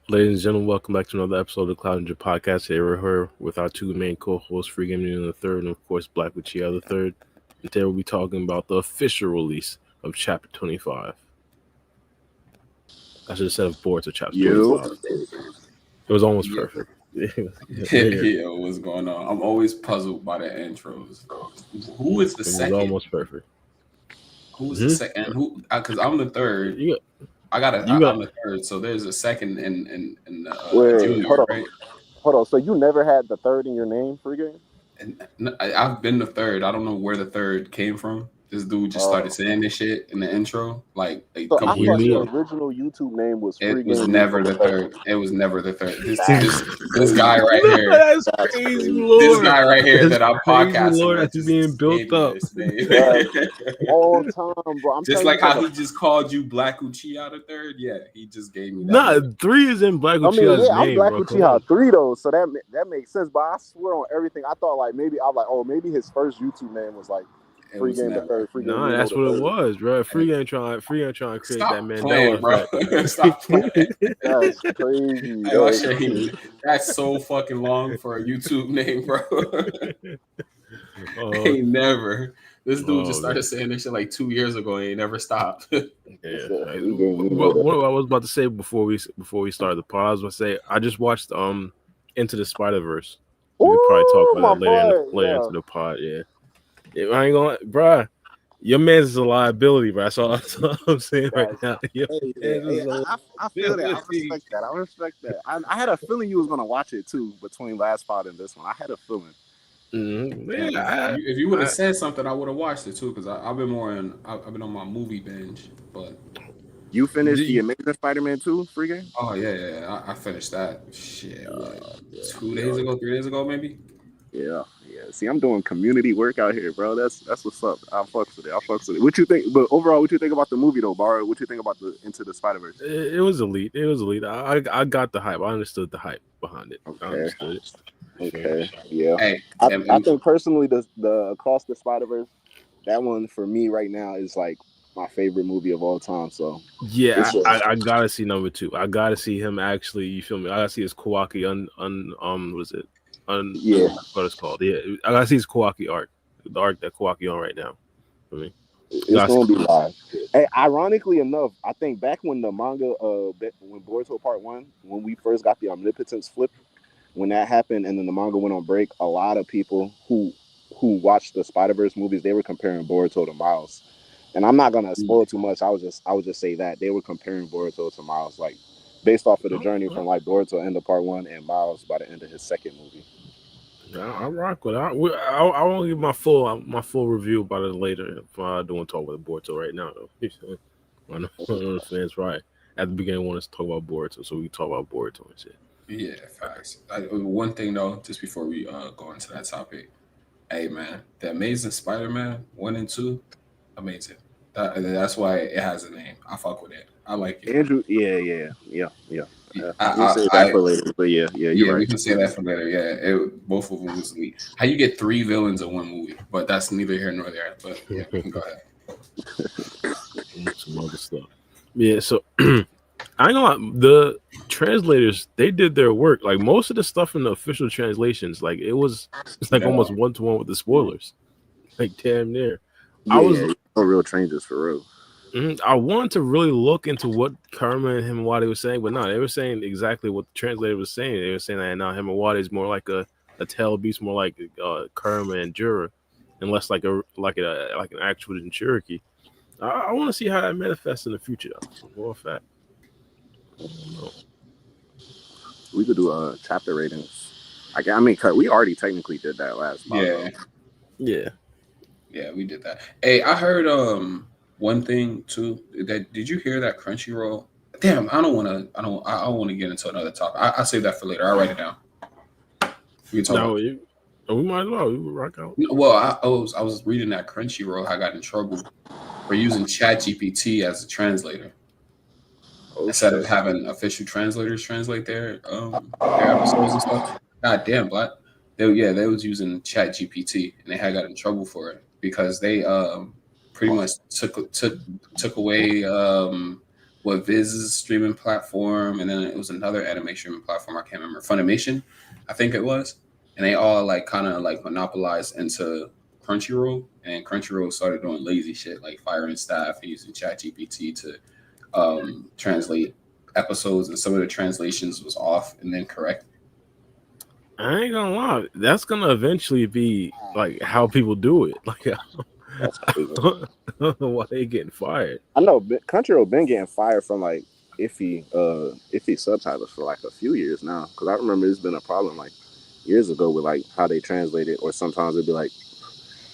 Ladies and gentlemen, welcome back to another episode of the Cloud Ninja Podcast. Here we're here with our two main co-hosts, Free Gaming in the third, and of course Black with the third. And today we'll be talking about the official release of Chapter 25. I should have said of Boards of Chapter You 25. It was almost Yeah, perfect. yeah, what's going on? I'm always puzzled by the intros. Who is the It was second? almost perfect. Who's the second? And who? Because I'm the third. You I'm the third. So there's a second in wait, junior, hold on, right? hold on. So you never had the third in your name, free game? And I've been the third. I don't know where the third came from. This dude just started saying this shit in the intro, like a So I couple thought years your ago. original YouTube name was free It was game. never the third. It was never the third. That's This guy right here. That's That's crazy, crazy. Lord. This guy right here That's that I'm crazy, podcasting Lord. with That's just being built gave me up. this name. All time, bro. I'm Just telling like you, how he just called you Black Uchiha the third. Yeah, he just gave me that. Nah, name. 3 is in Black I mean, Uchiha's yeah, I'm name, Black bro. Uchiha 3 though, so that makes sense. But I swear on everything, I thought like maybe I was like, oh, maybe his first YouTube name was like It Free was Game the never. Third. Free Game Nah, Nemo that's the what it Third. was, bro. Free game trying to create Stop that Mandela playing, bro. effect. Stop playing. That's crazy. Hey, That's Usher, crazy. that's so fucking long for a YouTube name, bro. Oh, Ain't never. This dude just oh, started man. saying this shit like 2 years ago. And he never stopped. Yeah. Free Game Nemo the What I was about to say before we started the pod, I was going to say I just watched Into the Spider-Verse. We could probably talk Ooh, about my that boy. later Yeah. into the pod. Yeah, I ain't gonna, bruh. Your man's is a liability, bro. That's all I'm saying right now. Your Hey, man's is a I feel that. I liability. respect that. I had a feeling you was gonna watch it too between last pod and this one. I had a feeling. Yeah, If you would have said something, I would have watched it too. Because I've been I've been on my movie binge. But You finished the Amazing Spider-Man 2 free game? oh yeah, I finished that shit. Yeah, 2 days ago, 3 days ago, maybe. Yeah. See, I'm doing community work out here, bro. That's what's up. I fucks with it. What you think? But overall, what you think about the movie though, Bar? What you think about the Into the Spider-Verse? it was elite. I got the hype. I understood the hype behind it. I understood it. Okay. Yeah. Hey, I think personally, the Across the Spider-Verse, that one for me right now is like my favorite movie of all time. So yeah, I gotta see number 2. I gotta see him actually. You feel me? I gotta see his Kawaki what is it? Yeah, what it's called. Yeah, I gotta see his Kawaki arc, the arc that Kawaki on right now. For me, it's gonna be live. Hey, ironically enough, I think back when the manga, when Boruto Part 1, when we first got the Omnipotence flip, when that happened, and then the manga went on break, a lot of people who watched the Spider-Verse movies, they were comparing Boruto to Miles. And I'm not gonna spoil too much. I would just say that they were comparing Boruto to Miles, like based off of the journey from like Boruto end of Part 1 and Miles by the end of his second movie. I rock with it. I won't give my full review about it later. If I don't talk about Boruto right now, though. I know the fans right at the beginning want us to talk about Boruto, so we can talk about Boruto and shit. Yeah, facts. One thing though, just before we go into that topic, hey man, the Amazing Spider-Man 1 and 2, amazing. That's why it has a name. I fuck with it. I like it. Andrew, yeah. We'll say that for later, but yeah, you're right. We can say that for later. Yeah, both of them was sweet. How you get 3 villains in one movie, but that's neither here nor there. But yeah, we can go ahead. Some other stuff. Yeah, so I ain't gonna lie, the translators, they did their work. Like most of the stuff in the official translations, like it's like almost 1-to-1 with the spoilers. Like damn near. No real changes for real. I wanted to really look into what Karma and Himawari was saying, but no, they were saying exactly what the translator was saying. They were saying that now Himawari is more like a tail beast, more like Karma and Jura, and less like an actual Jinchuriki. I want to see how that manifests in the future. More fact. I don't know. We could do chapter ratings. I mean, we already technically did that last month. Yeah, we did that. Hey, I heard one thing too. Did you hear that Crunchyroll? Damn, I don't want to get into another topic. I'll save that for later. I'll write it down. We can talk. We might as well. We will rock out. Well, I was reading that Crunchyroll. I got in trouble for using ChatGPT as a translator instead of having official translators translate their episodes and stuff. God damn, Black. They was using ChatGPT and they had got in trouble for it because they pretty much took away what Viz's streaming platform, and then it was another anime streaming platform. I can't remember, Funimation, I think it was, and they all like kind of like monopolized into Crunchyroll, and Crunchyroll started doing lazy shit like firing staff and using ChatGPT to translate episodes, and some of the translations was off and then correct. I ain't gonna lie, that's gonna eventually be like how people do it. Like, That's crazy. I don't know why they getting fired. I know Crunchyroll been getting fired from like iffy subtitles for like a few years now. Because I remember it's been a problem like years ago with like how they translate it, or sometimes it'd be like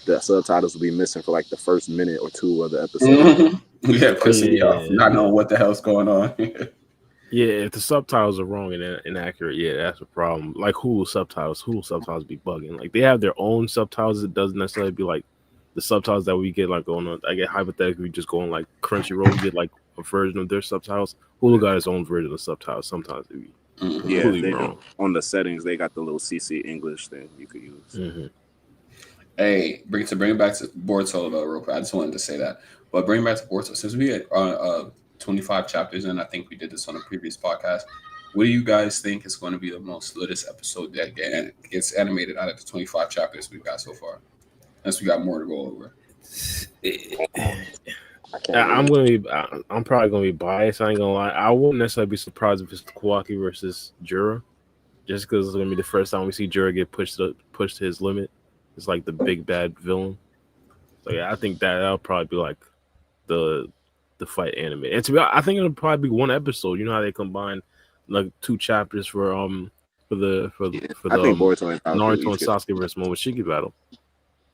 the subtitles will be missing for like the first minute or two of the episode. Mm-hmm. Yeah, pissing me off, not knowing what the hell's going on. Yeah, if the subtitles are wrong and inaccurate, yeah, that's a problem. Like Hulu subtitles be bugging. Like they have their own subtitles. It doesn't necessarily be like the subtitles that we get like on. I get hypothetically we just go on like Crunchyroll, we get like a version of their subtitles. Hulu got its own version of subtitles. Sometimes it be completely wrong. On the settings, they got the little CC English thing you could use. Mm-hmm. Hey, bring it back to Boruto real quick. I just wanted to say that, but bring it back to Boruto since we had 25 chapters in. I think we did this on a previous podcast. What do you guys think is going to be the most latest episode that gets animated out of the 25 chapters we've got so far? Unless we got more to go over. I'm probably gonna be biased. I ain't gonna lie. I wouldn't necessarily be surprised if it's Kawaki versus Jura, just because it's gonna be the first time we see Jura get pushed to his limit. It's like the big bad villain. So yeah, I think that'll probably be like the fight anime. And to be honest, I think it'll probably be one episode. You know how they combine like 2 chapters for the Naruto and Sasuke versus Momoshiki battle.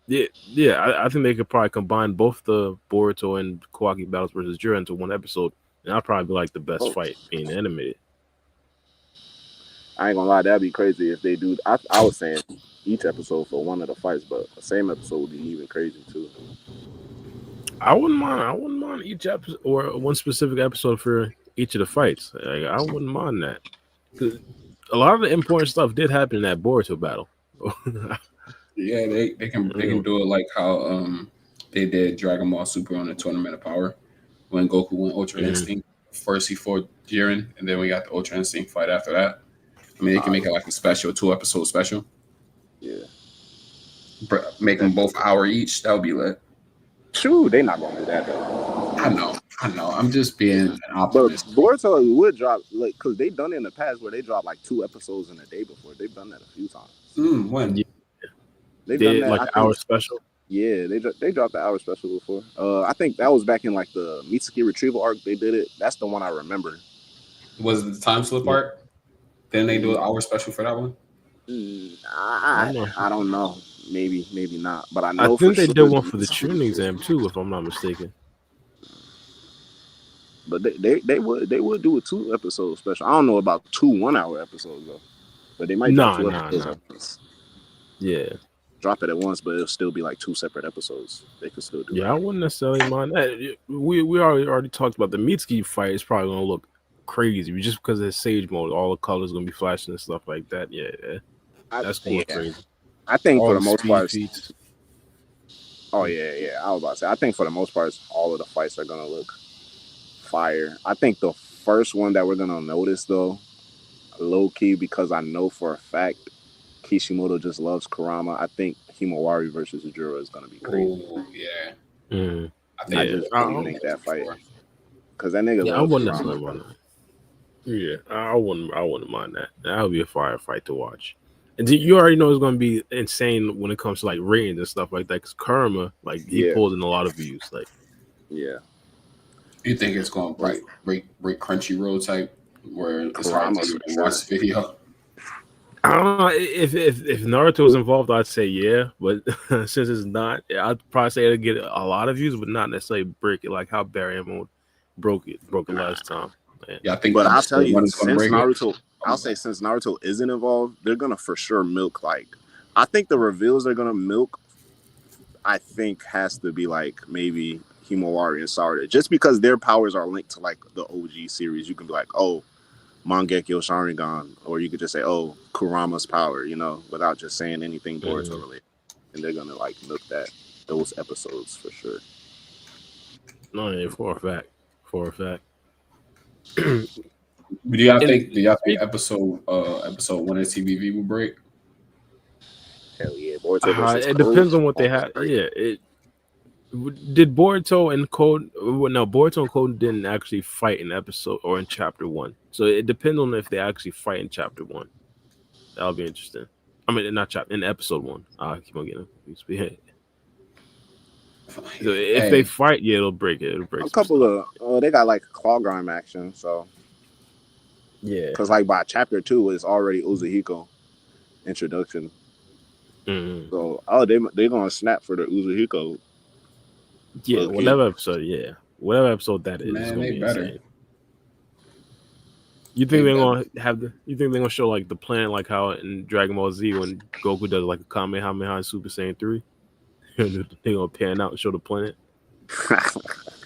Yeah, I think they could probably combine both the Boruto and Kawaki battles versus Jura into one episode, and that'll probably be like the best fight being animated. I ain't gonna lie, that'd be crazy if they do. I was saying each episode for one of the fights, but the same episode would be even crazy too. I wouldn't mind each episode or one specific episode for each of the fights. Like, I wouldn't mind that because a lot of the important stuff did happen in that Boruto battle. Yeah, they can do it like how they did Dragon Ball Super on the Tournament of Power when Goku went Ultra Instinct. First he fought Jiren, and then we got the Ultra Instinct fight after that. I mean, they can make it like a special 2-episode special. Yeah, make them both hour each. That would be lit. True, they not gonna do that though. I know. I'm just being an optimist. But Boruto would drop like because they've done it in the past where they dropped like 2 episodes in a day before. They've done that a few times. When? Yeah. They've done that, like an hour special. Yeah, they dropped the hour special before. I think that was back in like the Mitsuki retrieval arc. They did it. That's the one I remember. Was it the time slip arc? Then they do an hour special for that one. I don't know. Maybe not. But I know. I think they did one for the tuning exam too, if I'm not mistaken. But they would do a 2-episode special. I don't know about 2 1-hour episodes though. But they might drop 2 episodes. Yeah. Drop it at once, but it'll still be like 2 separate episodes. They could still do. Yeah, I wouldn't necessarily mind that. We already talked about the Mitsuki fight. It's probably gonna look crazy just because of Sage mode. All the colors gonna be flashing and stuff like that. Yeah, that's gonna look crazy. I think for the most part. Oh yeah. I was about to say. I think for the most part, all of the fights are gonna look fire. I think the first one that we're gonna notice though, low key, because I know for a fact Kishimoto just loves Kurama. I think Himawari versus Juro is gonna be crazy. Oh yeah. I just really think that fight because that nigga. Yeah, I wouldn't necessarily mind that. Yeah, I wouldn't mind that. That would be a fire fight to watch. And you already know it's gonna be insane when it comes to like ratings and stuff like that. Because Kurama, like he pulled in a lot of views. Like, yeah. You think it's gonna break Crunchyroll type where it's hard to watch the video? I don't know if Naruto was involved, I'd say yeah, but since it's not, I'd probably say it'll get a lot of views, but not necessarily break it like how Barry Mode broke it last time. Yeah, I think. But I'll tell you, since Naruto isn't involved, they're gonna for sure milk. Like, I think the reveals they're gonna milk, I think has to be like maybe Himawari and Sarada, just because their powers are linked to like the OG series. You can be like, oh, Mangekyo Sharingan, or you could just say, oh, Kurama's power, without just saying anything Boruto related. And they're gonna like milk those episodes for sure. No, yeah, for a fact. Do y'all And think? Do y'all think episode 1 of TVV will break? Hell yeah, Boruto versus it Code. depends on what they have. Yeah, did Boruto and Code. Well, no, Boruto and Code didn't actually fight in episode or in chapter 1. So it depends on if they actually fight in chapter 1. That'll be interesting. I mean, not chapter in episode 1. I keep on getting confused. So if they Hey, fight, yeah, it'll break it. It'll break A some couple stuff. of they got like claw grime action, so Yeah. because like by chapter 2 it's already Uzihiko introduction. Mhm. So they gonna snap for the Uzihiko. Yeah, Low key. whatever episode. Yeah, whatever episode that is, it's man, gonna they be better. insane. You They think they're better. gonna have the? You think they're gonna show like the planet, like how in Dragon Ball Z when Goku does like a Kamehameha in Super Saiyan 3? They're gonna pan out and show the planet.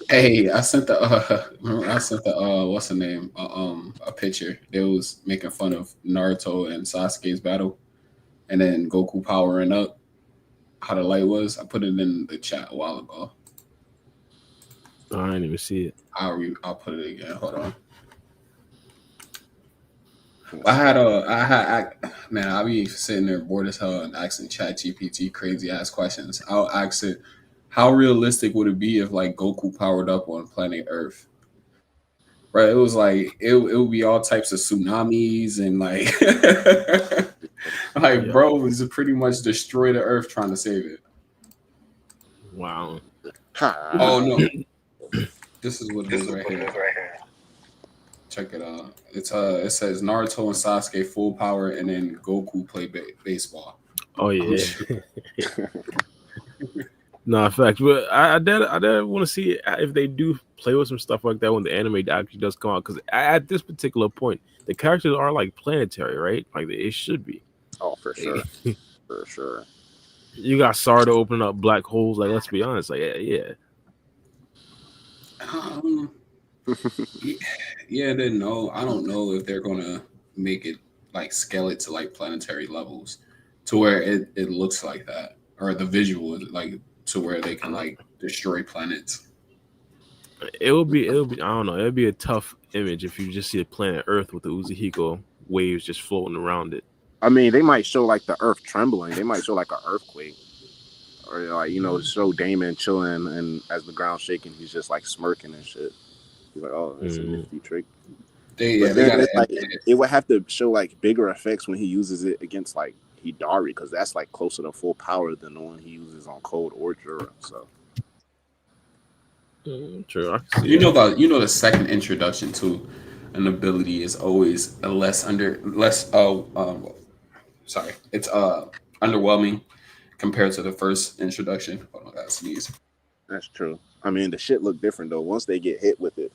Hey, I sent the what's the name? A picture. They was making fun of Naruto and Sasuke's battle, and then Goku powering up. How the light was. I put it in the chat a while ago. Oh, I didn't even see it. I'll put it again. Hold on. Man, I be sitting there bored as hell and asking ChatGPT crazy ass questions. I'll ask it, how realistic would it be if like Goku powered up on planet Earth? Right? It was like it would be all types of tsunamis and like like Yeah. bro was pretty much destroy the Earth trying to save it. Wow. Oh no, this is what it is right here. Check it out. It says Naruto and Sasuke full power, and then Goku play baseball. Oh yeah. No, in fact, but I did want to see if they do play with some stuff like that when the anime actually does come out. Because at this particular point, the characters are like planetary, right? Like it should be. Oh, for sure, for sure. You got Sarada opening up black holes. Like, let's be honest. Like, yeah. Yeah, then no, I don't know if they're gonna make it like scale it to like planetary levels, to where it looks like that, or the visual is like to where they can like destroy planets. It'll be. I don't know. It'll be a tough image if you just see the planet Earth with the Uzihiko waves just floating around it. I mean, they might show like the earth trembling. They might show like an earthquake, or like show Damon chilling and as the ground's shaking, he's just like smirking and shit. He's like, oh, that's a nifty trick. They But got then it's like it would have to show like bigger effects when he uses it against like Hidari, because that's like closer to full power than the one he uses on Cold or Jura. So True. you know the second introduction to an ability is always it's underwhelming compared to the first introduction. Hold on, I gotta sneeze. that's true. I mean, the shit look different though. Once they get hit with it,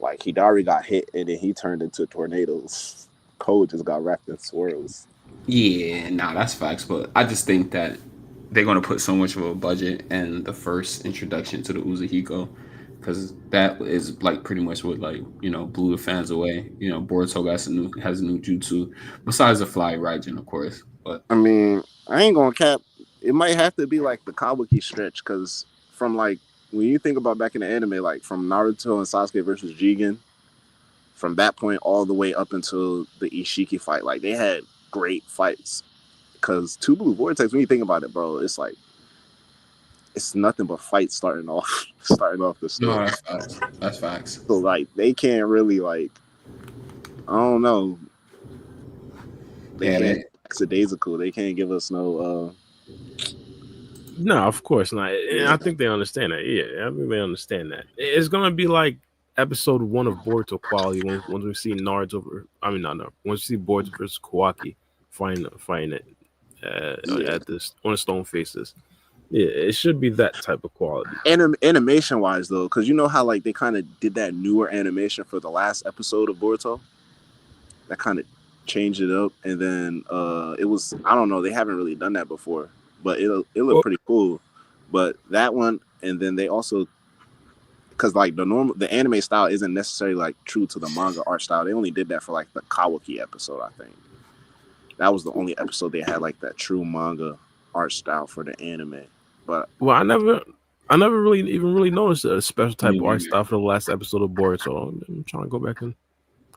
like Hidari got hit and then he turned into tornadoes. Code just got wrapped in swirls. Yeah, nah, that's facts. But I just think that they're gonna put so much of a budget in the first introduction to the Uzihiko, because that is like pretty much what like blew the fans away. Boruto has a new jutsu besides the fly Raijin, of course. But I mean, I ain't gonna cap. It might have to be like the Kabuki stretch, because from like when you think about back in the anime, like from Naruto and Sasuke versus Jigen, from that point all the way up until the Ishiki fight, like they had great fights. Because Two Blue Vortex, when you think about it, bro, it's like it's nothing but fights starting off the story. no, that's facts. That's facts. So like they can't really like, I don't know. They can't lackadaisical. They can't give us no. No, of course not. I think they understand that. Yeah, I think they understand that. It's gonna be like episode 1 of Boruto quality once we see Naruto. Once we see Boruto versus Kawaki fighting it at this on the Stone Faces. Yeah, it should be that type of quality. Animation wise though, because you know how like they kind of did that newer animation for the last episode of Boruto. That kind of changed it up, and then it was, I don't know, they haven't really done that before, but it looked pretty cool. But that one, and then they also, because like the anime style isn't necessarily like true to the manga art style. They only did that for like the Kawaki episode, I think. That was the only episode they had like that true manga art style for the anime. But I never I never really even noticed a special type Me of art neither. style for the last episode of Boruto. I'm trying to go back and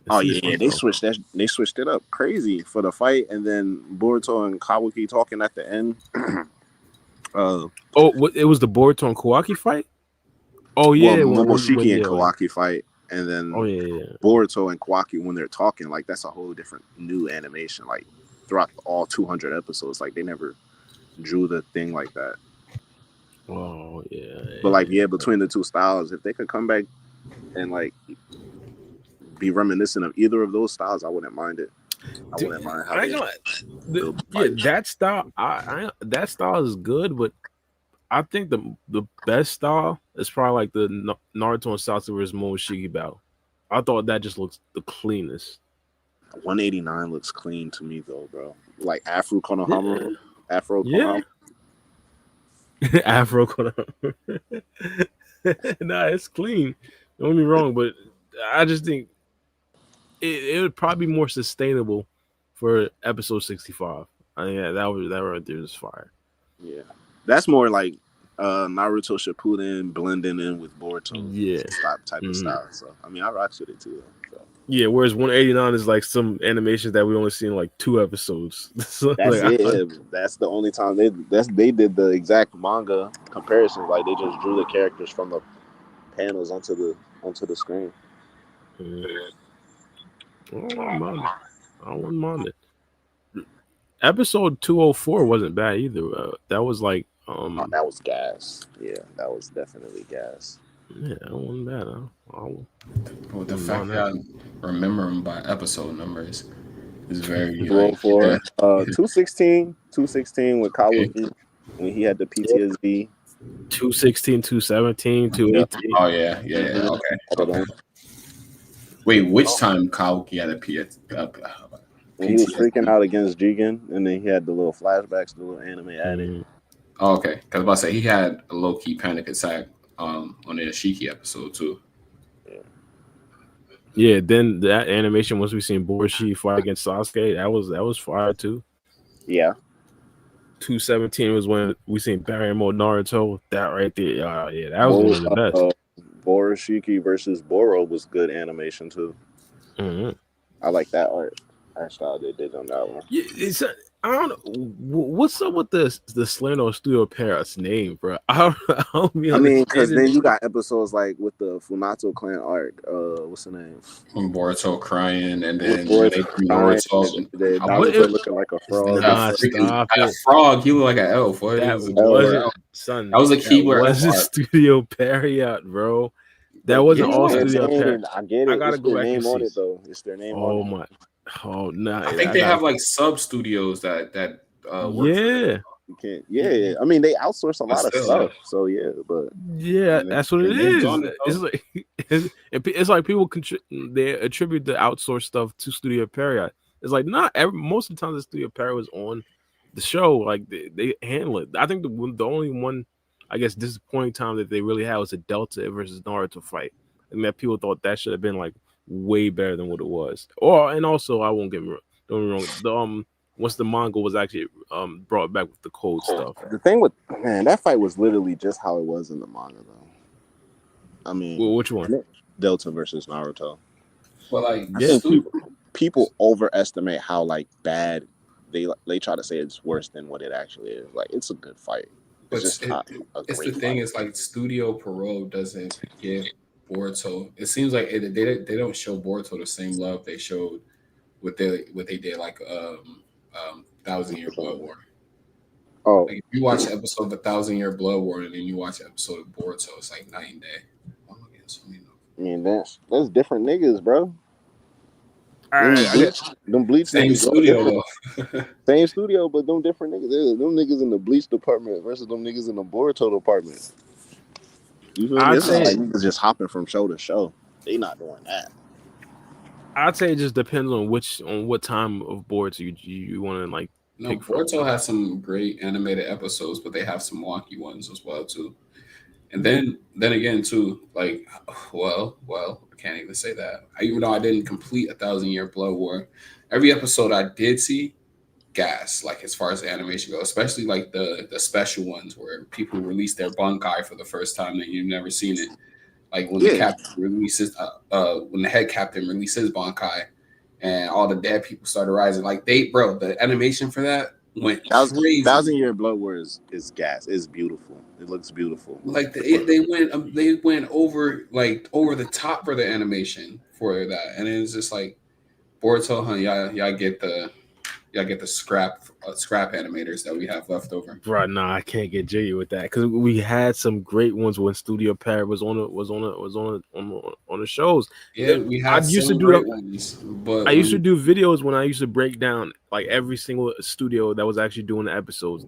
Oh see yeah, this they myself. switched that. They switched it up crazy for the fight, and then Boruto and Kawaki talking at the end. uh, Oh, it was the Boruto and Kawaki fight. Oh well, yeah, when Momoshiki and yeah, when Kawaki fight, and oh then yeah, yeah. Boruto and Kawaki when they're talking. Like that's a whole different new animation. Like throughout all 200 episodes, like they never drew the thing like that. Oh yeah, But like yeah, between the two styles, if they could come back and like be reminiscent of either of those styles, I wouldn't mind it. I dude, wouldn't mind how I they ain't build the yeah, fight. that style. That style is good, but I think the best style is probably like the Naruto and Sasuke versus Momoshiki battle. I thought that just looks the cleanest. 189 looks clean to me though, bro. Like Afro Yeah, Konohamaru, Afro yeah. Konohamaru. Afro nah, it's clean. Don't get me wrong, but I just think it would probably be more sustainable for episode 65. I mean, yeah, that right there is fire. Yeah, that's more like Naruto Shippuden blending in with Boruto Yeah. type of style. So I mean, I rocks with it too. So. Yeah, whereas 189 is like some animations that we only seen like 2 episodes. So, That's like, it. That's the only time they did the exact manga comparisons. Like they just drew the characters from the panels onto the screen. I wouldn't mind it. I wouldn't mind it. Episode 204 wasn't bad either. That was like Oh, that was gas. Yeah, that was definitely gas. yeah, that wasn't bad. But the wouldn't fact mind that that. I remember them by episode numbers is very like 204, yeah. 216 with Okay. Kawaki when he had the PTSD. 216, 217, Yep. 218. Oh yeah. Mhm. Okay. All of them. Wait, which time Kawaki had a When he was freaking PTSD? out against Jigen, and then he had the little flashbacks, the little anime added. Oh, okay. Because I was about to say he had a low key panic attack on the Ashiki episode too. Yeah, then that animation once we seen Borushi fight against Sasuke, that was fire too. Yeah. 217 was when we seen Barry Mode Naruto. That right there, yeah, that was What one was of the best. Boroshiki versus Boro was good animation too. Mm-hmm. I like that art style they did on that one. Yeah, I don't know what's up with the Salerno Studio Paris name, bro. I don't be I mean, because understanding. then you got episodes like with the Funato clan arc. What's the name? When Boruto crying, and With then when they Boruto threw crying, Naruto, and I But Naruto looking like a frog. nah, stop a it. frog. He looked like an elf. What That is a keyboard wasn't elf? son. That was a That keyboard elf wasn't art. Studio Parrot, bro. That But wasn't yeah, all I'm Studio Parrot. saying I get I it. gotta It's go their back and name on see. it though. It's their name on Oh it. my, oh nah. I think I they have gotta. like sub studios that work for them. Yeah, You can't. Yeah, I mean they outsource a But lot of still, stuff. So yeah, but yeah. That's what their it name's is. on it It's though. like it's like people they attribute the outsourced stuff to Studio Parrot. It's like not most of the time the Studio Parrot was on the show. Like they handle it. I think the only one, I guess, disappointing time that they really had was a Delta versus Naruto fight, and that people thought that should have been like way better than what it was. And also I won't get me don't get me wrong. Once the manga was actually brought back with the code stuff. the thing with that fight was literally just how it was in the manga though. I mean, Well, which one? Delta versus Naruto. But like, Yeah. I think people overestimate how like bad they try to say it's worse than what it actually is. Like it's a good fight. It's just not a it's the great thing fight. is like Studio Pierrot doesn't give Boruto. It seems like they don't show Boruto the same love they showed what they did like 1,000 Year Blood War. Oh, Like if you watch the episode of 1,000 Year Blood War and then you watch the episode of Boruto, it's like night and day. Oh, yeah, so, I mean that's different niggas, bro. I Them bleach same niggas studio though. Same studio, but them different niggas. Them niggas in the bleach department versus them niggas in the Boruto department. You feel me? It's not like niggas just hopping from show to show. They not doing that. I'd say it just depends on what time of boards you want to like. No, Boruto has some great animated episodes, but they have some wonky ones as well too. And then again too, like, well, I can't even say that. Even though I didn't complete 1,000 Year Blood War, every episode I did see, gas, like as far as animation goes, especially like the special ones where people release their bankai for the first time and you've never seen it. Like when the Yeah, captain releases, when the head captain releases bankai, and all the dead people started rising. Like bro, the animation for that went crazy. Thousand Year Blood War is gas. It's beautiful. It looks beautiful. Like they went over the top for the animation for that, and it was just like Boruto, huh? Y'all get the scrap animators that we have left over. Bro, nah, I can't get jiggy with that because we had some great ones when Studio Parrot on the shows. Yeah, we I had used to some do that. great ones, but I used to when do videos when I used to break down like every single studio that was actually doing the episodes,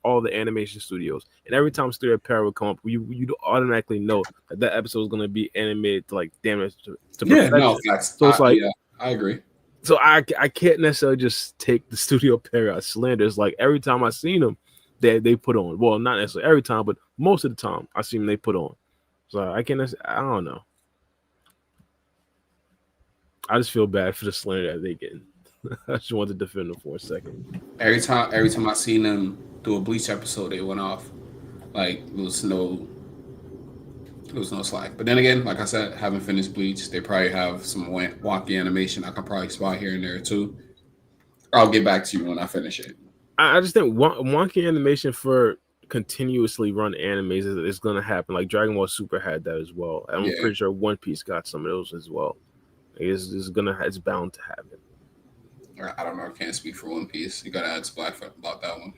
all the animation studios, and every time Studio Parrot would come up, you automatically know that episode is going to be animated to like damn it to yeah, no, perfection. facts. So it's like, Yeah, I agree. so I can't necessarily just take the Studio Parrot slander. It's like every time I seen them, they put on. Well, not necessarily every time, but most of the time I see them they put on. So I can't. I don't know. I just feel bad for the slander that they getting. I just wanted to defend them for a second. Every time I seen them do a Bleach episode, they went off. Like there was no slack. But then again, like I said, haven't finished Bleach. They probably have some wonky animation I can probably spot here and there too. I'll get back to you when I finish it. I just think wonky animation for continuously run animes is going to happen. Like Dragon Ball Super had that as well. I'm Yeah, pretty sure One Piece got some of those as well. It's bound to happen. I don't know. I can't speak for One Piece. You gotta ask Black about that one.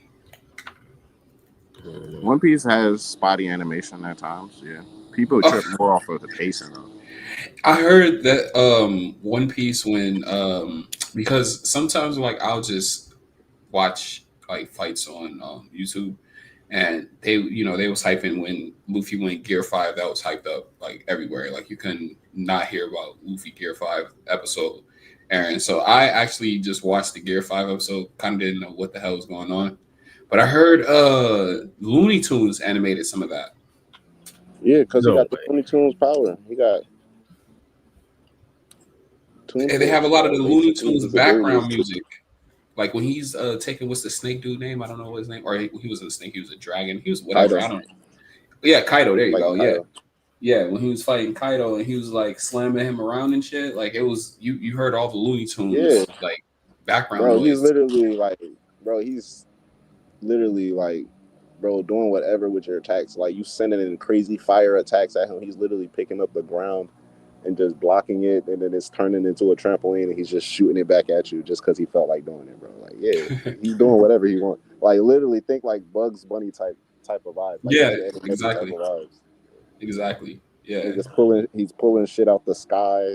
One Piece has spotty animation at times. Yeah, people Oh, trip more off of the pacing though. I heard that One Piece when because sometimes like I'll just watch like fights on YouTube, and they was hyping when Luffy went Gear 5. That was hyped up like everywhere. Like you couldn't not hear about Luffy Gear 5 episode. And so I actually just watched the Gear 5 episode. Kind of didn't know what the hell was going on, but I heard Looney Tunes animated some of that. Yeah, because he No got the way. Looney Tunes power. He got Toon And they have a Force. lot of the Looney Basically, Tunes he's the background dirtiest. music. Like when he's taking what's the snake dude name? I don't know what his name. Or he was a snake. He was a dragon. He was whatever. Kaido, I don't know. Yeah, Kaido. There you like go. Yeah, Kaido. yeah. When he was fighting Kaido and he was like slamming him around and shit. Like it was you heard all the Looney Yeah, Tunes like background bro, noise. he's literally like, bro, doing whatever with your attacks. Like you sending in crazy fire attacks at him. He's literally picking up the ground and just blocking it, and then it's turning into a trampoline, and he's just shooting it back at you just because he felt like doing it, bro. Like, yeah, he's doing whatever he wants. Like, literally, think like Bugs Bunny type of vibes, like Yeah, Ed, Edd and Eddy type exactly, of vibes. exactly. Yeah, He's pulling shit out the sky.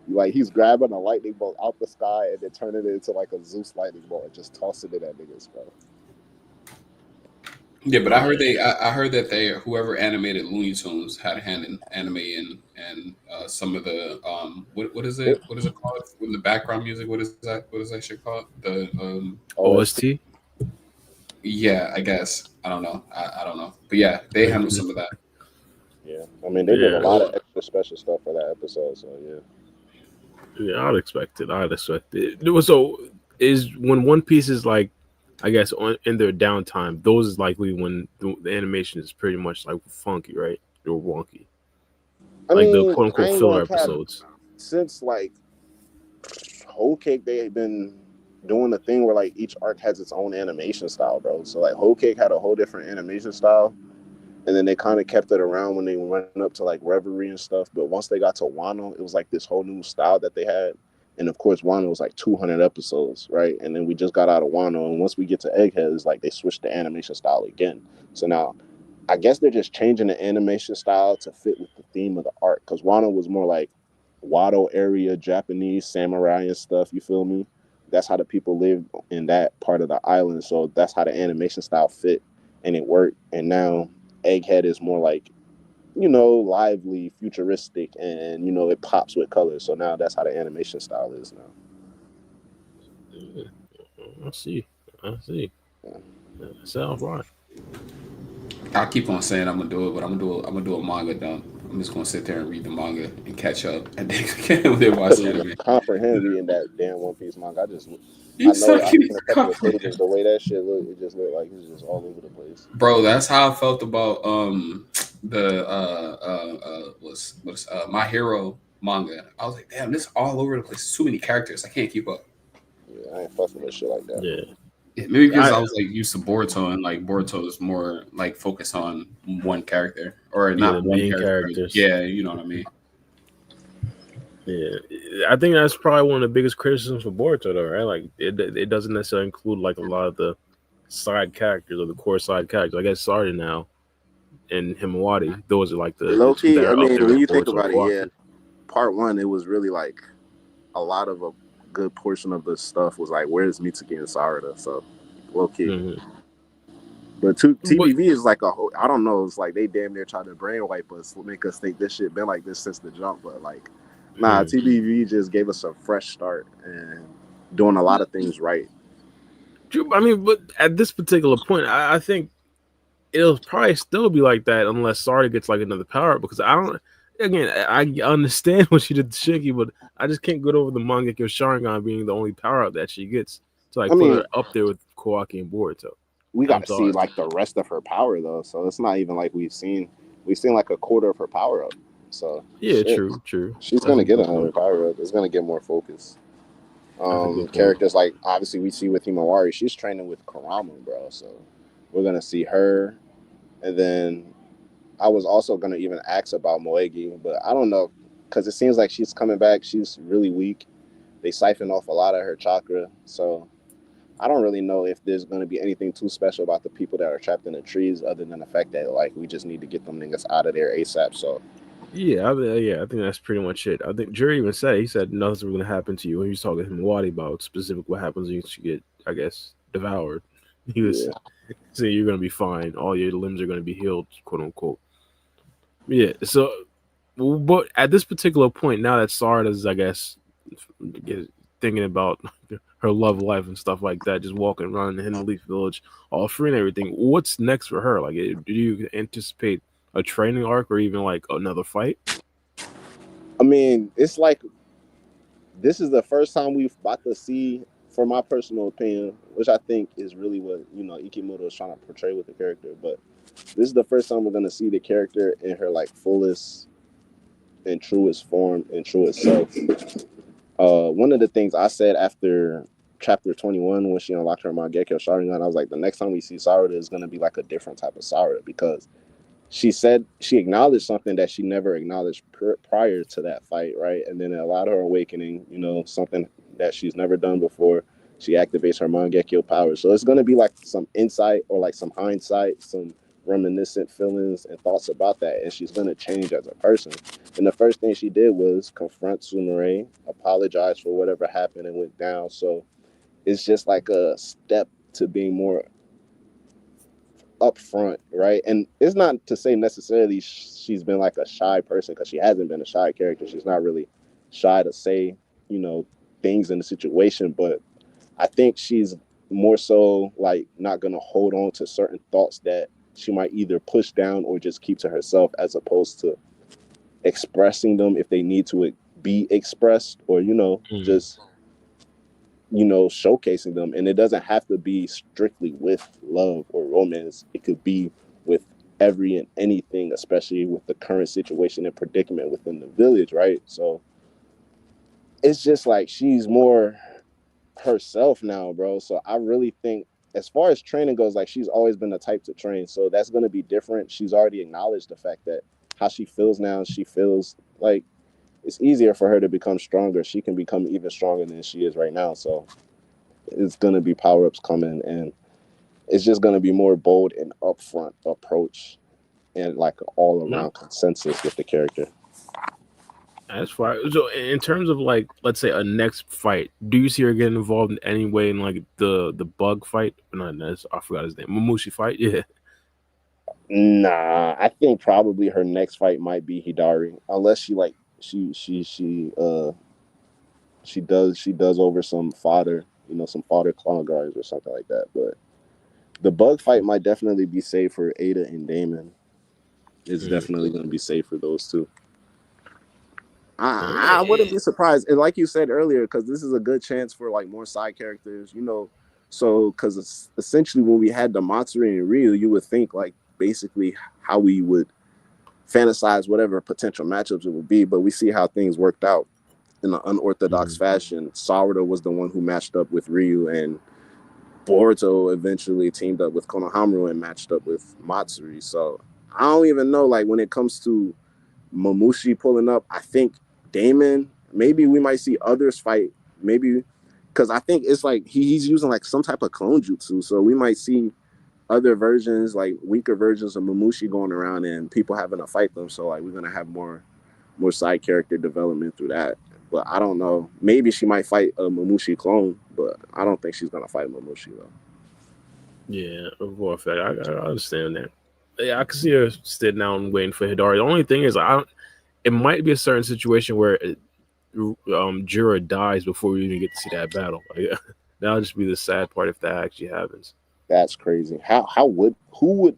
Like he's grabbing a lightning bolt out the sky and then turning it into like a Zeus lightning bolt and just tossing it at niggas, bro. yeah. But I heard that they whoever animated Looney Tunes had a hand in animating and some of the what is it called when the background music what is that shit called the OST. OST. yeah, I guess. I don't know. I don't know. But yeah, they handle some of that. Yeah, I mean they did a Yeah, lot of extra special stuff for that episode, so yeah. yeah. I'd expect it. I'd expect it. So is when One Piece is like, I guess in their downtime, those is likely when the animation is pretty much like funky, right? Or wonky, I like the mean, quote I unquote ain't filler gonna cap. episodes. Since like Whole Cake, they had been doing the thing where like each arc has its own animation style, bro. So like Whole Cake had a whole different animation style, and then they kind of kept it around when they went up to like Reverie and stuff. But once they got to Wano, it was like this whole new style that they had. And of course, Wano was like 200 episodes, right? And then we just got out of Wano, and once we get to Egghead, it's like they switched the animation style again. So now, I guess they're just changing the animation style to fit with the theme of the arc. Because Wano was more like Wado area Japanese samurai and stuff. You feel me? That's how the people lived in that part of the island. So that's how the animation style fit, and it worked. And now Egghead is more like, lively, futuristic, and it pops with colors. So now that's how the animation style is now. Yeah, I see. I see. Sounds right. I keep on saying I'm gonna do it, but I'm gonna do a manga dump. I'm just gonna sit there and read the manga and catch up, and then watch the couldn't even anime. comprehend reading that damn One Piece manga. I He's know like, I seen a couple of pages. The way that shit looked, it just looked like it's just all over the place. bro. That's how I felt about the My Hero manga. I was like, damn, this all over the place. Too many characters. I can't keep up. Yeah, I ain't fucking with shit like that. Yeah, Yeah, maybe because I I was like used to Boruto, and like Boruto is more like focused on one character, or yeah the not one main character, but characters. yeah, you know what I mean. Yeah, I think that's probably one of the biggest criticisms for Boruto, though, right? Like it doesn't necessarily include like a lot of the side characters or the core side characters. I guess Sarda now and Himawari, those are like the Low two that key, I are up mean, there when with you think Boruto and about it, yeah, Kawaki. part one, it was really like a lot of a good portion of the stuff was like, where's Mitsuki and Sarada? So, low key. Hmm. But But TBV is like a whole, I don't know, it's like they damn near try to brainwipe us, make us think this shit been like this since the jump. But like, nah, hmm. TBV just gave us a fresh start and doing a lot of things right. I mean, but at this particular point, I think it'll probably still be like that unless Sarda gets like another power up, because I don't. Again, I understand what she did to Shiki, but I just can't get over the Mangekyo Sharingan being the only power up that she gets to like I put mean, her up there with Kawaki and Boruto. we got I'm to see sorry. like the rest of her power though, so it's not even like we've seen like a quarter of her power up. So Yeah, shit, true, true. she's That's gonna a get good another point. power up. It's gonna get more focus. That's a good point. Characters like obviously we see with Himawari, she's training with Kurama, bro. So we're gonna see her, and then I was also gonna even ask about Moegi, but I don't know because it seems like she's coming back. She's really weak. They siphoned off a lot of her chakra, so I don't really know if there's gonna be anything too special about the people that are trapped in the trees, other than the fact that like we just need to get them niggas out of there ASAP. So Yeah, I think that's pretty much it. I think Jury even said, he said nothing's going to happen to you. When he was talking to him Wadi about specific what happens when you get, I guess, devoured. He was yeah, saying you're going to be fine. All your limbs are going to be healed, quote unquote. Yeah. So, but at this particular point, now that Sarada's, I guess, thinking about her love life and stuff like that, just walking around in the Hidden Leaf Village, all free and everything. What's next for her? Like, do you anticipate a training arc or even like another fight? I mean it's like this is the first time we've about to see, for my personal opinion, which I think is really what Ikimoto is trying to portray with the character. But this is the first time we're gonna see the character in her like fullest and truest form and truest self. One of the things I said after chapter 21 when she unlocked her Mangekyo Sharingan, I was like, the next time we see Sarada is gonna be like a different type of Sarada because she said she acknowledged something that she never acknowledged prior to that fight, right? And then it allowed her awakening, something that she's never done before. She activates her Mangekyo power. So it's going to be like some insight or like some hindsight, some reminiscent feelings and thoughts about that. And she's going to change as a person. And the first thing she did was confront Sumire, apologize for whatever happened and went down. So it's just like a step to being more upfront, right? And it's not to say necessarily she's been like a shy person because she hasn't been a shy character. She's not really shy to say, you know, things in the situation, but I think she's more so like not gonna hold on to certain thoughts that she might either push down or just keep to herself, as opposed to expressing them if they need to be expressed, or Mm. just showcasing them. And it doesn't have to be strictly with love or romance. It could be with every and anything, especially with the current situation and predicament within the village, right? So it's just like she's more herself now, bro. So I really think, as far as training goes, like she's always been the type to train, so that's going to be different. She's already acknowledged the fact that how she feels now, she feels like it's easier for her to become stronger. She can become even stronger than she is right now. So it's going to be power-ups coming, and it's just going to be more bold and upfront approach and like an No, all-around consensus with the character. that's fine. So, in terms of like, let's say a next fight, do you see her getting involved in any way in like the bug fight? Not that's I forgot his name. Mamushi fight. Yeah. Nah, I think probably her next fight might be Hidari, unless she like she does over some fodder, some fodder claw guards or something like that. But the bug fight might definitely be safe for Ada and Damon. It's definitely going to be safe for those two. I Yeah. wouldn't be surprised, and like you said earlier, because this is a good chance for like more side characters, you know. So, because essentially when we had the Matsuri and Ryu, you would think like basically how we would fantasize whatever potential matchups it would be, but we see how things worked out in an unorthodox fashion. Sarada was the one who matched up with Ryu, and Boruto eventually teamed up with Konohamaru and matched up with Matsuri. So I don't even know, like when it comes to Momoshiki pulling up, I think Damon, maybe we might see others fight, maybe because I think it's like he's using like some type of clone jutsu, so we might see other versions, like weaker versions of Momoshiki going around and people having to fight them. So like we're gonna have more side character development through that. But I don't know. Maybe she might fight a Momoshiki clone, but I don't think she's gonna fight Momoshiki though. Yeah, for a fact, I understand that. Yeah, I can see her sitting down and waiting for Hidari. The only thing is, it might be a certain situation where Jura dies before we even get to see that battle. Like, that'll just be the sad part if that actually happens. That's crazy. How would who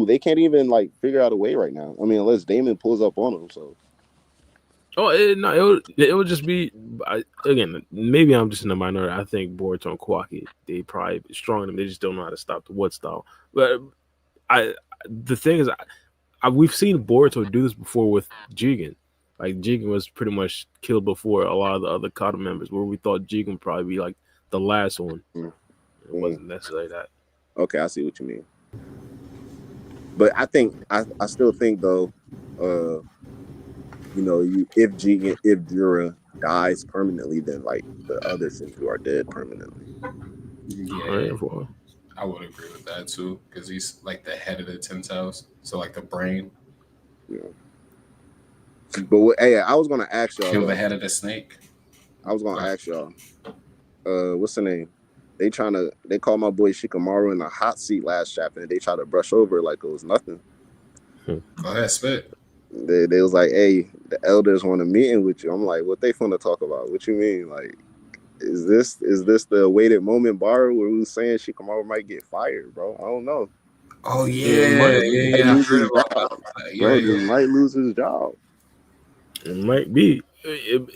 they can't even like figure out a way right now. I mean, unless Damon pulls up on them. So No, it would just be again. Maybe I'm just in the minority. I think Boruto and Kawaki, they probably strong them. They just don't know how to stop the wood style. But the thing is, we've seen Boruto do this before with Jigen. Like Jigen was pretty much killed before a lot of the other Kata members, where we thought Jigen would probably be like the last one. It wasn't necessarily that. Okay, I see what you mean. But I think I still think though, you know, if Jura dies permanently, then like the other Senju are dead permanently. Yeah, I would agree with that too, because he's like the head of the 10th house, so like the brain. Yeah. But hey, I was gonna ask y'all. Kill the head of the snake. I was gonna ask y'all. What's the name? They call my boy Shikamaru in the hot seat last chapter, and they try to brush over like it was nothing. Go ahead, spit. They was like, hey, the elders want a meeting with you. I'm like, what they finna talk about? What you mean? Like, is this the awaited moment bar where we was saying Shikamaru might get fired, bro? I don't know. Oh yeah. I heard about that. Bro, just might lose his job. It might be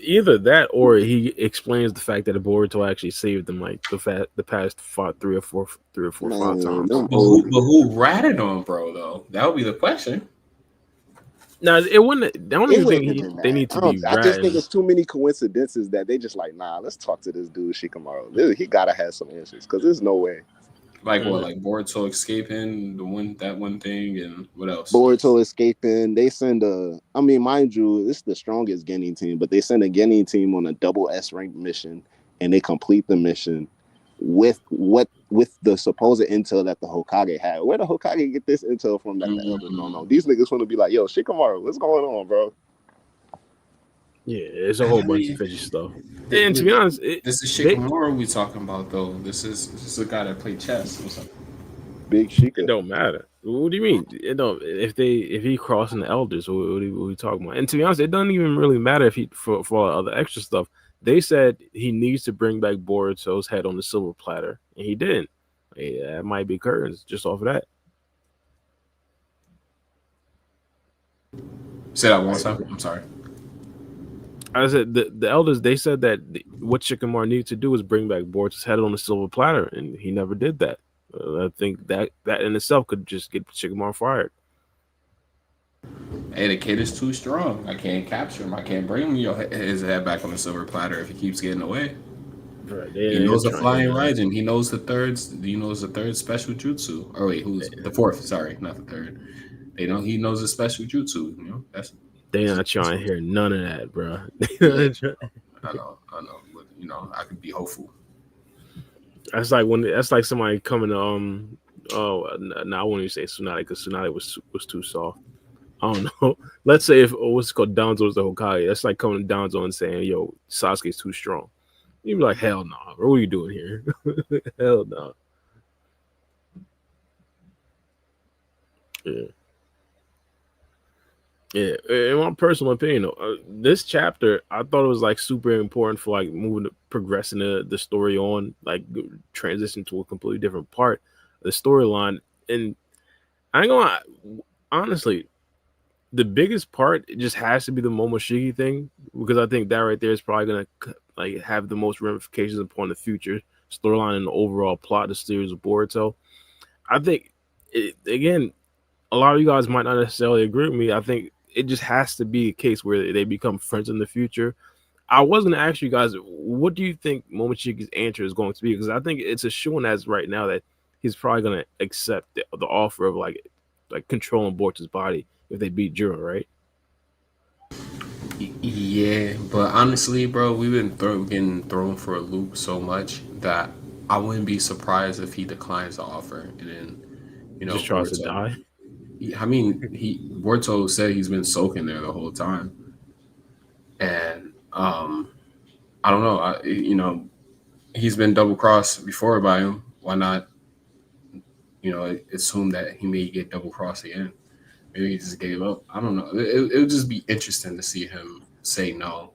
either that, or he explains the fact that Boruto actually saved them like the past 3 or 4 5 times. But who ratted on bro though? That would be the question. No, it wouldn't. The only thing they need to be. I just think it's too many coincidences that they just like, nah, let's talk to this dude Shikamaru. He gotta have some answers because there's no way. Like what? Like Boruto escaping that one thing, and what else? Boruto escaping. They send I mean, mind you, it's the strongest Genin team, but they send a Genin team on a double S ranked mission, and they complete the mission with the supposed intel that the Hokage had. Where the Hokage get this intel from that the elders don't know? These niggas want to be like, yo, Shikamaru, what's going on, bro? Yeah, it's a whole bunch of fishy stuff. And to be honest, this is Shikamaru we talking about though. This is a guy that played chess or something. Big Shika. It don't matter. What do you mean? It don't. If he crossing the elders, what are we talking about? And to be honest, it doesn't even really matter if he for all the other extra stuff. They said he needs to bring back Boruto's head on the silver platter, and he didn't. Yeah, that might be curtains just off of that. Say that one time. I'm sorry. I said the elders. They said that what Shikamaru needed to do was bring back Boruto's head on the silver platter, and he never did that. I think that in itself could just get Shikamaru fired. Hey, the kid is too strong. I can't capture him. I can't bring his head back on the silver platter if he keeps getting away. Right, he knows the flying Raijin. He knows the third. He knows the third special jutsu. Or wait, who's the fourth? Sorry, not the third. He knows the special jutsu. You know, they not trying to hear none of that, bro. I know, but you know, I could be hopeful. That's like somebody coming to I won't even say Tsunade because Tsunade was too soft. I don't know. Let's say if what's called Danzo's the Hokage. That's like coming to Danzo and saying, "Yo, Sasuke's too strong." You'd be like, "Hell no, nah, bro. What are you doing here? Hell no." Nah. Yeah. In my personal opinion, this chapter I thought it was like super important for like progressing the story on, like transition to a completely different part of the storyline. And I ain't gonna lie, honestly, the biggest part it just has to be the Momoshiki thing because I think that right there is probably gonna like have the most ramifications upon the future storyline and the overall plot of the series of Boruto. I think again, a lot of you guys might not necessarily agree with me. I think it just has to be a case where they become friends in the future. I was gonna ask you guys, what do you think Momoshiki's answer is going to be? Because I think it's a showing as right now that he's probably gonna accept the offer of like controlling Borch's body if they beat Juro, right? Yeah, but honestly, bro, we've been getting thrown for a loop so much that I wouldn't be surprised if he declines the offer, and then Just tries to Boruto. die. I mean, he Boruto said he's been soaking there the whole time, and I don't know. He's been double crossed before by him. Why not? Assume that he may get double crossed again. Maybe he just gave up. I don't know. It would just be interesting to see him say no,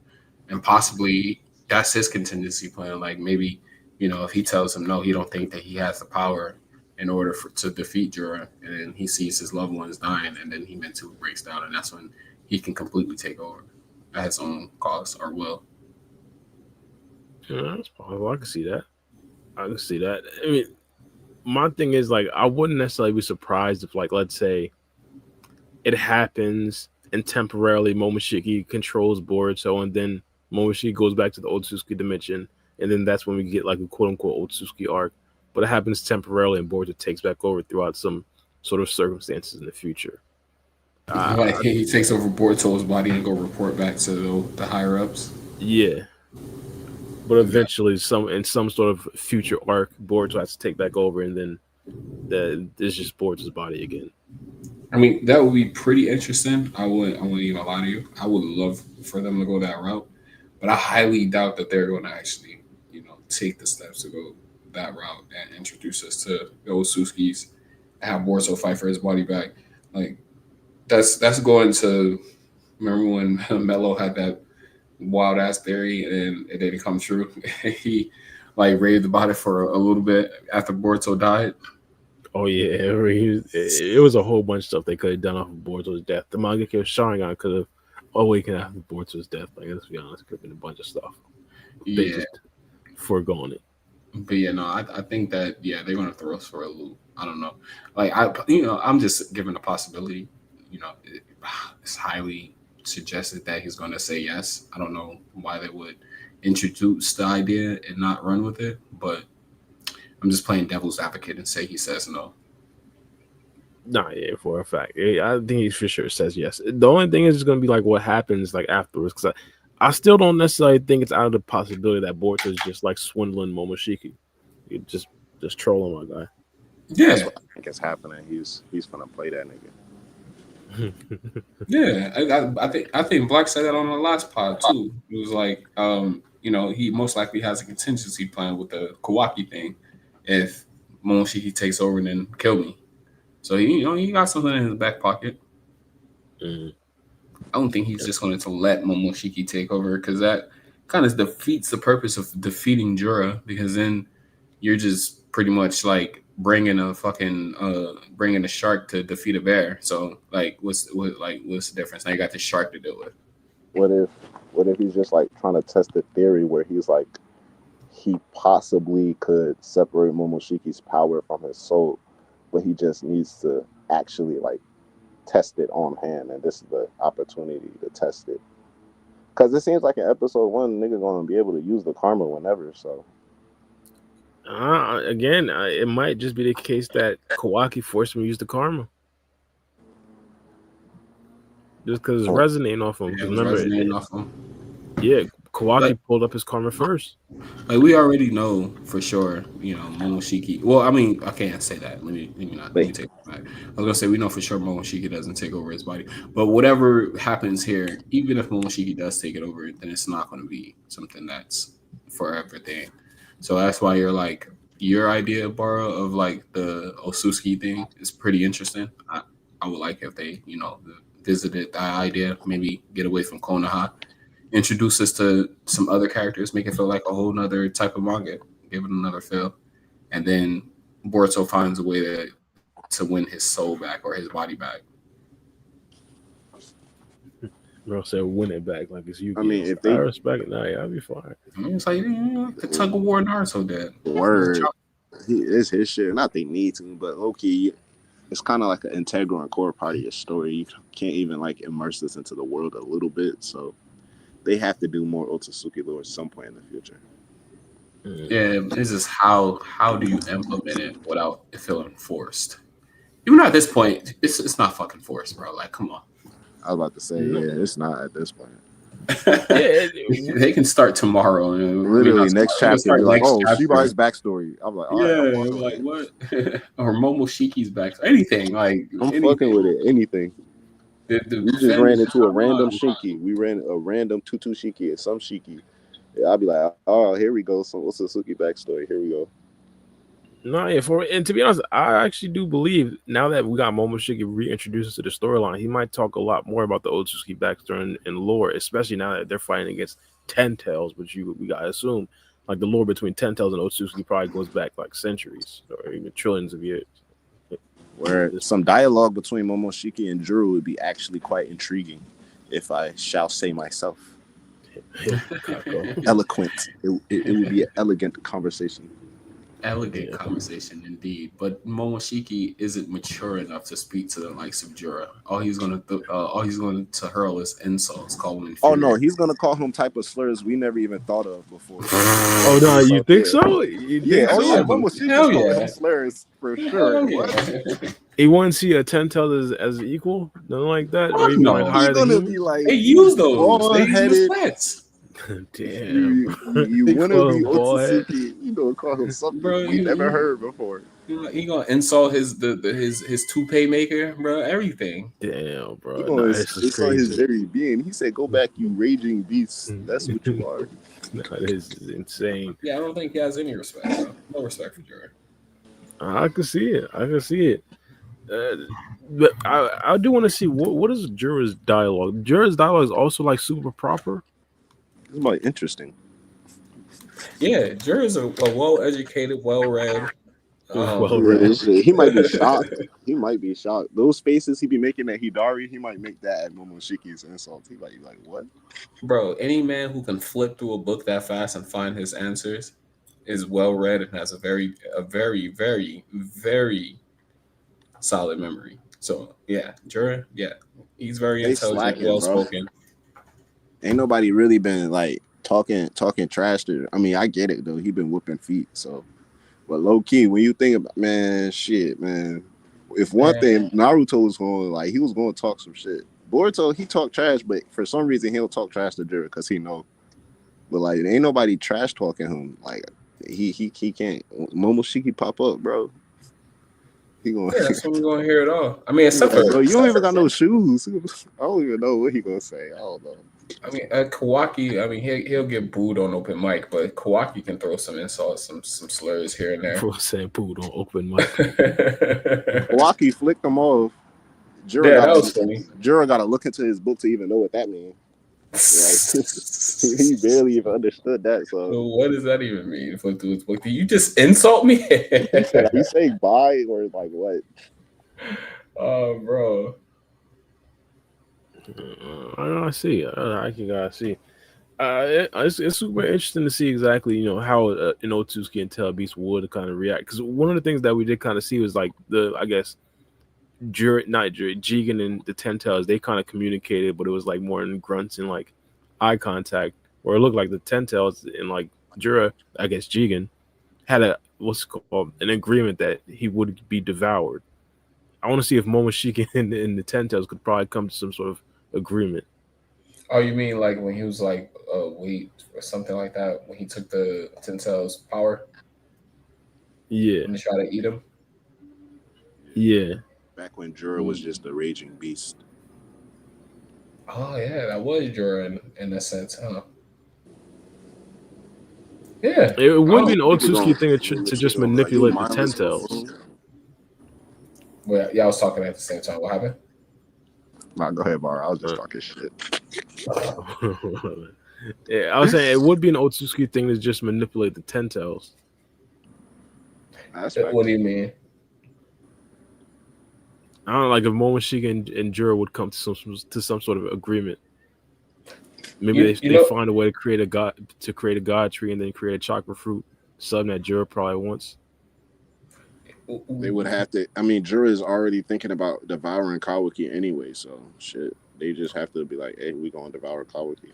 and possibly that's his contingency plan. Like maybe if he tells him no, he don't think that he has the power in order to defeat Jorah, and then he sees his loved ones dying, and then he mentally breaks down, and that's when he can completely take over at his own cost or will. Yeah, that's possible. I can see that. I can see that. I mean, my thing is like I wouldn't necessarily be surprised if like let's say it happens and temporarily Momoshiki controls Boruto and then Momoshiki goes back to the Otsutsuki dimension and then that's when we get like a quote unquote Otsutsuki arc. But it happens temporarily and Boruto takes back over throughout some sort of circumstances in the future. Like Uh, he takes over Boruto's body and go report back to the higher ups. yeah, but eventually some in some sort of future arc, Boruto has to take back over and then it's just Boruto's body again. I mean, that would be pretty interesting. I wouldn't even lie to you. I would love for them to go that route, but I highly doubt that they're going to actually, take the steps to go that route and introduce us to the Osuskis and have Boruto fight for his body back. Like that's going to remember when Mello had that wild ass theory and it didn't come true. He like raved about it for a little bit after Boruto died. Oh yeah, it was a whole bunch of stuff they could have done off of Boruto's death. The manga Sharingan could have awakened after Boruto's death. Like let's be honest, it could have been a bunch of stuff. They Yeah, just foregone it. but yeah, no, I think that they're gonna throw us for a loop. I don't know, like I'm just giving a possibility. It's highly suggested that he's gonna say yes. I don't know why they would introduce the idea and not run with it, but I'm just playing devil's advocate and say he says no. Nah, yeah, for a fact. Yeah, I think he for sure says yes. The only thing is going to be like what happens like afterwards. Because I still don't necessarily think it's out of the possibility that Boruto is just like swindling Momoshiki. You just trolling my guy. That's Yeah, what I think is happening. He's gonna play that nigga. yeah. I think Black said that on the last pod too. It was like, he most likely has a contingency plan with the Kawaki thing if Momoshiki takes over and then kill me. So he got something in his back pocket. Mhm. I don't think he's Yeah. just going to let Momoshiki take over because that kind of defeats the purpose of defeating Jura because then you're just pretty much like bringing a shark to defeat a bear. So like what's the difference? Now you got the shark to deal with. What if what if he's just like trying to test the theory where he's like he possibly could separate Momoshiki's power from his soul, but he just needs to actually like test it on hand, and this is the opportunity to test it. Because it seems like in episode one, nigga gonna be able to use the karma whenever. So Again, it might just be the case that Kawaki forced him to use the karma just because it's hmm, resonating off him. Yeah, Because it was remember, resonating off him. yeah, Like Kawaki pulled up his karma first. like we already know for sure, Momoshiki. Well, I mean, I can't say that. Let me not let but me take it back. I was gonna say we know for sure Momoshiki doesn't take over his body, but whatever happens here, even if Momoshiki does take it over, then it's not going to be something that's forever thing. So that's why you're like your idea, Bara, of like the Osuski thing is pretty interesting. I would like if they visited that idea, maybe get away from Konoha, introduce us to some other characters, make it feel like a whole nother type of manga, give it another feel, and then Boruto finds a way to win his soul back or his body back. Bro said win it back like it's Yu-Gi-Oh. I mean, if I they respect it. Nah, yeah, I'll be fine. It's like the tug of war Naruto did. word, it's his shit. Not they need to, but okay, it's kind of like an integral and core part of your story. You can't even like immerse this into the world a little bit, so they have to do more Otsutsuki lore at some point in the future. Yeah, it's just how do you implement it without it feeling forced? Even at this point, it's not fucking forced, bro. Like, come on. I was about to say, No. yeah, it's not at this point. They can start tomorrow. Literally, next chapter, be like, oh, chapter. Shibar's backstory. I'm like, all right, yeah, like what? Or Momoshiki's backstory. Anything, like I'm anything. fucking with it. Anything. We We just ran into a random Shiki. We ran a random Tutu Shiki or some Shiki. Yeah, I'll be like, oh, here we go. Some Otsutsuki backstory. Here we go. No, yeah, and to be honest, I actually do believe now that we got Momoshiki reintroduced to the storyline, he might talk a lot more about the Otsutsuki backstory and lore, especially now that they're fighting against Ten Tails, which we gotta assume like the lore between Ten Tails and Otsutsuki probably goes back like centuries or even trillions of years. Where some dialogue between Momoshiki and Juro would be actually quite intriguing, if I shall say myself. Eloquent. It would be an elegant conversation. Elegant conversation indeed, but Momoshiki isn't mature enough to speak to the likes of Jura. All he's going to hurl is insults, calling him. Oh no, he's gonna call him type of slurs we never even thought of before. Oh no, you think so? Yeah, Momoshiki's calling him slurs for sure. He wouldn't see a 10 tail as equal, nothing like that, or even like higher than gonna be like they use those. They use plants. Damn, you want to be Otsutsuki, you know, call him something we never heard before. He gonna insult his toupee maker, bro. Everything. Damn, bro. He gonna insult his very being. He said, "Go back, you raging beast. That's what you are." That is insane. Yeah, I don't think he has any respect. Bro. No respect for Jerry. I can see it. But I do want to see what is Jura's dialogue. Jura's dialogue is also like super proper. It's like interesting. Yeah, Jura's a well-educated, well-read. He might be shocked. He might be shocked. Those faces he be making at Hidari, he might make that at Momoshiki's insults. He might be like, what? Bro, any man who can flip through a book that fast and find his answers is well-read and has a very, very, very solid memory. So yeah, Jura, he's very intelligent, well-spoken. Ain't nobody really been like talking trash to. I mean, I get it though. He been whooping feet, so. But low key, when you think about man, if one thing Naruto was going like he was going to talk some shit. Boruto he talked trash, but for some reason he'll talk trash to Jura because he know. But like, ain't nobody trash talking him. Like he can't. Momoshiki pop up, bro. He going. Yeah, that's when we're gonna hear it all. I mean, except for bro, you don't even got no shoes. I don't even know what he gonna say. I don't know. I mean, Kawaki. I mean, he'll get booed on open mic, but Kawaki can throw some insults, some slurs here and there. People saying booed on open mic. Kawaki flicked him off. Jura got to look into his book to even know what that means. He barely even understood that. So what does that even mean? Flip through his book? Did you just insult me? You say bye or like what? Oh, bro. I see. I can see. It's super interesting to see exactly how an Otsutsuki and Tail Beast would kind of react, because one of the things that we did kind of see was like Jigen and the Ten Tails, they kind of communicated, but it was like more in grunts and like eye contact, where it looked like the Ten Tails and like Jura, I guess Jigen, had an agreement that he would be devoured. I want to see if Momoshiki and the Ten Tails could probably come to some sort of agreement. Oh, you mean like when he was like weight or something like that, when he took the Ten Tails power? Yeah. And try to eat him? Yeah. Back when Jura was just a raging beast. Oh yeah, that was Jura in a sense, huh? Yeah. It would be an Otsutsuki thing to just manipulate the Ten Tails. Well, y'all was talking at the same time. What happened? Nah, go ahead, Bar. I was just talking shit. Yeah, I was saying it would be an Otsutsuki thing to just manipulate the Ten Tails. What do you mean? I don't know, like if Momoshiki and Jura would come to some sort of agreement. Maybe You they know, find a way to create a god tree and then create a chakra fruit, something that Jura probably wants. They would have to. I mean, Jura is already thinking about devouring Kawaki anyway, so shit. They just have to be like, "Hey, we gonna devour Kawaki."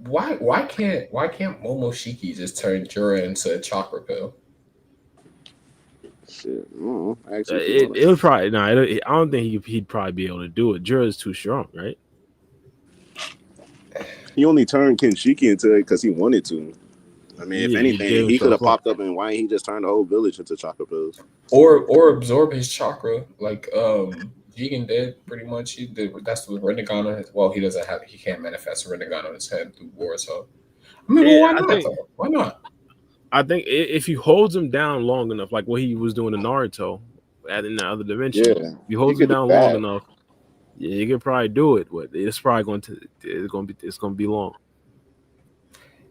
why can't Momoshiki just turn Jura into a chakra pill? Shit, I don't know. Actually, if you It want it would probably no. I don't think he'd probably be able to do it. Jura is too strong, right? he only turned Kenshiki into it because he wanted to. I mean, if Yeah, he anything, gave he could have himself up. popped up and why didn't he just turn the whole village into chakra pills? Or absorb his chakra like Jigen did pretty much. He did that's what Rinnegan on his well, he can't manifest a Rinnegan on his head through war, so I mean, well, Yeah, why not though? Why not? I think if he holds him down long enough, like what he was doing in Naruto, in the other dimension, Yeah, if he he holds him could do down long that. enough, yeah, he could probably do it. But it's probably it's going to be long.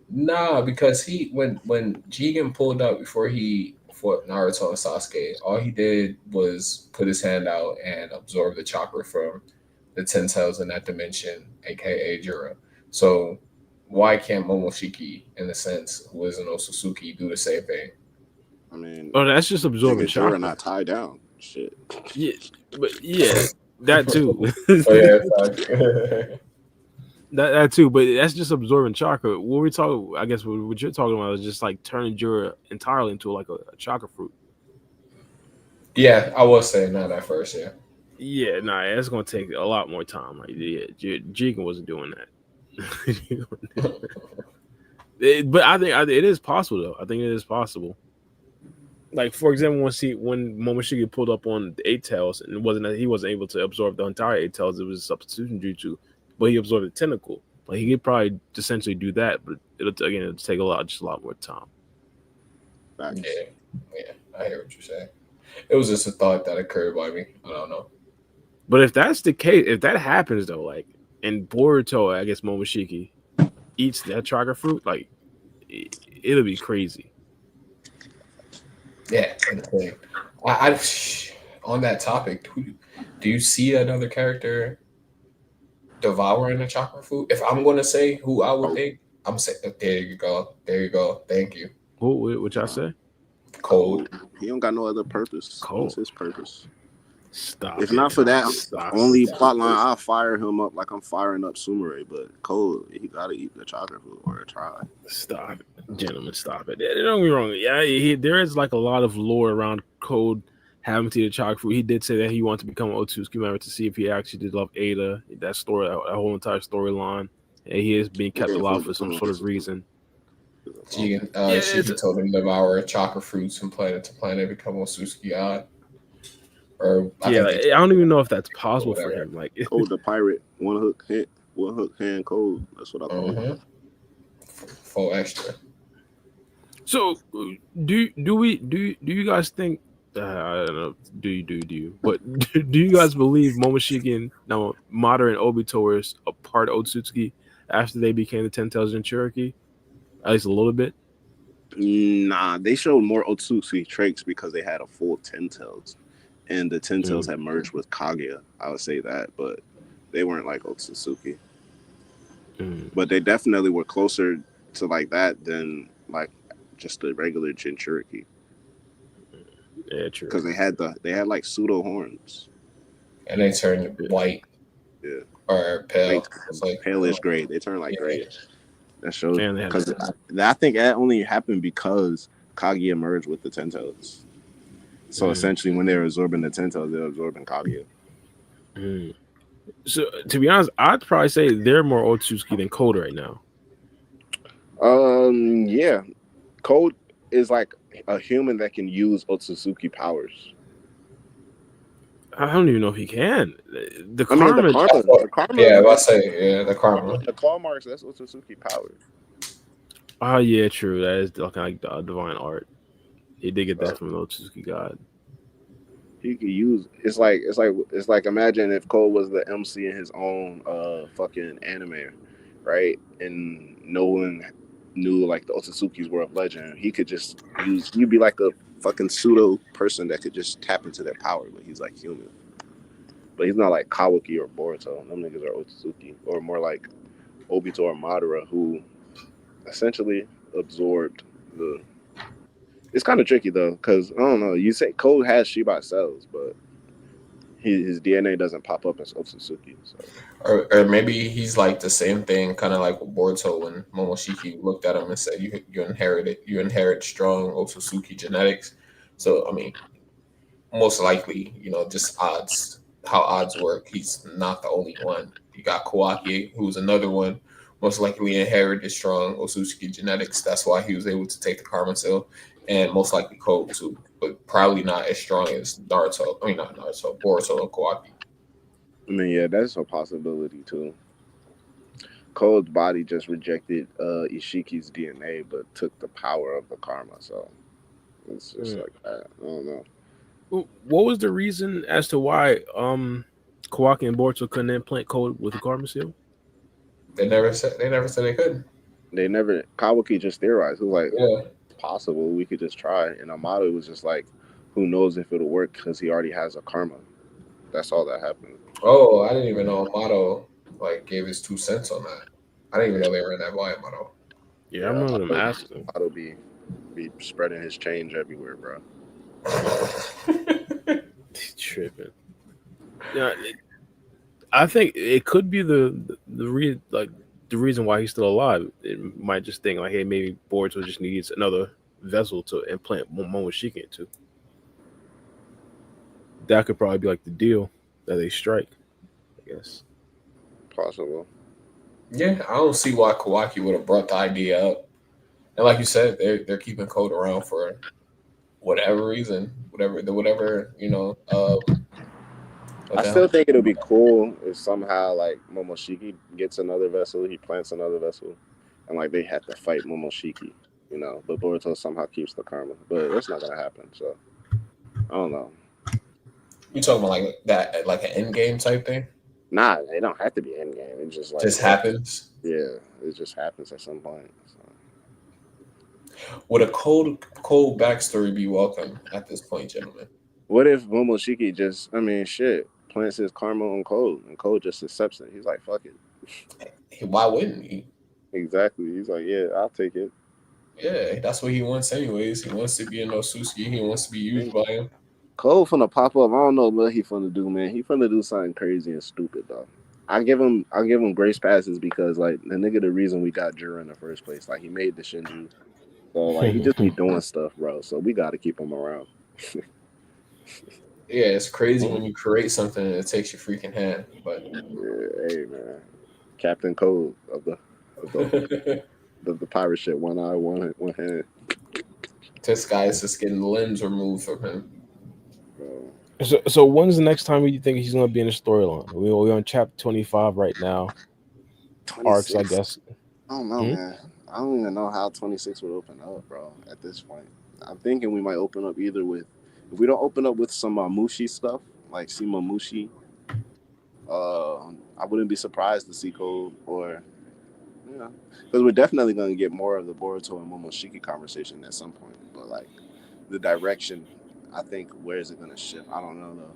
Nah, because when Jigen pulled up before he fought Naruto and Sasuke, all he did was put his hand out and absorb the chakra from the ten tails in that dimension, aka Jura. So why can't Momoshiki, in a sense, who is an Otsutsuki, do the same thing? I mean, Oh, that's just him absorbing and Jura chakra. not tied down. Shit. Yeah, but yeah, that too. Oh yeah, fact. That too, but that's just absorbing chakra. What we talking, I guess, what you're talking about is just like turning Jura entirely into like a chakra fruit. Yeah, I was saying that at first. Yeah. Yeah, nah, it's gonna take a lot more time. Like, yeah, Jigen wasn't doing that. But I think it is possible though. I think it is possible. Like for example, when Momoshiki pulled up on the eight tails and he wasn't able to absorb the entire eight tails, it was a substitution jutsu, but he absorbed the tentacle. Like he could probably essentially do that, but it'll take just a lot more time. Facts. Yeah, I hear what you're saying. It was just a thought that occurred by me. I don't know. But if that's the case, if that happens though, like in Boruto, I guess Momoshiki eats that chakra fruit, like it'll be crazy. Yeah, insane. I on that topic, do you see another character devouring a chakra fruit? If I'm going to say who I would think, I'm saying, there you go, there you go, thank you. What y'all say? Cold. He don't got no other purpose. Cold. What's his purpose? Stop. If not for that only Stop. plotline, I'll fire him up like I'm firing up Sumire. But Cole, he gotta eat the chakra fruit or try. Stop, gentlemen. Stop it. Don't get me wrong. Yeah, there is like a lot of lore around Code having to eat the chakra fruit. He did say that he wanted to become Otsutsuki member to see if he actually did love Ada. That story, that whole entire storyline, and he is being kept alive for some sort of reason. Shiki told him to devour chakra fruits from planet to planet, become Otsutsuki God. Or I don't even know if that's possible for him. Like Code the pirate, one hook hand Code. That's what I call him. Full extra. So do you guys think? I don't know. Do you? But do you guys believe Momoshiki and Madara and Obito were a part of Otsutsuki after they became the 10,000 in Cherokee? At least a little bit. Nah, they showed more Otsutsuki traits because they had a full 10 tails. And the 10 tails had merged with Kaguya. I would say that, but they weren't like Otsutsuki. But they definitely were closer to like that than like just the regular Jinchuriki. Yeah, true. Because they had like pseudo horns. And they turned white. Yeah. Or pale. Like palish gray. They turned like grayish. That shows And because I think that only happened because Kaguya merged with the 10 tails. So essentially, when they're absorbing the 10 tails, they're absorbing Kaguya. So to be honest, I'd probably say they're more Otsutsuki than Code right now. Yeah, Code is like a human that can use Otsutsuki powers. I don't even know if he can. The karma. Yeah, I say the karma. The claw marks. That's Otsutsuki powers. Oh yeah, true. That is like divine art. He did get that from the Otsutsuki god. He could use it's like imagine if Cole was the MC in his own fucking anime, right? And no one knew like the Otsutsukis were a legend. He could just he'd be like a fucking pseudo person that could just tap into their power, but he's like human. But he's not like Kawaki or Boruto. Them niggas are Otsutsuki, or more like Obito or Madara, who essentially absorbed the. It's kind of tricky though, because I don't know. You say Code has Shiba cells, but his DNA doesn't pop up as Otsutsuki. So Or maybe he's like the same thing, kind of like with Boruto when Momoshiki looked at him and said, you inherit strong Otsutsuki genetics." So I mean, most likely, just odds, how odds work. He's not the only one. You got Kawaki, who's another one, most likely inherited strong Otsutsuki genetics. That's why he was able to take the Karma Seal, and most likely Code too, but probably not as strong as Naruto. I mean, not Naruto, Boruto and Kawaki. I mean, yeah, that's a possibility too. Code's body just rejected Ishiki's DNA, but took the power of the karma. So it's just like that. I don't know. What was the reason as to why Kawaki and Boruto couldn't implant code with the Karma Seal? They never said they couldn't. They never. Kawaki just theorized. He was like, Yeah. it's possible. We could just try. And Amato was just like, who knows if it'll work because he already has a karma. That's all that happened. Oh, I didn't even know Amato like gave his 2 cents on that. I didn't even know they were in that by Amato. Yeah, I Yeah, remember them asking. Amato be spreading his change everywhere, bro. Tripping. Yeah, I think it could be the reason why he's still alive. It might just think like, hey, maybe Boruto just needs another vessel to implant Momoshiki into. That could probably be like the deal that they strike, I guess. Possible. Yeah, I don't see why Kawaki would have brought the idea up. And like you said, they're keeping Code around for whatever reason, whatever what I the still hell? think it'll be cool if somehow like Momoshiki gets another vessel, he plants another vessel, and like they have to fight Momoshiki, but Boruto somehow keeps the karma. But that's not gonna happen. So I don't know. You talking about like that, like an end game type thing? Nah, it don't have to be endgame. It just like Just happens. yeah, it just happens at some point. So. Would a cold backstory be welcome at this point, gentlemen? What if Momoshiki just, I mean, shit, plants his karma on Code, and Code just accepts it? He's like, fuck it. Why wouldn't he? Exactly. He's like, yeah, I'll take it. Yeah, that's what he wants anyways. He wants to be in Osusuki. He wants to be used by him. Cole finna pop up. I don't know what he finna do, man. He finna do something crazy and stupid though. I give him grace passes because like the nigga the reason we got Jura in the first place. Like he made the Shinju. So like he just be doing stuff, bro. So we gotta keep him around. Yeah, it's crazy when you create something and it takes your freaking hand. But Yeah, hey man. Captain Code of the pirate ship, one eye, one hand. this guy is just getting limbs removed from him. Bro. So when's the next time you think he's gonna be in the storyline? We're on chapter 25 right now. Arcs, I 26. guess. I don't know, man. I don't even know how 26 would open up, bro, at this point. I'm thinking we might open up either with, if we don't open up with some Mushi stuff, like see Mushi, I wouldn't be surprised to see Code or, because we're definitely going to get more of the Boruto and Momoshiki conversation at some point. But, like, the direction, I think, where is it going to shift? I don't know, though.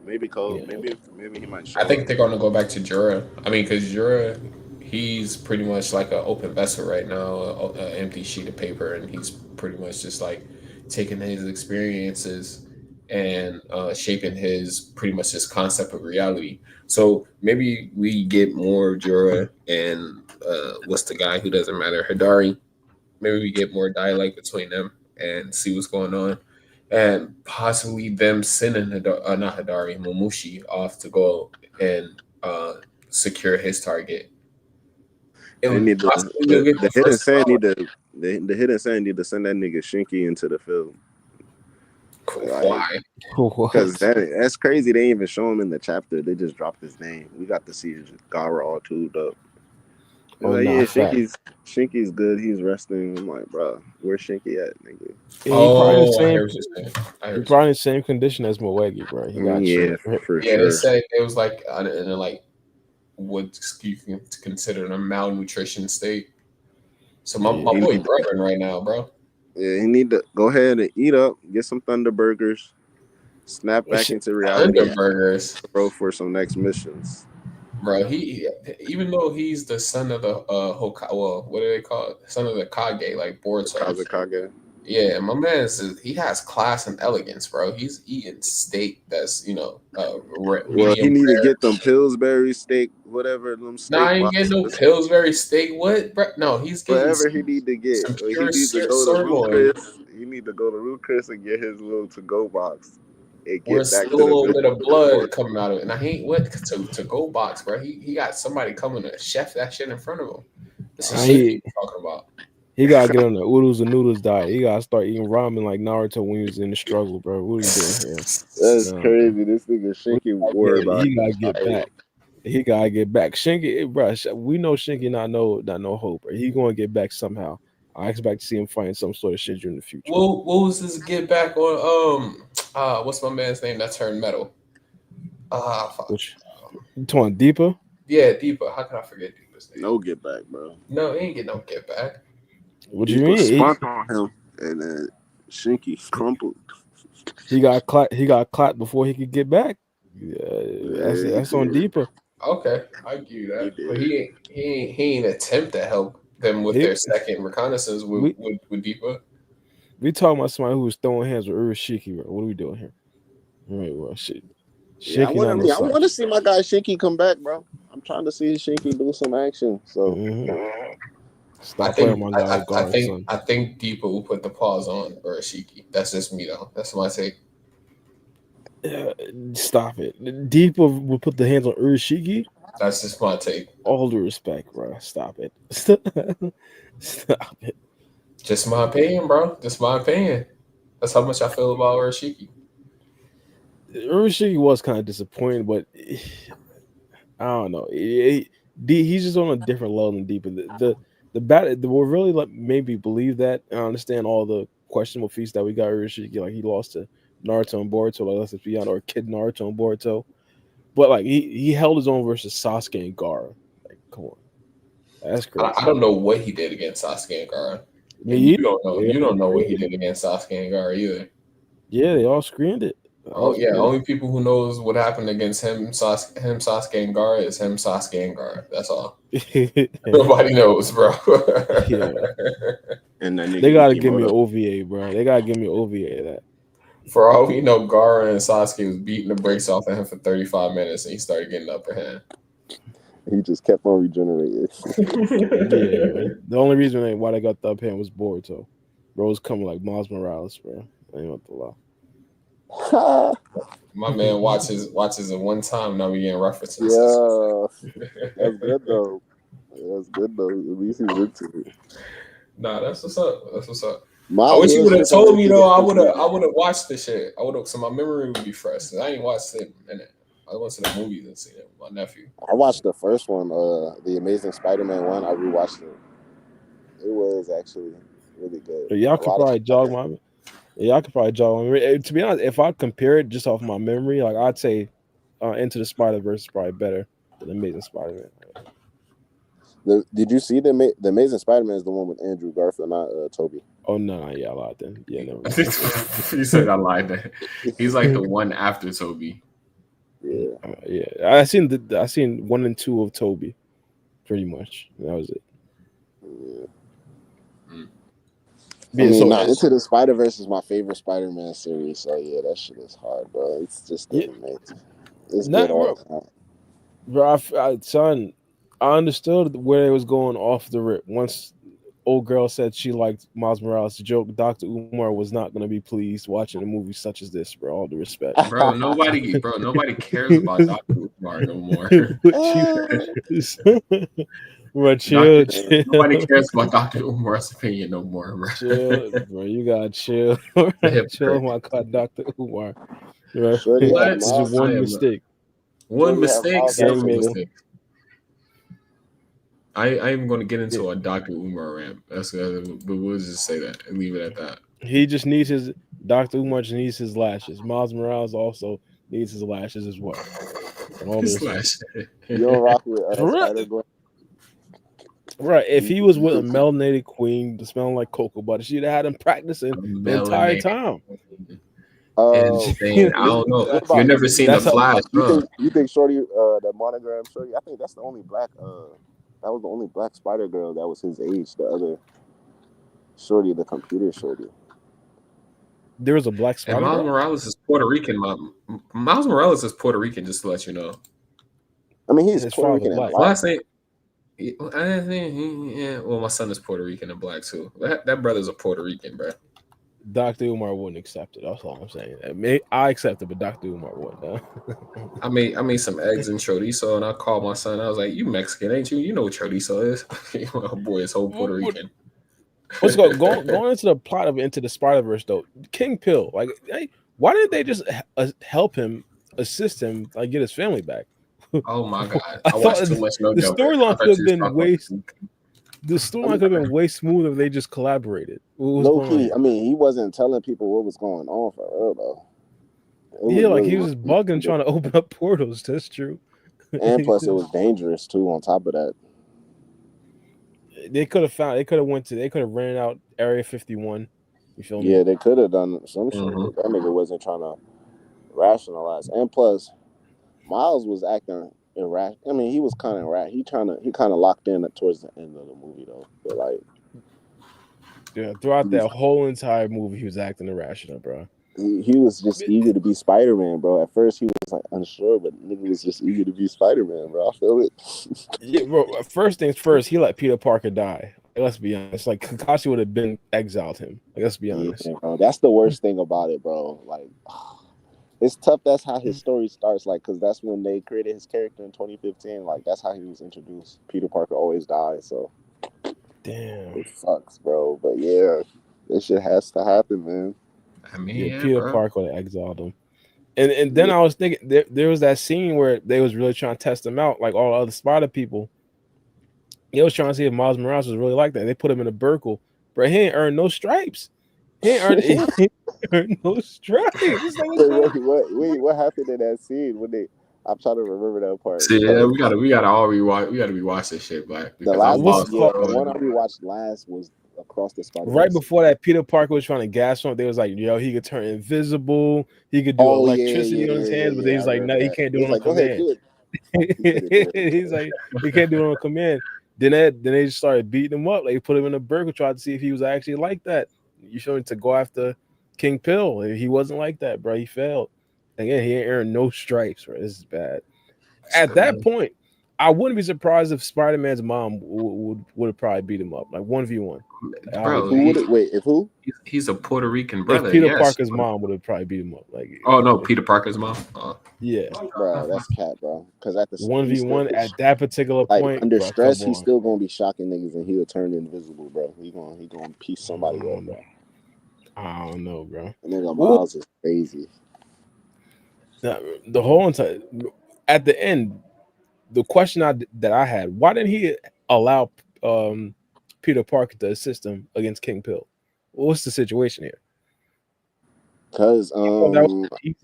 Maybe Code, Yeah. maybe he might I show think up. they're going to go back to Jura. I mean, because Jura, he's pretty much like an open vessel right now, an empty sheet of paper, and he's pretty much just like taking his experiences and shaping his pretty much his concept of reality. So maybe we get more Jura and what's the guy who doesn't matter, Hidari. Maybe we get more dialect between them and see what's going on, and possibly them sending not Hidari, Momushi off to go and secure his target. They And need possibly we'll get the the hidden first sand development. need to the hidden sand need to send that nigga Shinky into the field. Like, Why? because What? that's crazy. They ain't even show him in the chapter. They just dropped his name. We got to see his Gara all tuned up. They're Oh, like, nah, yeah, fact. Shinky's good. He's resting. I'm like, bro, where's Shinky at, nigga? Yeah, Oh, I hear what you're saying. I hear he what you're probably in saying. the same condition as Moegi, bro. He got Yeah, shit. for Yeah, they sure. said it was like in a, like what you can consider a malnutrition state. So my Yeah. boy Brethren right now, bro. He need to go ahead and eat up, get some Thunder Burgers, snap back Shit. into reality, Thunder and burgers. roll for some next missions. Bro, he even though he's the son of the Hokage, well, what do they call it? Son of the Kage, like Boruto. Kazakage. Yeah, my man says he has class and elegance, bro. He's eating steak that's Well, he medium need to rare. get them Pillsbury steak, whatever them Nah, steak I ain't getting no boxes. Pillsbury steak. What, bro? No, he's getting Whatever he need to get. some He pure needs to go to Ruth sirloin. Chris. He need to go to Ruth Chris and get his little to-go box and Where get it's back still to a the little good bit of pork. blood coming out of it, and I hate what to go box, bro. He got somebody coming to chef that shit in front of him. This is shit he's talking about. He gotta get on the oodles and noodles diet. He gotta start eating ramen like Naruto when he was in the struggle, bro. What are you doing here? That's No, crazy. This nigga Shinky worried about he gotta his get diet. back. He gotta get back. Shinky, bro. We know Shinky not no hope. Bro. He gonna get back somehow. I expect to see him find some sort of shit in the future. What was his get back on? What's my man's name that turned metal? Fuck. Which you talking deeper? Yeah, Deepa. How can I forget Deepa's name? No get back, bro. No, he ain't get no get back. What do you People mean? spunk on him, and then Shinky crumpled. He got clapped before he could get back. Yeah, that's on deeper. Okay, I give you that. He But did. he ain't attempt to help them with their second reconnaissance with Deepa. We talking about somebody who was throwing hands with Urashiki, bro. What are we doing here? Right, well, shit. Yeah, I want to see my guy Shinky come back, bro. I'm trying to see Shinky do some action. So stop playing my guy. I think Deepa will put the pause on Urashiki. That's just me though. That's my take. Stop it. Deepa will put the hands on Urashiki. That's just my take. All due respect, bro. Stop it. Stop it. Just my opinion, bro. Just my opinion. That's how much I feel about Urashiki. Urashiki was kind of disappointing, but I don't know. He's just on a different level than Deepa. The battle will really made me believe that. I understand all the questionable feats that we got Urashiki. Like he lost to Naruto and Boruto, like let's be honest, or Kid Naruto and Boruto. But like he held his own versus Sasuke and Gaara. Like, come on. That's crazy. I don't know what he did against Sasuke and Gaara. You don't know. You don't know what he did against Sasuke and Gaara either. Yeah, they all screened it. Only people who knows what happened against Sasuke and Gaara is him, Sasuke and Gaara. That's all. Nobody knows, bro. Yeah. And then they gotta give me an OVA, bro. They gotta give me an OVA of that. For all we know, Gaara and Sasuke was beating the brakes off of him for 35 minutes, and he started getting the upper hand. He just kept on regenerating. Yeah, the only reason why they got the upper hand was Boruto. Bro was coming like Miles Morales, bro. I ain't want to lie. My man watches it one time. Now we getting references. Yeah, that's good though. That's good though. At least he's into it. Nah, that's what's up. That's what's up. I wish you would have told me though. I would have watched the shit. I would have, so my memory would be fresh. I ain't watched it in a minute. I went to the movies and seen it with my nephew. I watched the first one, The Amazing Spider-Man 1. I rewatched it. It was actually really good. Y'all could probably jog my. Yeah, I could probably jog my memory. To be honest, if I compare it just off my memory, like I'd say, Into the Spider-Verse is probably better than Amazing Spider-Man. Did you see the Amazing Spider-Man is the one with Andrew Garfield, not Toby? Oh no, yeah, I lied then. Yeah, never mind. You said I lied then. He's like the one after Toby. Yeah, I seen 1 and 2 of Toby, pretty much. That was it. Yeah. Into the Spider-Verse is my favorite Spider-Man series. So yeah, that shit is hard, bro. It's just amazing. It's good all the time. Bro, I understood where it was going off the rip. Once old girl said she liked Miles Morales, the joke, Dr. Umar was not going to be pleased watching a movie such as this, bro. All due respect. Bro, nobody cares about Dr. Umar no more. Bro, chill. Nobody cares about Dr. Umar's opinion no more, bro. Chill, bro. You gotta chill. Chill, my God, Dr. Umar. Right? What? This is one mistake. One mistake, several mistakes. I am going to get into a Dr. Umar rant. But we'll just say that and leave it at that. He just needs his Dr. Umar just needs his lashes. Miles Morales also needs his lashes as well. You don't rock with Spider-Gwen? Right. If he was with a melanated queen smelling like cocoa butter, she'd have had him practicing the entire time. Insane. I don't know. What You about never seen the That's how Flash, huh? you think Shorty the monogram Shorty? I think that's the only black that was the only black Spider Girl that was his age. The other Shorty, the computer Shorty. there was a black And Spider Miles Girl. Morales is Puerto Rican. Miles Morales is Puerto Rican, just to let you know. I mean, And he's his Puerto father Rican and black. black. Last name. I think, yeah. Well, my son is Puerto Rican and black too. That brother's a Puerto Rican, bro. Dr. Umar wouldn't accept it. That's all I'm saying. I accept it, but Dr. Umar wouldn't. No. I made some eggs and chorizo, and I called my son. I was like, "You Mexican, ain't you? You know what chorizo is?" Oh boy, it's whole Puerto Rican. Let's go going into the plot of Into the Spider-Verse though. King Pill, like, hey, why didn't they just help him, assist him, like get his family back? Oh my god, I I thought watched too much No the Jumper. I storyline could thought have you was been talking the storyline could have been way smoother if they just collaborated. What was Low going on key, here? I mean, he wasn't telling people what was going on for real though. It was Yeah, like really he was just bugging, trying to open up portals. That's true. and plus it was dangerous too. On top of that, They could have rented out Area 51. You feel me? yeah, they could have done some shit, Mhm. but that nigga wasn't trying to rationalize. And plus, Miles was acting irrational. I mean, he was kind of he kind of locked in towards the end of the movie though. But like, Yeah, throughout that whole entire movie, he was acting irrational, bro. he was just eager to be Spider-Man, bro. At first, he was like unsure, but nigga was just eager to be Spider-Man, bro. I feel it. Yeah, bro. First things first, he let Peter Parker die. Like, let's be honest. Like Kakashi would have been exiled him. Like, let's be Yeah, honest. bro. That's the worst thing about it, bro. Like, it's tough. That's how his story starts. Like, because that's when they created his character in 2015. Like, that's how he was introduced. Peter Parker always dies, so Damn. it sucks, bro. But yeah, this shit has to happen, man. I mean, Yeah, yeah, Peter bro. Parker would have exiled him. And then I was thinking there was that scene where they was really trying to test him out, like all the other Spider people. They was trying to see if Miles Morales was really like that. They put him in a Burkle, but he ain't earned no stripes. He ain't earned no stripes. It's like, What happened in that scene when they? I'm trying to remember that part See, yeah, because we gotta all rewatch. We gotta rewatch this shit, Black, the because I'm last, what's it lost. called? the one I rewatched last was Across the Right Spider-Verse. before that, Peter Parker was trying to gas him. They was like, "Yo, he could turn invisible. He could do Oh electricity on his hands." But yeah. he's I like, remember "No, he that. can't It do was it on like, go ahead, command." do it. He couldn't do it. He's like, "He can't do it on command." Then they just started beating him up. Like, put him in a burger, tried to see if he was actually like that. You feel me? To go after King Pill. He wasn't like that, bro. He failed. Again, he ain't earned no stripes, bro. This is bad. At that point, I wouldn't be surprised if Spider-Man's mom would have probably beat him up, like 1v1. Bro, If who? he's a Puerto Rican If brother. Peter Yes. Parker's mom would have probably beat him up, like, Oh no, Peter Parker's mom. yeah, Bro, that's cat, bro. Because at the he's still 1v1 at that particular like point, under bro. Come stress, he's on, still gonna be shocking niggas, and he'll turn invisible, bro. He gonna piece somebody up, bro. I don't know, bro. And nigga Ooh, Miles is crazy. the whole entire at the end, the question that I had: why didn't he allow Peter Parker to assist him against King Pill? What's the situation here? Cause Oh, that was easy.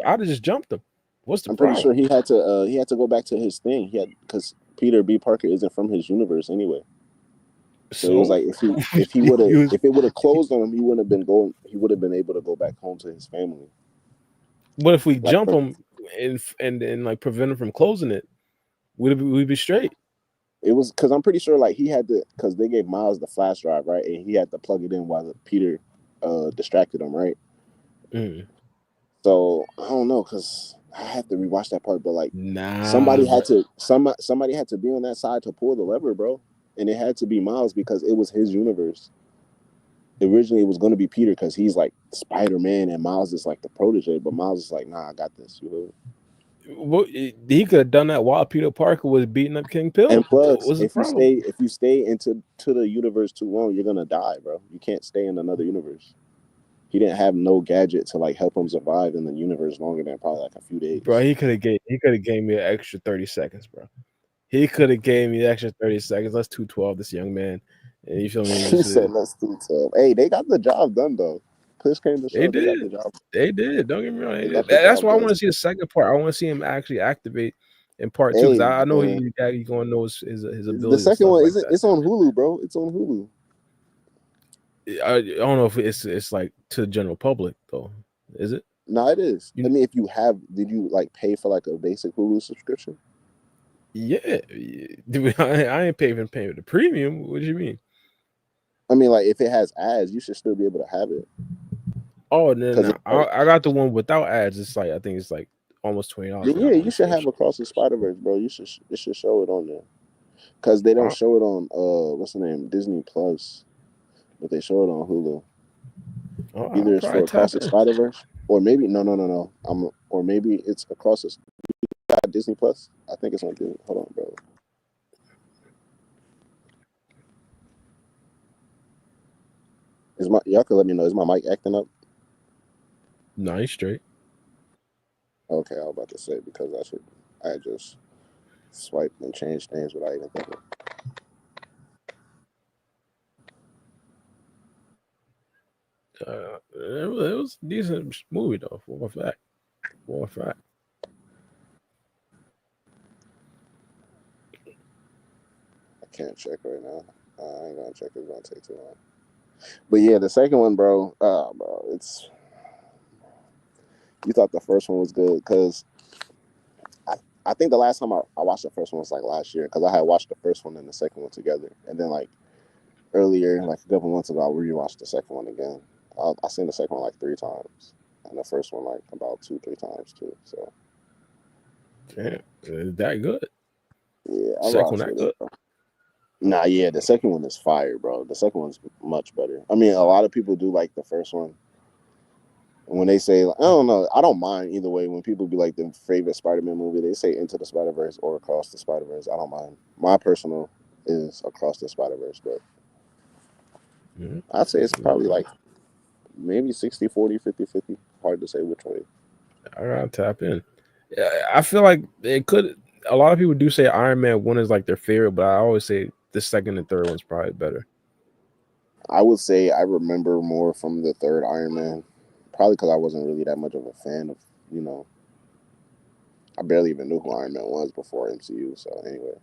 I'd have just jumped him. What's the I'm pretty sure problem? he had to go back to his thing. He had because Peter B. Parker isn't from his universe anyway. So it was like if he would have if it would have closed on him, he wouldn't have been going. He would have been able to go back home to his family. What if we Like, jump him and like prevent him from closing it? We'd be straight. it was because I'm pretty sure like he had to because they gave Miles the flash drive, right, and he had to plug it in while Peter distracted him, right. Mm. So I don't know because I have to rewatch that part, but like Nah, somebody had to be on that side to pull the lever, bro, and it had to be Miles because it was his universe. Originally, it was going to be Peter because he's like Spider-Man and Miles is like the protege, but Miles is like, nah, I got this. well, he could have done that while Peter Parker was beating up King Pill. And plus, What's the if problem? you stay into the universe too long, you're gonna die, bro. You can't stay in another universe. He didn't have no gadget to like help him survive in the universe longer than probably like a few days. Bro, he could have gave me an extra 30 seconds, bro. He could have gave me the extra 30 seconds. Let's 212 this young man. And you feel me? He said, let's do so. Hey, they got the job done though. Push came to They shove. They got did. the job. They did. Don't get me wrong. They did. Got the That's job why I done. want to see the second part. I want to see him actually activate in part two because I know he's going to know his abilities. The second one like isn't. It's on Hulu, bro. It's on Hulu. I don't know if it's like to the general public though. Is it? No, it is. I mean, if you have, did you like pay for like a basic Hulu subscription? Yeah, dude, I ain't paying for the premium. What do you mean? I mean, like if it has ads, you should still be able to have it. Oh no, Because no, I got the one without ads. It's like I think it's like almost $20 for yeah, that you one should have subscription. Across the Spider-Verse, bro. It should show it on there. Because they don't show it on what's the name, Disney Plus, but they show it on Hulu. I'll Either it's probably for Across tap the in. Spider-Verse, or maybe no. Or maybe it's Across the Disney Plus. I think it's on Disney. Hold on, bro. Y'all can let me know. Is my mic acting up? Nice straight. Okay, I was about to say because I just swiped and changed things without even thinking. It was a decent movie though, for a fact. For a fact. I can't check right now. I ain't gonna check. It's gonna take too long. But yeah, the second one, bro. Bro, it's. You thought the first one was good because I think the last time I watched the first one was like last year because I had watched the first one and the second one together, and then like earlier, like a couple months ago, I rewatched the second one again. I seen the second one like 3 times, and the first one like about 2-3 times too. So Damn, is that good? yeah, I Second one rocks that with good? it. Bro. Nah, yeah, the second one is fire, bro. The second one's much better. I mean, a lot of people do like the first one. When they say, I don't know, I don't mind either way. When people be like the favorite Spider-Man movie, they say Into the Spider-Verse or Across the Spider-Verse. I don't mind. My personal is Across the Spider-Verse, but I'd say it's probably like maybe 60-40, 50-50. Hard to say which way. I gotta tap in. Yeah, I feel like it could. A lot of people do say Iron Man 1 is like their favorite, but I always say the second and third one's probably better. I would say I remember more from the third Iron Man, probably because I wasn't really that much of a fan of, you know, I barely even knew who Iron Man was before MCU. So anyway,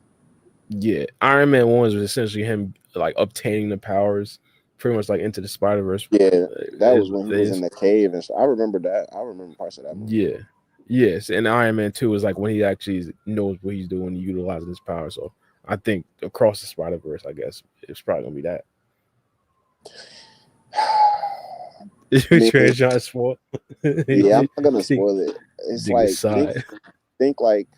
Yeah, Iron Man 1 was essentially him like obtaining the powers, pretty much like Into the Spider-Verse. yeah, that was Is, when he was in is the cave and stuff. I remember that. I remember parts of that movie. yeah, yes, and Iron Man 2 is like when he actually knows what he's doing, utilizing his power. So I think Across the Spider-Verse, I guess it's probably gonna be that. I mean, John's fault. yeah, I'm not gonna spoil it. It's Dig like aside. think like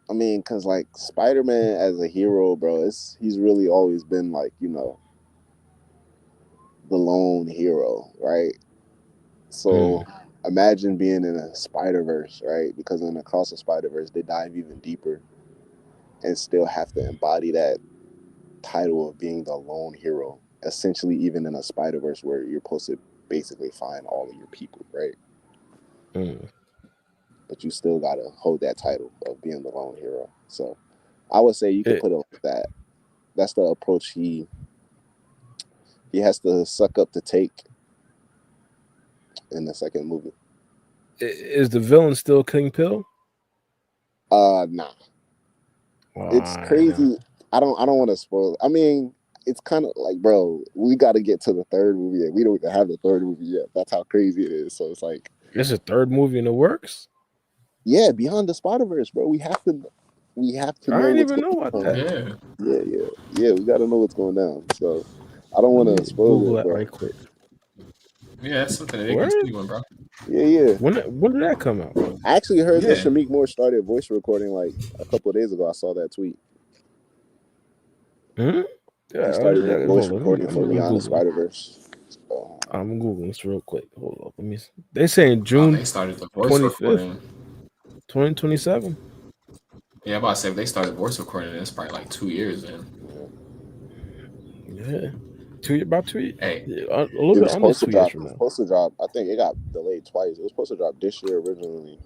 I mean, cause like Spider-Man as a hero, bro, he's really always been like, you know, the lone hero, right? So imagine being in a Spider-Verse, right? Because in Across the Spider-Verse, they dive even deeper and still have to embody that title of being the lone hero. Essentially, even in a Spider-Verse where you're supposed to basically find all of your people, right? But you still gotta hold that title of being the lone hero. So I would say you could put it like that. That's the approach he has to suck up to take in the second movie. Is the villain still King Pill? Nah. It's crazy. I don't want to spoil it. I mean, it's kind of like, bro, we got to get to the third movie and we don't even have the third movie yet. That's how crazy it is. So it's like, there's a third movie in the works. Yeah, Beyond the Spider-Verse, bro. We have to I know didn't what's even know going about on. that. Yeah. We got to know what's going down. So I don't want to spoil Google it, that bro. right quick. Yeah, that's something that they can see one, bro. Yeah. When did that come out? I actually heard that Yeah. Shamik Moore started voice recording like a couple of days ago. I saw that tweet. Yeah, He started doing voice hold on, recording for I'm Beyond the googling. Spider-Verse. So, I'm googling this real quick. Hold up, let me. They saying Oh, June they started the voice 25th, recording. 2027. Yeah, I'm about to say if they started voice recording, it's probably like 2 years in. Yeah, about 2 years. Hey, A little it bit was under supposed to 2 years drop. from now. I think it got delayed twice. It was supposed to drop this year originally,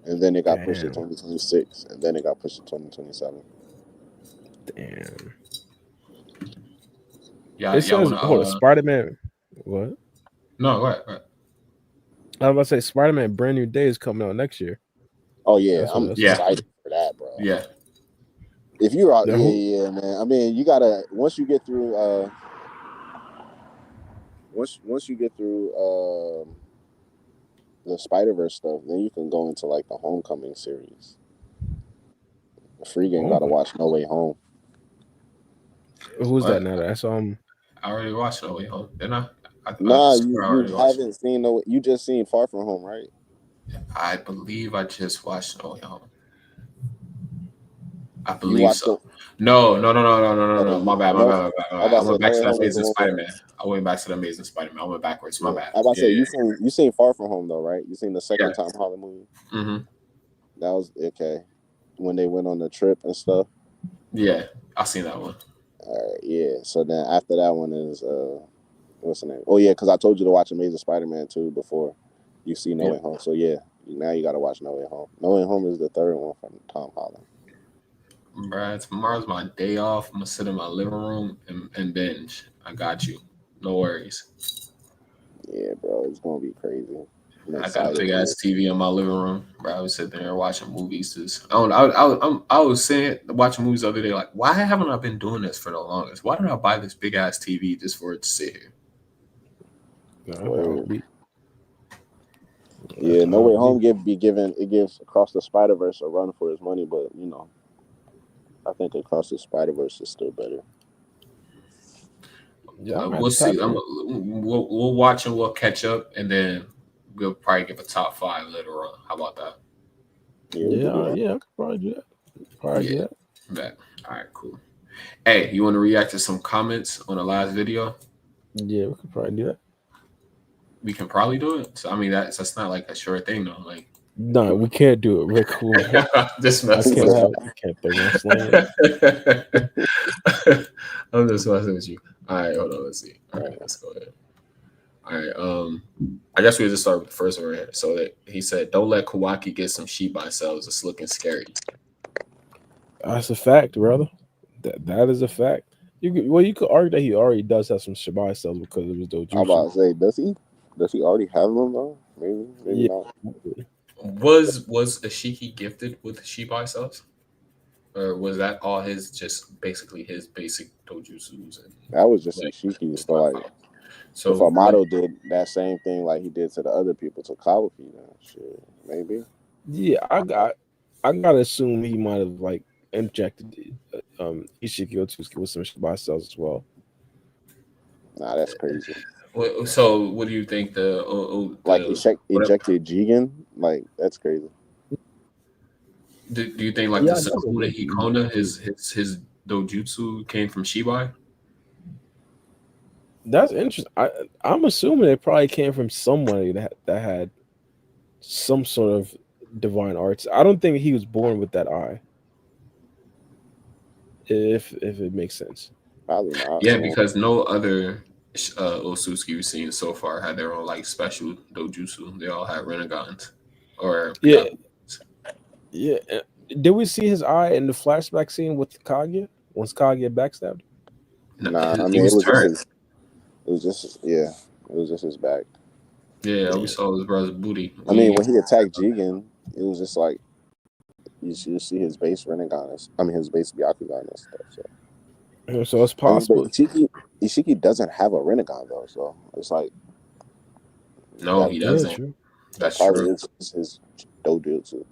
and then it got pushed to Damn. 2026, and then it got pushed to 2027. Damn. y'all It says, wanna hold on, Spider-Man. What? No, what? I was about to say Spider-Man Brand New Day is coming out next year. Oh yeah, That's what I'm that says. excited for that, bro. Yeah. If you're out, Now, yeah, man. I mean, you gotta once you get through. once you get through the Spider-Verse stuff, then you can go into like the Homecoming series. The free game got to watch No Way Home. Who's What? that now? That's I already watched No Way Home, didn't I? Nah, swear I you already watched haven't seen no. You just seen Far From Home, right? I believe I just watched No Way Home. I You believe watched so. it. No. Oh, My bad. no, I I about to say went back No to Way the Home is the Amazing one with. Spider-Man. I went backwards. My Yeah, bad. I about to say Yeah. you seen Far From Home though, right? You seen the second Yeah. Tom Holland movie? Mm-hmm. That was okay. When they went on the trip and stuff. Yeah, I seen that one. All right, yeah. So then after that one is what's the name? Oh yeah, because I told you to watch Amazing Spider-Man 2 before you see No Way Home. So yeah, now you got to watch No Way Home. No Way Home is the third one from Tom Holland. Bruh, tomorrow's my day off. I'm gonna sit in my living room and binge. I got you. No worries. Yeah, bro, it's gonna be crazy. I'm I got a excited. big ass TV in my living room. Bro, I was sitting there watching movies. I was saying watching movies the other day. Like, why haven't I been doing this for the longest? Why did I buy this big ass TV just for it to sit here? Yeah, No Way Home gives Across the Spider-Verse a run for his money, but you know, I think Across the Spider-Verse is still better. Yeah, We'll see. We'll watch and we'll catch up, and then we'll probably give a top 5 later on. How about that? Yeah, I could probably do that. Yeah. Bet. All right, cool. Hey, you want to react to some comments on the last video? Yeah, we could probably do that. We can probably do it. So I mean, that's not like a sure thing though. Like, no, we can't do it. We're cool. Just messing with you. We can't throw no slang. I'm just messing with you. All right, hold on. Let's see. All right, let's go ahead. All right. I guess we'll just start with the first one right here. So that he said, "Don't let Kawaki get some sheep by cells. It's looking scary." That's a fact, brother. That is a fact. You could argue that he already does have some Shibai cells because of his dojutsu. I'm about to say, does he? Does he already have them though? Maybe not. Was Ashiki gifted with Shibai cells, or was that all his just basically his basic dojutsus? And that was just Ishiki. So if Amato did that same thing like he did to the other people to Kawaki, then shit, maybe. Yeah, I gotta assume he might have like injected Ishiki Otsuki with some Shibai cells as well. Nah, that's crazy. So what do you think ejected Jigen? Like that's crazy. Do you think like the Sakura Hikona, his dojutsu came from Shibai? That's interesting. I'm assuming it probably came from somebody that had some sort of divine arts. I don't think he was born with that eye. If it makes sense. Probably not. Yeah, because no other Otsutsuki we've seen so far had their own like special dojutsu. They all had renegans or yeah. Did we see his eye in the flashback scene with Kaguya once Kaguya backstabbed? Nah, I mean it was just his back. Yeah, we saw his brother's booty. I mean, when he attacked Jigen, it was just like you see his base Rinnegan. His base Byakugan and stuff. So it's possible. But Ishiki doesn't have a Rinnegan though, so it's like no, he doesn't. That's true. It's his dojutsu.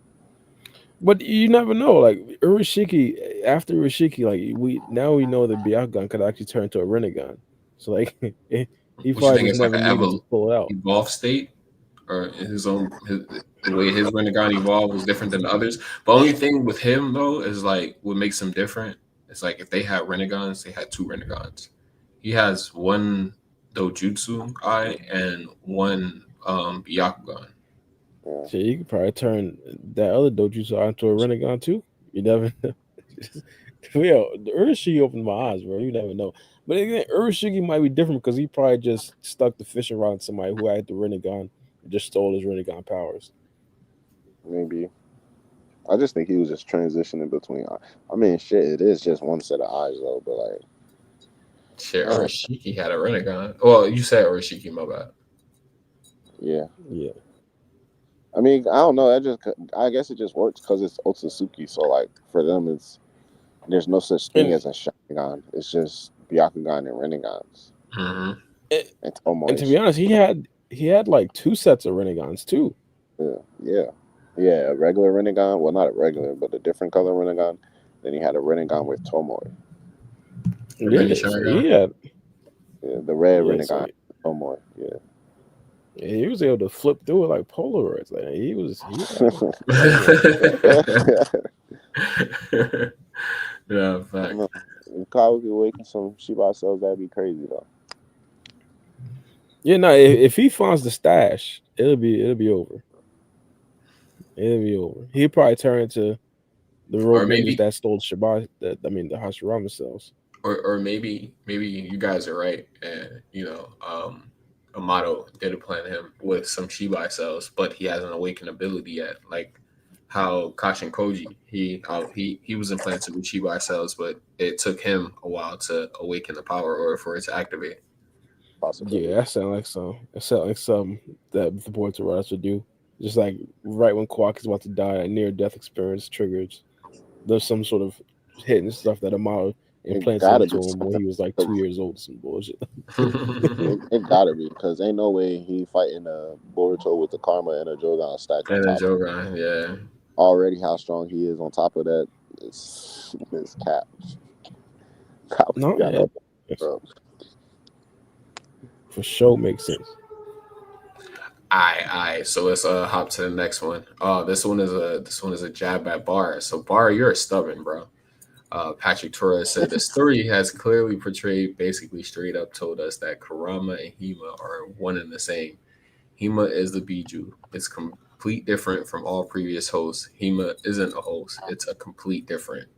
But you never know. Like Urashiki, after Urashiki, like we know that Byakugan could actually turn to a Rinnegan. So like he probably just never needed to pull it out. Evolved state, or the way his Rinnegan evolved was different than others. The only thing with him though is like what makes him different. It's like if they had Rennegans, they had 2 Rennegans. He has one dojutsu eye and one Byakugan. Yeah. So you could probably turn that other dojutsu eye into a Rinnegan too. You never know. The Urashiki opened my eyes, bro. You never know. But again, Urashiki might be different because he probably just stuck the fishing rod in somebody who had the Rinnegan and just stole his Rinnegan powers. Maybe. I just think he was just transitioning between. I mean, shit, it is just one set of eyes though, but like. Shit, Urashiki had a Rinnegan. Well, you said Urashiki, my bad. Yeah. Yeah. I mean, I don't know. I guess it just works because it's Otsutsuki. So like for them, there's no such thing as a Sharingan. It's just Byakugan and Rennegans. Mm-hmm. And Tomoe. And to be honest, he had like 2 sets of Renegons too. Yeah. A regular Renegon. Well, not a regular, but a different color Renegon. Then he had a Renegon with Tomoe. Yeah, so he had The red yeah, Renegon, Tomoe. Yeah. He was able to flip through it like Polaroids. Like he Yeah, fact. If Kyle could awaken some Shiba cells, that'd be crazy though. Yeah, no. If he finds the stash, it'll be over. It'll be over. He'd probably turn into the rogue ninjas that stole Shiba. The Hashirama cells. Or maybe you guys are right, and Amato did implant him with some Shibai cells, but he hasn't awakened ability yet. Like how Kashin Koji, he was implanted with Shibai cells, but it took him a while to awaken the power or for it to activate. Possibly. Yeah, that sounds like something that the boy Sarada should do. Just like right when Quark is about to die, a near-death experience triggers. There's some sort of hidden stuff that Amato implanted into him when he was like 2 years old. Some bullshit. It gotta be, because ain't no way he fighting Boruto with the Karma and a Jogan stack on top. Jogan, yeah. Already how strong he is on top of that. It's cap. No, yeah. Bro. For sure makes sense. Alright. So let's hop to the next one. This one is a jab at Bar. So Bar, you're stubborn, bro. Patrick Torres said the story has clearly portrayed, basically straight up told us that Kurama and Hima are one and the same. Hima is the Biju. It's complete different from all previous hosts. Hima isn't a host. It's a complete different.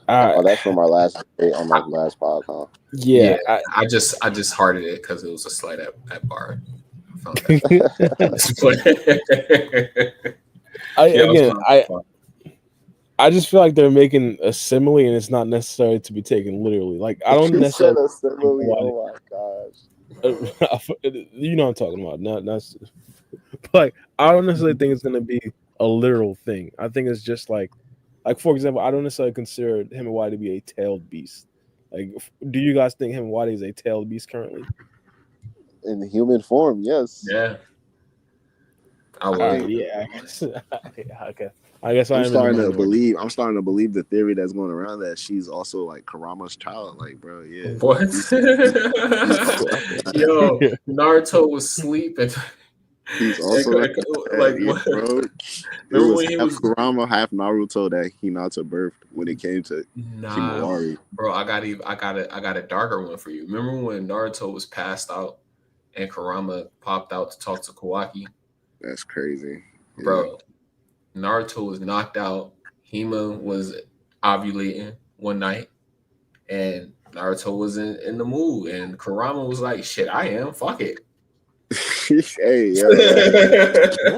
That's from our last debate on my last podcast. Yeah, I just hearted it because it was a slight at Bar. I just feel like they're making a simile, and it's not necessary to be taken literally. Like I don't necessarily. A simile. Oh my gosh! You know what I'm talking about. Not. Like I don't necessarily think it's gonna be a literal thing. I think it's just like for example, I don't necessarily consider Himawari to be a tailed beast. Like, do you guys think Himawari is a tailed beast currently? In human form, yes. Yeah. I would. Yeah. Okay. I guess I'm starting to believe the theory that's going around that she's also like Kurama's child. Like, bro, yeah. What? Yo, Naruto was sleeping. He's also like what? Bro. It was half Kurama, half Naruto that Hinata birthed when it came to Himawari. Bro, I got a darker one for you. Remember when Naruto was passed out and Kurama popped out to talk to Kawaki? That's crazy, bro. Naruto was knocked out. Hima was ovulating one night, and Naruto was in the mood, and Kurama was like, "Shit, I am. Fuck it." Hey, yo.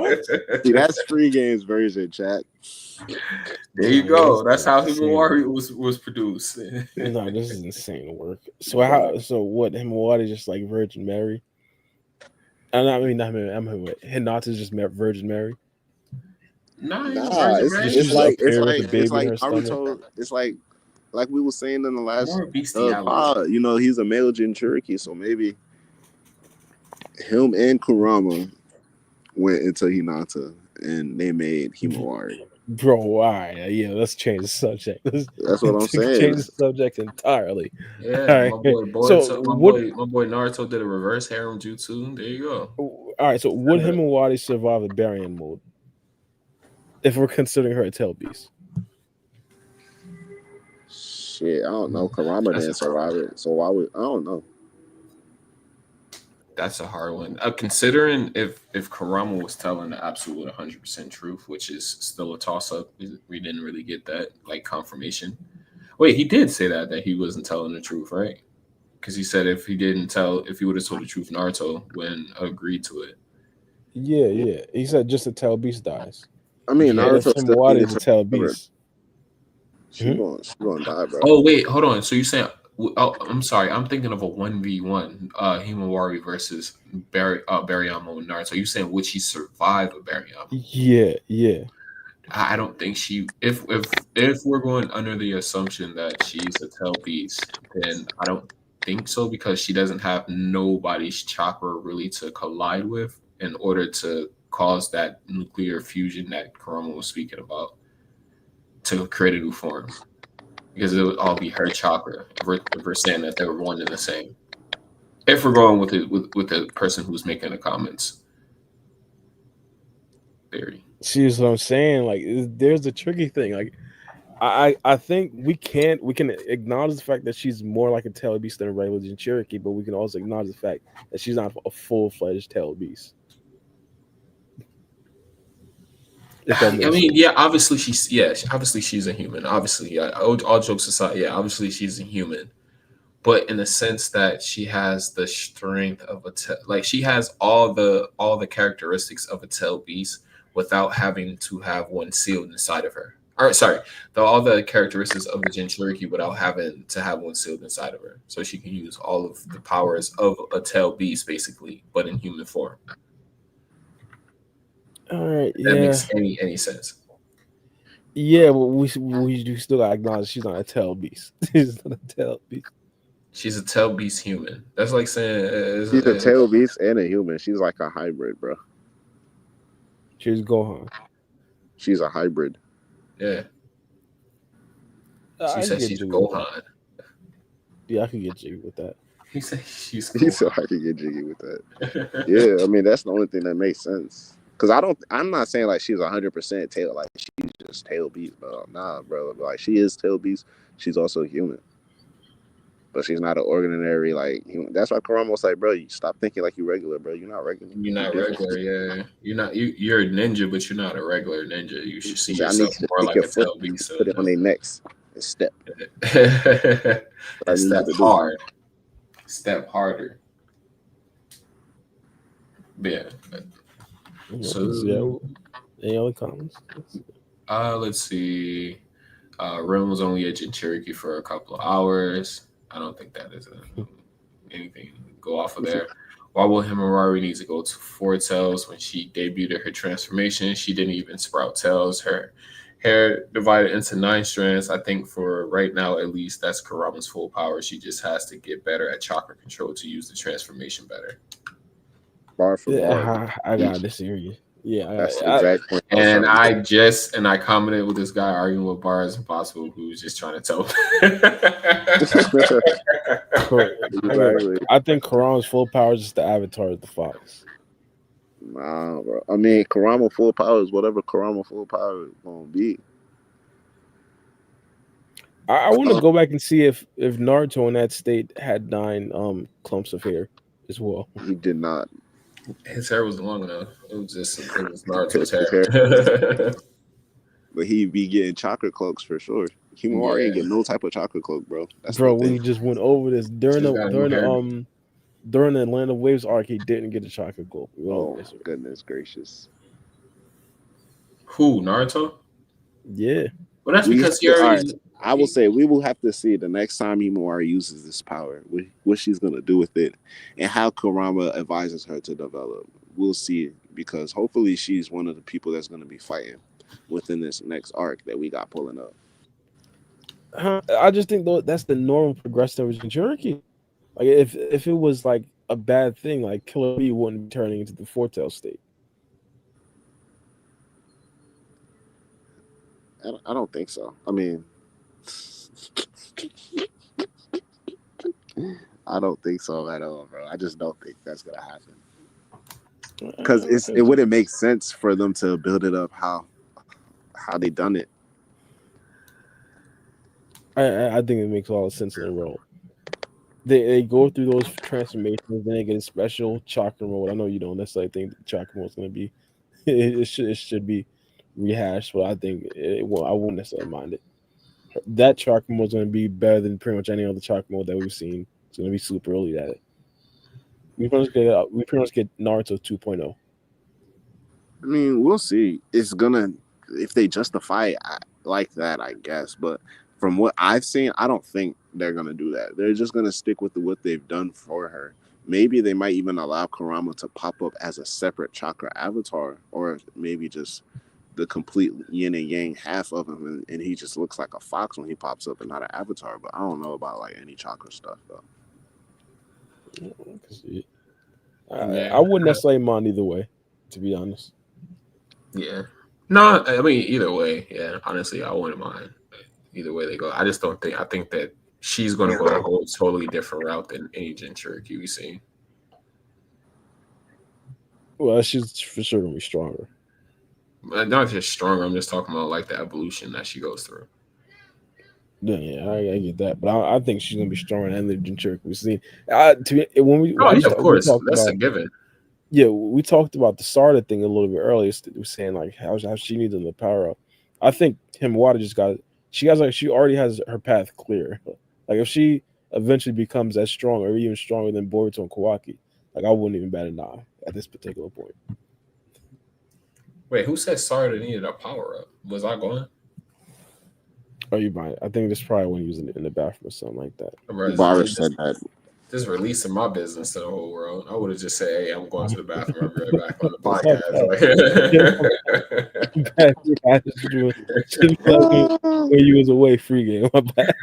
What? See, that's free games version, chat. There you go. That's how Himawari was produced. No, this is insane work. So what? Himawari just like Virgin Mary? Hinata's just Virgin Mary. It's like Naruto. It's like we were saying in the last pod. You know, he's a male Jinchuriki, so maybe him and Kurama went into Hinata and they made Himawari. Bro, why? Yeah, let's change the subject. That's what I'm saying. Change the subject entirely. Yeah, my boy Naruto did a reverse harem jutsu. There you go. All right, so would Himawari survive the Baryon mode if we're considering her a tail beast? Shit, I don't know. Kurama didn't survive it, so why would I don't know. That's a hard one. Considering if Kurama was telling the absolute 100% truth, which is still a toss-up, we didn't really get that like confirmation. Wait, he did say that he wasn't telling the truth, right? Because he said if he would have told the truth, Naruto wouldn't agreed to it. Yeah. He said just a tail beast dies. I mean, Naruto Himawari is a tail beast. She's gonna die, bro. Oh wait, hold on. So you saying? Oh, I'm sorry. I'm thinking of a 1v1 Himawari versus Bariyama and Naruto. You saying would she survive a Bariyama? Yeah. I don't think she. If we're going under the assumption that she's a tail beast, then I don't think so because she doesn't have nobody's chakra really to collide with in order to cause that nuclear fusion that Kurama was speaking about to create a new form. Because it would all be her chakra if we're saying that they were one and the same. If we're going with it with the person who's making the comments theory. See what I'm saying? Like, there's the tricky thing. Like, I think we can acknowledge the fact that she's more like a tail beast than a regular Jinchuriki, but we can also acknowledge the fact that she's not a full-fledged tail beast. If that I makes mean, sense. yeah, obviously she's a human. Obviously, yeah, all jokes aside, yeah, obviously she's a human. But in the sense that she has the strength of like she has all the characteristics of a tail beast without having to have one sealed inside of her. Or sorry, all the characteristics of the Jinchuriki without having to have one sealed inside of her. So she can use all of the powers of a tail beast basically, but in human form. All right, That yeah, makes any sense. yeah. But we do still gotta acknowledge she's not a tail beast. She's not a tail beast. She's a tail beast human. That's like saying She's a tail beast and a human. She's like a hybrid, bro. She's Gohan. She's a hybrid. yeah. She I can says get she's jiggy with that. Gohan. Yeah, I can get jiggy with that. He said she's So Gohan. I can get jiggy with that. Yeah, I mean that's the only thing that makes sense. Cause I'm not saying like she's 100% tail, like she's just tail beast, bro. Nah, bro. Like she is tail beast. She's also human, but she's not an ordinary like human. That's why Kurama was like, bro, you stop thinking like you regular, bro. You're not regular. You're You're not different. regular, yeah. You're a ninja, but you're not a regular ninja. You should see He said, I need yourself you to more take like your a foot tail beast. and put it on their necks and step. And I need you step to do. hard. Step harder. Yeah. So Any other comments? let's see. Rim was only at Jinchuriki for a couple of hours. I don't think that is anything to go off of there. Why will Himawari need to go to 4 tails when she debuted her transformation? She didn't even sprout tails. Her hair divided into 9 strands. I think for right now, at least, that's Kurama's full power. She just has to get better at chakra control to use the transformation better. Bar for bar. Yeah, I got this area. Yeah, That's the exact point. And I commented with this guy arguing with Bars Impossible, who was just trying to tell. Exactly. I think Kurama's full power is just the avatar of the fox. Nah, bro. I mean, Kurama full power is whatever Kurama full power is gonna be. I want to go back and see if Naruto in that state had 9 clumps of hair as well. He did not. His hair was long enough. It was Naruto's His hair. But he'd be getting chakra cloaks for sure. Himawari ain't get no type of chakra cloak, bro. That's Bro, the thing. we just went over this during the Land of Waves arc. He didn't get a chakra cloak. Oh goodness gracious. Who, Naruto? Yeah. Well, that's because he already. I will say we will have to see the next time Himawari uses this power, what she's gonna do with it, and how Kurama advises her to develop. We'll see, because hopefully she's one of the people that's gonna be fighting within this next arc that we got pulling up. I just think though that's the normal progression of Jinchuriki. Like if it was like a bad thing, like Killer Bee wouldn't be turning into the 4-tail state. I don't think so. I mean, I don't think so at all, bro. I just don't think that's gonna happen. Because it wouldn't make sense for them to build it up how they done it. I think it makes a lot of sense in the role. They go through those transformations, then they get a special chakra mode. I know you don't necessarily think the chakra mode is going to be it should be rehashed, but I think I wouldn't necessarily mind it. That chakra mode is going to be better than pretty much any other chakra mode that we've seen. It's going to be super early at it. We pretty much get Naruto 2.0. I mean, we'll see. It's gonna, if they justify it like that, I guess. But from what I've seen, I don't think they're gonna do that. They're just gonna stick with what they've done for her. Maybe they might even allow Kurama to pop up as a separate chakra avatar, or maybe just the complete yin and yang half of him, and he just looks like a fox when he pops up and not an avatar. But I don't know about like any chakra stuff though. I wouldn't necessarily mind either way, to be honest. Yeah. No, I mean either way. Yeah, honestly, I wouldn't mind either way they go. I just don't think. I think that she's going to go a whole totally different route than any Jinchuriki we've seen. Well, she's for sure gonna be stronger. Not just stronger. I'm just talking about like the evolution that she goes through. Yeah, I get that, but I think she's gonna be stronger than the Jinchuriki we've seen. When we Oh yeah, of we course, talked that's a about given. yeah, we talked about the Sarada thing a little bit earlier. We were saying like how she needs the power up. I think Himawada just got she already has her path clear. Like if she eventually becomes as strong or even stronger than Boruto and Kawaki, like I wouldn't even bat an eye at this particular point. Wait, who said Sarada needed a power up? Was I going? Are you buying? I think this probably when he was in the bathroom or something like that. Barbara said that. Just releasing my business to the whole world. I would have just said, "Hey, I'm going to the bathroom. I'll be right back on the podcast." When you was away, free game. My bad.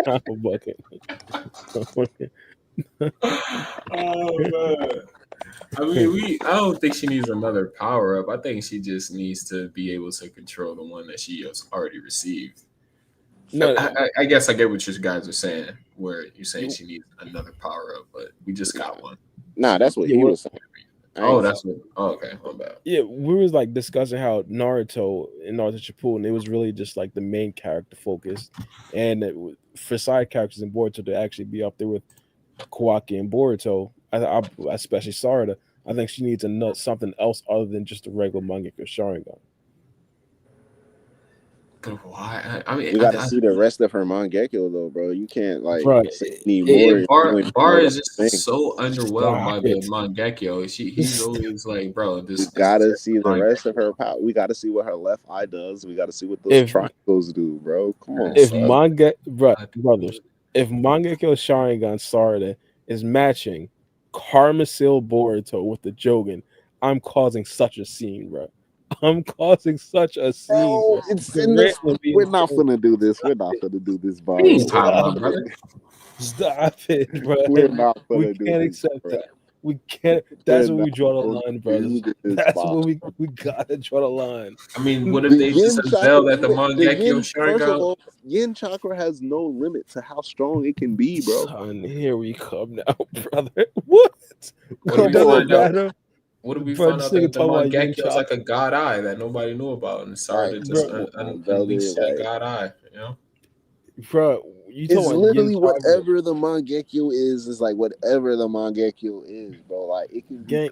I'm a bucket. Oh man. I mean, I don't think she needs another power up. I think she just needs to be able to control the one that she has already received. No, I guess I get what you guys are saying, where you're saying she needs another power up, but we just got one. Nah, that's what he was saying. Oh, that's what. Oh, okay, my bad. Yeah, we was like discussing how Naruto and Naruto Shippuden, it was really just like the main character focus, and for side characters in Boruto to actually be up there with Kawaki and Boruto, I especially Sarada, I think she needs something else other than just a regular Mangekyo Sharingan. But why? I mean, you got to see the rest of her Mangekyo though, bro. You can't like need more. Bar is just so underwhelmed by the Mangekyo. He's always like, bro, this. We gotta see the rest of her power. We gotta see what her left eye does. We gotta see what those triangles do, bro. Come on, if brothers, if Mangekyo Sharingan Sarada is matching Carmisil Boruto with the Jogan, I'm causing such a scene, bro. I'm causing such a scene. Bro, we're not gonna do this. We're not gonna do this, bro. Stop it, bro. We're not gonna do this. We can't accept that. We can't. That's where we draw the line, brothers. That's where we gotta draw the line. I mean, what if they just unveil that the Mangekyo Sharingan? First of all, Yin Chakra has no limit to how strong it can be, bro. Son, here we come now, brother. What? What do we find out that the Mangekyo is like a god eye that nobody knew about, and Sarada just unleashed that god eye, you know? Bro, it's literally whatever the Mangekyo is like whatever the Mangekyo is, bro. Like it can be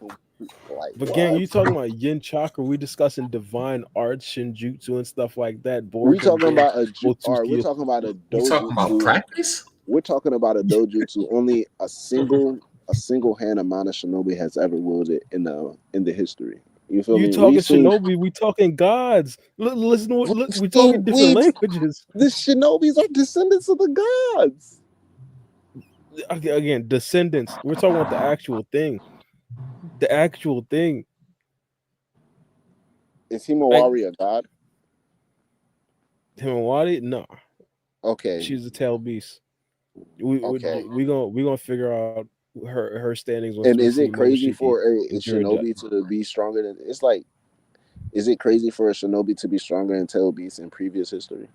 but gang, you talking about Yin Chakra? We discussing divine arts, Shinjutsu, and stuff like that. We're talking about we're talking about a dojutsu. You talking about practice? We're talking about a dojutsu. Only a single hand amount of shinobi has ever wielded in the history. You feel me? You talking shinobi? We talking gods. Listen, we talking different languages. The shinobis are descendants of the gods. Again, descendants. We're talking about the actual thing. The actual thing. Is Himawari a god? Himawari? No. Okay. She's a tail beast. We gonna figure out her standings. And is it crazy for a shinobi to be stronger than? It's like, is it crazy for a shinobi to be stronger than tail beasts in previous history?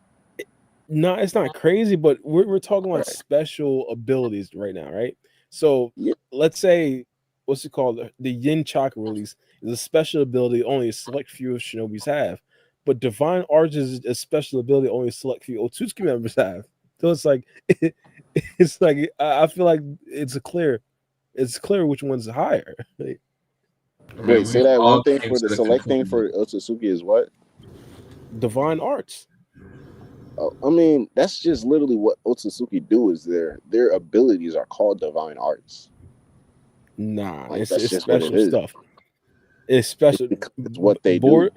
No, it's not crazy, but we're talking about special abilities right now, right? So let's say, what's it called? The Yin Chakra release is a special ability only a select few shinobis have, but Divine Arts is a special ability only a select few Otsutsuki members have. So it's like, I feel like it's clear which one's higher. Wait, say that one thing for the select thing for Otsutsuki is what? Divine Arts. I mean, that's just literally what Otsutsuki do. Is their abilities are called divine arts. Nah, like, it's special stuff. It's special. It's what they do.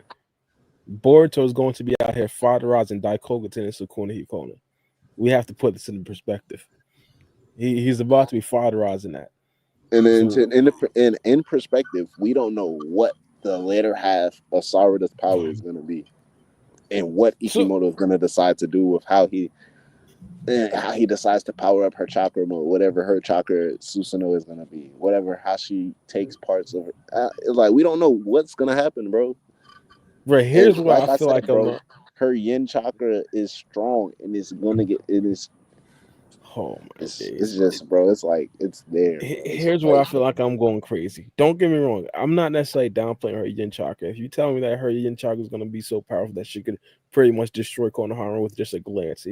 Boruto is going to be out here fatherizing Daikogaten and Sukuna Hikona. We have to put this in perspective. He's about to be fatherizing that. And then in perspective, we don't know what the later half of Sarada's power is going to be. And what Ishimoto is going to decide to do with how he and how he decides to power up her chakra mode, whatever her chakra Susanoo is gonna be, whatever how she takes parts of it. It's like we don't know what's gonna happen, bro. Right, And here's where I like I feel like said, I'm bro, not. her yin chakra is strong and it's gonna get it is. Oh my It's days. just, bro. It's like it's there, bro. It's Here's where right I feel like I'm going crazy. Don't get me wrong. I'm not necessarily downplaying her yin chakra. If you tell me that her yin chakra is going to be so powerful that she could pretty much destroy Konohara with just a glance,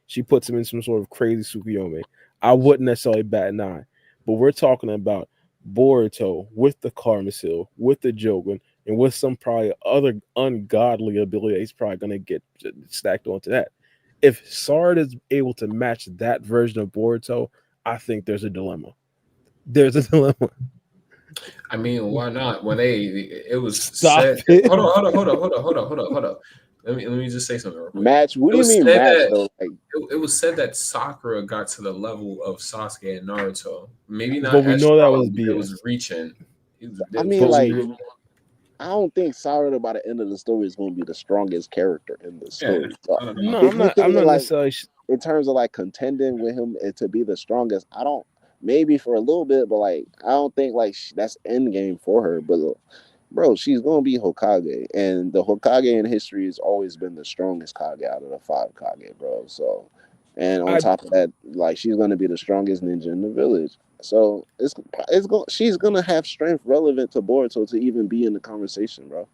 she puts him in some sort of crazy Tsukuyomi, I wouldn't necessarily bat an eye. But we're talking about Boruto with the Karma Seal, with the Jogan, and with some probably other ungodly ability that he's probably going to get stacked onto that. If Sarada is able to match that version of Boruto, I think there's a dilemma. There's a dilemma. I mean, why not? When it was Stop said, it. hold on. Let me just say something real quick. match. What It do you was mean said match that though? Like, it was said that Sakura got to the level of Sasuke and Naruto. Maybe But not we as know that was strong, but it was BS. reaching. I It mean, But was like, we I don't think Sarada by the end of the story is going to be the strongest character in the yeah. story. So I don't know. no, if I'm you not. I'm think not like necessarily. in terms of like contending with him to be the strongest, I don't. Maybe for a little bit, but like I don't think like that's end game for her. But bro, she's gonna be Hokage, and the Hokage in history has always been the strongest Kage out of the five Kage, bro. So, and on I top of that, like she's gonna be the strongest ninja in the village. So she's gonna have strength relevant to Boruto to even be in the conversation, bro.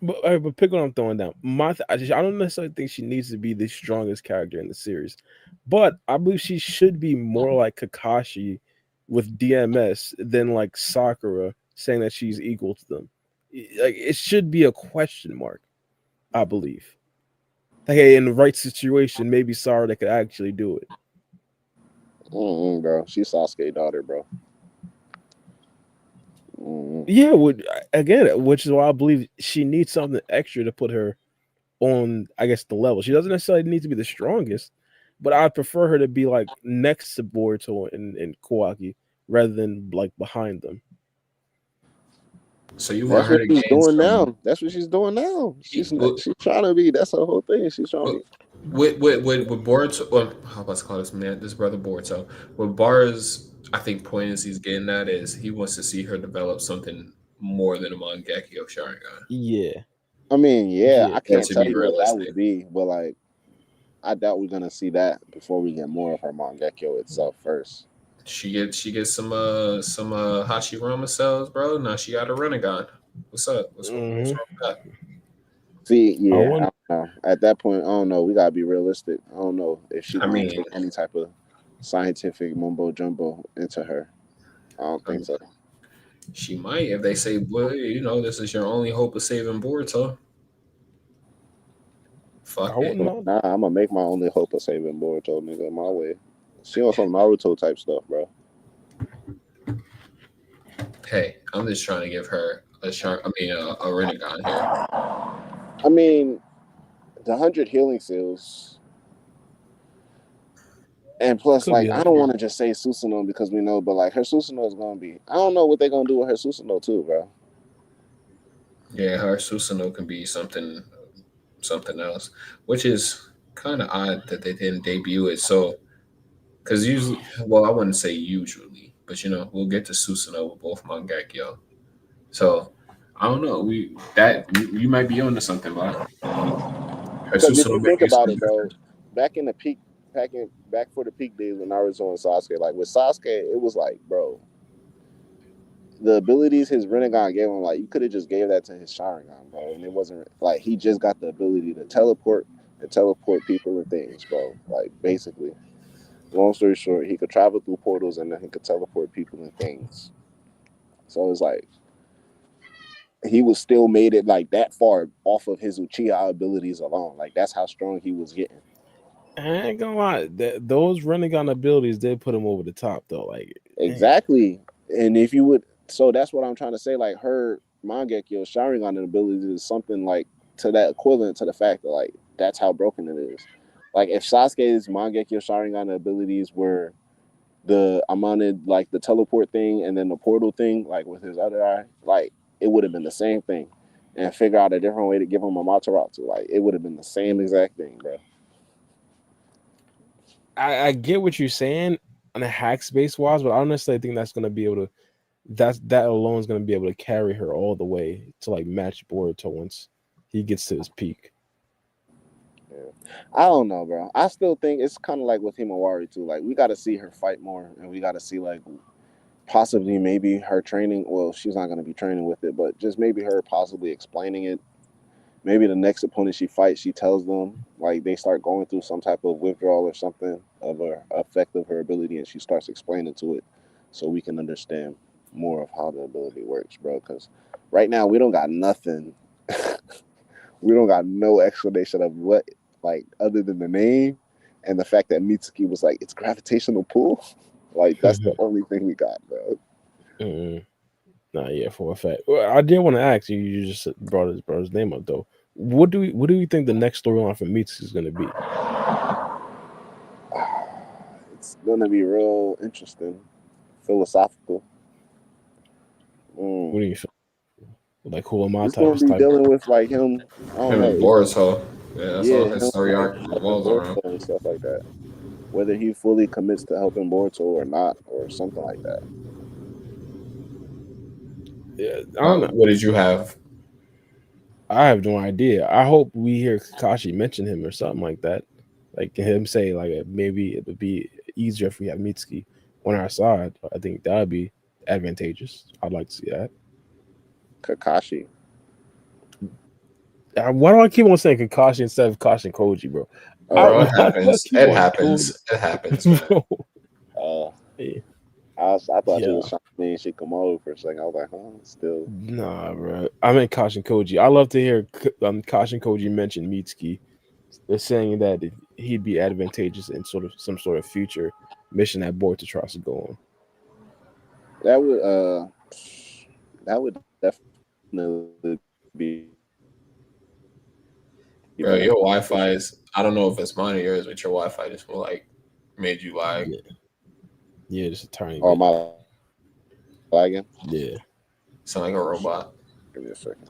but pick what I'm throwing down. I don't necessarily think she needs to be the strongest character in the series, but I believe she should be more like Kakashi with DMS than like Sakura saying that she's equal to them. Like it should be a question mark. I believe. Like, hey, in the right situation, maybe Sarada could actually do it. Bro. She's Sasuke's daughter, bro. Mm-mm. Yeah, would again, which is why I believe she needs something extra to put her on, I guess, the level. She doesn't necessarily need to be the strongest, but I prefer her to be like next to Boruto and Kawaki rather than like behind them. So you want That's her what to she's gain doing some now. That's what she's doing now. She's with she's trying to be. That's her whole thing. She's trying to be. with Boruto. Well, how about to call this man, this brother Boruto? With Bars, I think point is he's getting at is he wants to see her develop something more than a Mangekyo Sharingan. Yeah, I mean, yeah, yeah. I And can't to tell be you what that realistic, would be, but like, I doubt we're gonna see that before we get more of her Mangekyo itself first. she gets some Hashirama cells, bro. Now she got a Renegon. What's up? What's Hmm. wrong with that? See, I yeah, I want. don't know. At that point, I don't know. We gotta be realistic. I don't know if she's I gonna mean, take any type of scientific mumbo jumbo into her. I don't I think mean, so. she might if they say, "Boy, this is your only hope of saving Boruto." I Fuck wouldn't it. mind. Nah, I'm gonna make my only hope of saving Boruto, nigga, my way. She on some Naruto type stuff, bro. Hey, I'm just trying to give her a Renegon here. I mean, the 100 healing seals. And plus, Could be like, I don't helpful. want to just say Susanoo because we know, but like, her Susanoo is gonna be. I don't know what they're gonna do with her Susanoo too, bro. Yeah, her Susanoo can be something else, which is kind of odd that they didn't debut it. So, because usually, well, I wouldn't say usually, but we'll get to Susanoo with both Mangekyo. So, I don't know. You might be onto something, but her Because if you Susanoo may think be about something it, though, different. back in the peak, back for the peak days when Naruto and Sasuke, like with Sasuke, it was like, bro, the abilities his Rinnegan gave him, like you could have just gave that to his Sharingan, bro, and it wasn't like he just got the ability to teleport people and things, bro. Like basically, long story short, he could travel through portals and then he could teleport people and things. So it's like he was still made it like that far off of his Uchiha abilities alone. Like that's how strong he was getting. I ain't gonna lie. Those Renegon abilities did put him over the top, though. Like, dang. Exactly. And if you would, so that's what I'm trying to say. Like her Mangekyo Sharingan ability is something like to that equivalent to the fact that like that's how broken it is. Like if Sasuke's Mangekyo Sharingan abilities were the Amane like the teleport thing and then the portal thing, like with his other eye, like it would have been the same thing. And figure out a different way to give him a Matarazu. Like it would have been the same exact thing, bro. I get what you're saying on a hack space wise, but I don't necessarily think that's gonna be able to. That alone is gonna be able to carry her all the way to like match Boruto once he gets to his peak. Yeah. I don't know, bro. I still think it's kind of like with Himawari too. Like we got to see her fight more, and we got to see like possibly maybe her training. Well, she's not gonna be training with it, but just maybe her possibly explaining it. Maybe the next opponent she fights, she tells them like they start going through some type of withdrawal or something of her effect of her ability, and she starts explaining to it, so we can understand more of how the ability works, bro. Because right now we don't got nothing. We don't got no explanation of what, like, other than the name and the fact that Mitsuki was like it's gravitational pull. Like that's the only thing we got, bro. Mm-mm. Nah, yeah, for a fact. Well, I did want to ask you. You just brought his name up though. What do you think the next storyline for Mitsuki is going to be? It's gonna be real interesting, philosophical. What do you feel? Like who am I It's gonna type be type? dealing with like him. I don't Him know. and Boruto. Yeah, that's all Yeah, his him story like arc helping revolves around. Boruto and stuff like that. Whether he fully commits to helping Boruto or not, or something like that. Yeah, I don't know. What did you have? I have no idea. I hope we hear Kakashi mention him or something like that. Like him say like maybe it would be easier if we have Mitsuki on our side. I think that would be advantageous. I'd like to see that. Kakashi. Why do I keep on saying Kakashi instead of Kakashi and Koji, bro? Oh, Bro, it Why do I happens. keep It on doing happens. It happens, it, man. bro? yeah. I thought you Yeah. was trying to name Shikamaru for a second. I was like, huh, still. Nah, bro. I meant Kakashi and Koji. I love to hear Kakashi and Koji mention Mitsuki. They're saying that he'd be advantageous in sort of some sort of future mission that Boruto tries to go on. That would definitely be Bro, your Wi-Fi beneficial. is. I don't know if it's mine or yours, but your Wi-Fi just will like made you lag. Yeah, yeah, just a tiny Oh, bit. my lagging. Yeah, Sound like a robot. Give me a second.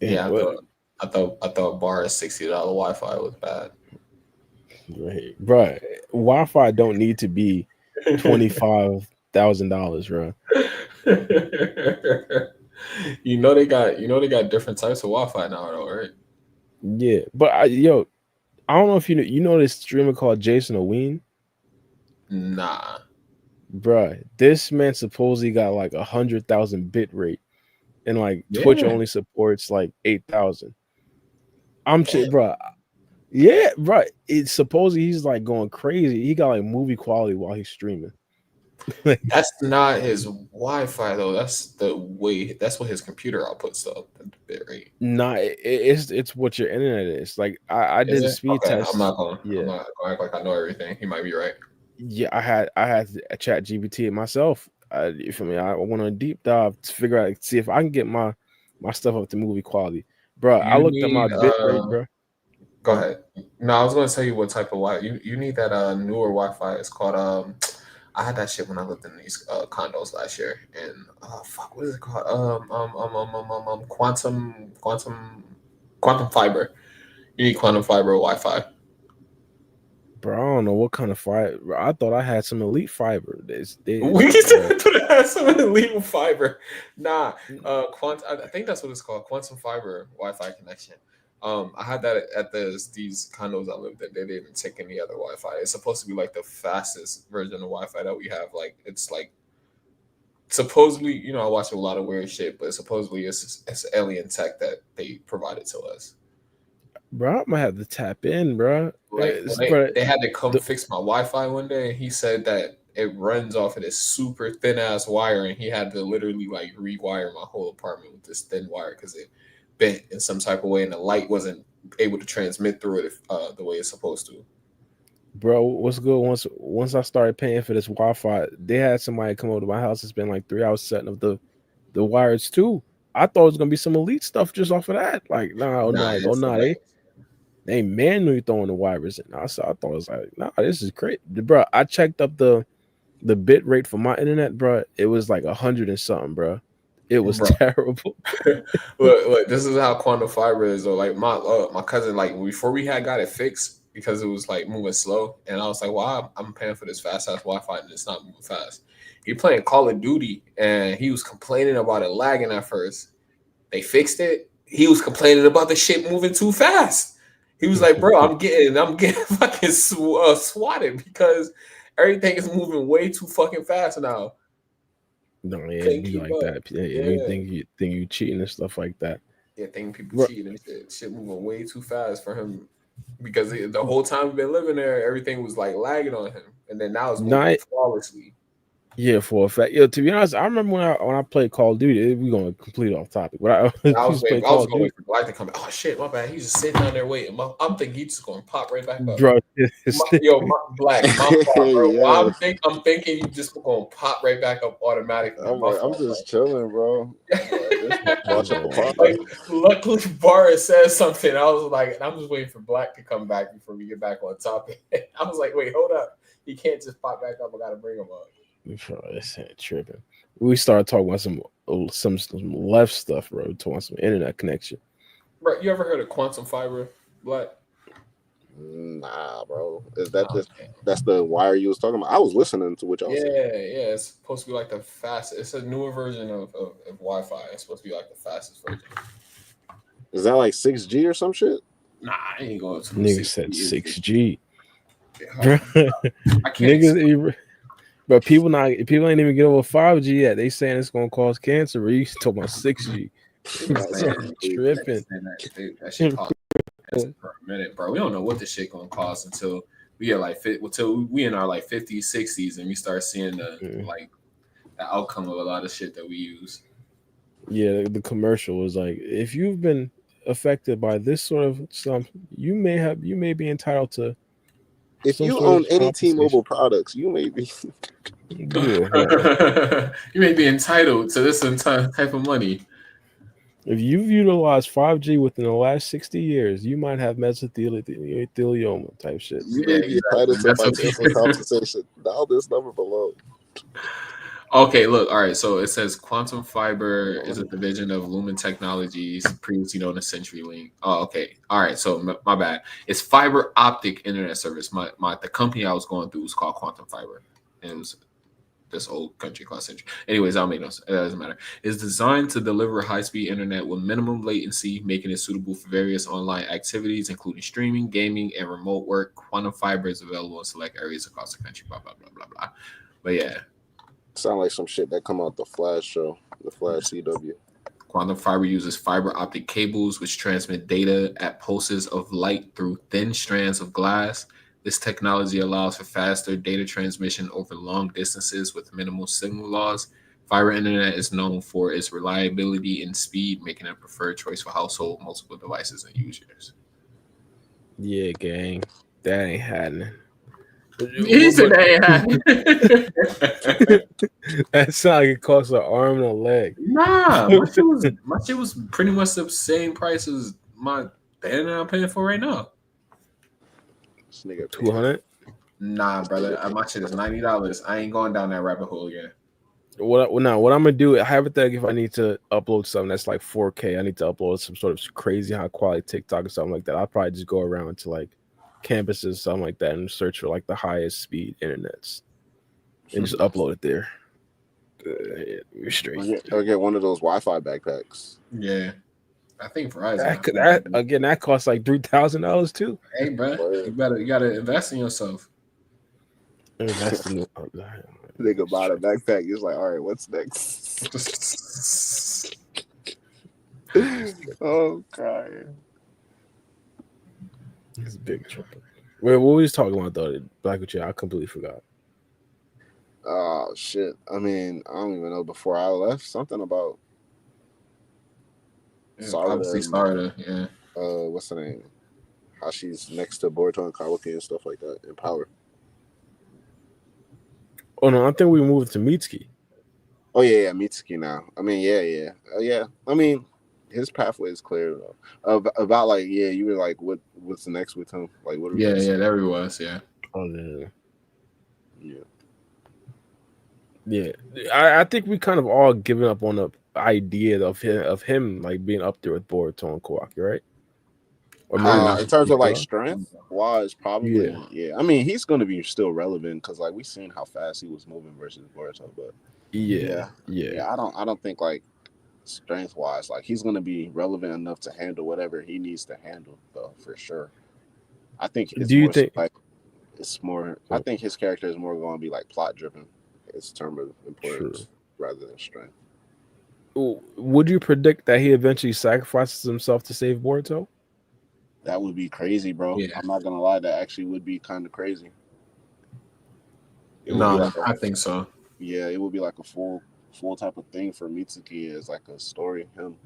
Yeah, yeah. What? I thought bar $60 Wi-Fi was bad. Right, bro. Wi-Fi don't need to be $25,000, bro. They got different types of Wi-Fi now, though, right? Yeah, but I don't know if you know this streamer called Jason Oween, Nah. bro. This man supposedly got like 100,000 bit rate, and like Twitch Yeah. only supports like 8,000. Bro. Yeah, right. It's supposedly he's like going crazy. He got like movie quality while he's streaming. That's not his Wi-Fi though. That's what his computer outputs though. The bit rate. Nah, it's what your internet is. Like I Is did a it? speed Okay, test. I'm Yeah, not gonna act like I know everything. He might be right. yeah. I had a chat GPT it myself. You feel me? I went on a deep dive to figure out see if I can get my stuff up to movie quality, bro. I You looked at my need bit rate, bro. go ahead. No, I was gonna tell you what type of Wi you need that newer Wi-Fi. It's called I had that shit when I lived in these condos last year, and fuck, what is it called? Quantum fiber. You need quantum fiber Wi-Fi. Bro, I don't know what kind of fiber. I thought I had some elite fiber. We Bro. put it as some illegal fiber. Nah, I think that's what it's called. Quantum fiber Wi-Fi connection. I had that at these condos I lived in. They didn't even take any other Wi-Fi. It's supposed to be like the fastest version of Wi-Fi that we have. Like it's like supposedly, I watch a lot of weird shit, but supposedly it's alien tech that they provided to us. Bro, I might have to tap in, bro. Like when Bro, they had to come the, fix my Wi-Fi one day, and he said that it runs off of this super thin ass wire, and he had to literally like rewire my whole apartment with this thin wire because it bent in some type of way, and the light wasn't able to transmit through it the way it's supposed to. bro, what's good? Once I started paying for this Wi-Fi, they had somebody come over to my house and spend like 3 hours setting up the wires too. I thought it was gonna be some elite stuff just off of that. Like, nah, oh Nah, no, oh it's the no, best. they manually throwing the wires in. I thought it was like, nah, this is great, bro. I checked up the bit rate for my internet, bro. It was like 100 and something, bro. It was Bro. terrible. Look, this is how quantum fiber is. Or like my cousin, like before we had got it fixed because it was like moving slow, and I was like, "Well, I'm paying for this fast ass Wi-Fi, and it's not moving fast." He playing Call of Duty, and he was complaining about it lagging at first. They fixed it. He was complaining about the shit moving too fast. He was like, "Bro, I'm getting fucking swatted because everything is moving way too fucking fast now." No, yeah, Couldn't it'd be keep like up. that. Yeah, you think you cheating and stuff like that. Yeah, thinking people Bro, cheating and shit moving way too fast for him because the whole time we've been living there, everything was like lagging on him, and then now it's moving not flawlessly. yeah, for a fact. Yo, to be honest, I remember when I played Call of Duty. We're going to complete off topic, but I I was used to play waiting. I Call was of going Duty, for Black to come back. Oh shit, my bad. He's just sitting down there waiting. I'm thinking he's just going to pop right back up. bro. Black, my fault, bro. Yeah. I'm thinking you just going to pop right back up automatically. I'm My like, I'm fault, just chilling, bro. Watching the pod. like, luckily, Barra said something. I was like, I'm just waiting for Black to come back before we get back on topic. I was like, wait, hold up. He can't just pop back up. I got to bring him up. This ain't tripping. We started talking about some left stuff, bro. Talking about some internet connection. Bro, you ever heard of quantum fiber, Black? Nah, bro. Is that Okay. that's the wire you was talking about? I was listening to what y'all Yeah, said. it's supposed to be like the fastest. It's a newer version of Wi-Fi. It's supposed to be like the fastest version. Is that like 6G or some shit? Nah, I ain't going to. Nigga said 6G. I can't. Niggas, but people ain't even get over 5G yet. They saying it's gonna cause cancer. We used to talk about 6G. Tripping. That shit cost per minute, bro. We don't know what this shit gonna cost until we get until we in our like 50s, 60s, and we start seeing the outcome of a lot of shit that we use. Yeah, the commercial was like, if you've been affected by this sort of stuff, you may be entitled to. If you own any T-Mobile products, you may be. Yeah, you may be entitled to this type of money. If you've utilized 5G within the last 60 years, you might have mesothelioma type shit. You may be entitled to financial compensation. Dial this number below. Okay, look, all right. So it says quantum fiber is a division of Lumen Technologies, previously known as CenturyLink. Oh, okay. All right. So my bad. It's fiber optic internet service. The company I was going through was called Quantum Fiber. And it was this old country called Century. Anyways, that'll make no sense. It doesn't matter. It's designed to deliver high-speed internet with minimum latency, making it suitable for various online activities, including streaming, gaming, and remote work. Quantum fiber is available in select areas across the country. Blah blah blah blah blah. But yeah. Sound like some shit that come out the Flash show, the Flash CW. Quantum fiber uses fiber optic cables which transmit data at pulses of light through thin strands of glass. This technology allows for faster data transmission over long distances with minimal signal loss. Fiber internet is known for its reliability and speed, making it a preferred choice for household, multiple devices, and users. Yeah, gang. That ain't happening. He said that ain't happening. That sound like it costs an arm and a leg. Nah, my shit was pretty much the same price as the internet I'm paying for right now. This nigga $200. Nah, brother, my shit is $90. I ain't going down that rabbit hole again. What I'm gonna do? Hypothetically, if I need to upload something that's like 4K, I need to upload some sort of crazy high quality TikTok or something like that. I'll probably just go around to like campuses, something like that, and search for like the highest speed internets and just upload it there. We're straight. Or get one of those Wi-Fi backpacks. Yeah, I think Verizon. That costs like $3,000 too. Hey, bro, you gotta invest in yourself. Invest in Nigga bought a backpack. He's like, all right, what's next? Oh, crying. It's big trouble. Wait, what were we talking about though? Black with you, I completely forgot. Oh shit! I mean, I don't even know. Before I left, something about Sarada. Yeah. What's the name? How she's next to Boruto and Kawaki and stuff like that in power. Oh no, I think we moved to Mitsuki. Oh yeah, Mitsuki now. I mean, yeah. I mean, his pathway is clear though. About like, yeah, you were like, what's the next with him? Like, what? Yeah, there he was. Yeah. Oh yeah. I think we kind of all given up on idea of him like being up there with Boruto and Kawaki, right? Or maybe In terms of like Nika. strength wise, probably yeah. I mean, he's gonna be still relevant because like we seen how fast he was moving versus Boruto, but yeah. I don't think like strength wise, like he's gonna be relevant enough to handle whatever he needs to handle, though for sure. I think it's Do you more so, think? like it's more. I think his character is more going to be like plot driven. It's term of importance rather than strength. Would you predict that he eventually sacrifices himself to save Boruto? That would be crazy, bro. Yeah. I'm not gonna lie. That actually would be kind of crazy. It would No, be like I think so. Yeah, it would be like a full type of thing for Mitsuki as like a story. Him.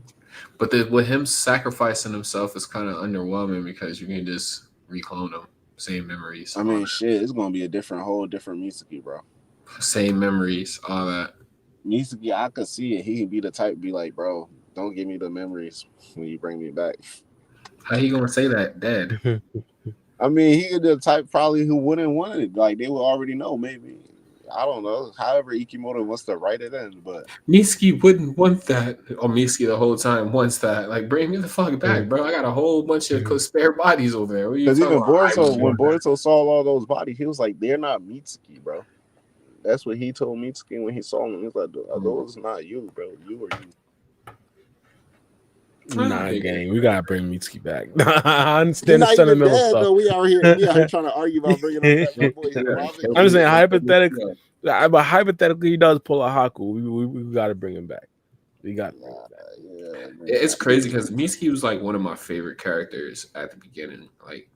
But with him sacrificing himself is kind of underwhelming because you can just reclone him. Same memories. I mean, shit, it's gonna be a whole different Mitsuki, bro. Same memories, all that. Mitsuki, I could see it. He can be the type, be like, bro, don't give me the memories when you bring me back. How you gonna say that dead? I mean, he could be the type probably who wouldn't want it. Like they would already know, maybe. I don't know. However, Ikimoto wants to write it in, but Mitsuki wouldn't want that. Or Mitsuki the whole time wants that. Like, bring me the fuck back, bro. I got a whole bunch of spare bodies over there. because even Boruto, when Boruto saw all those bodies, he was like, "They're not Mitsuki, bro." That's what he told Mitsuki when he saw him. He was like, "Those not you, bro. You or you." Nah, gang, we gotta bring Mitsuki back. I understand the He's not even sentimental dead, stuff. though. We out here trying to argue about bringing up that boy. I'm saying hypothetically, but hypothetically, he does pull a Haku. We gotta bring him back. We got. It's crazy because Mitsuki was like one of my favorite characters at the beginning, like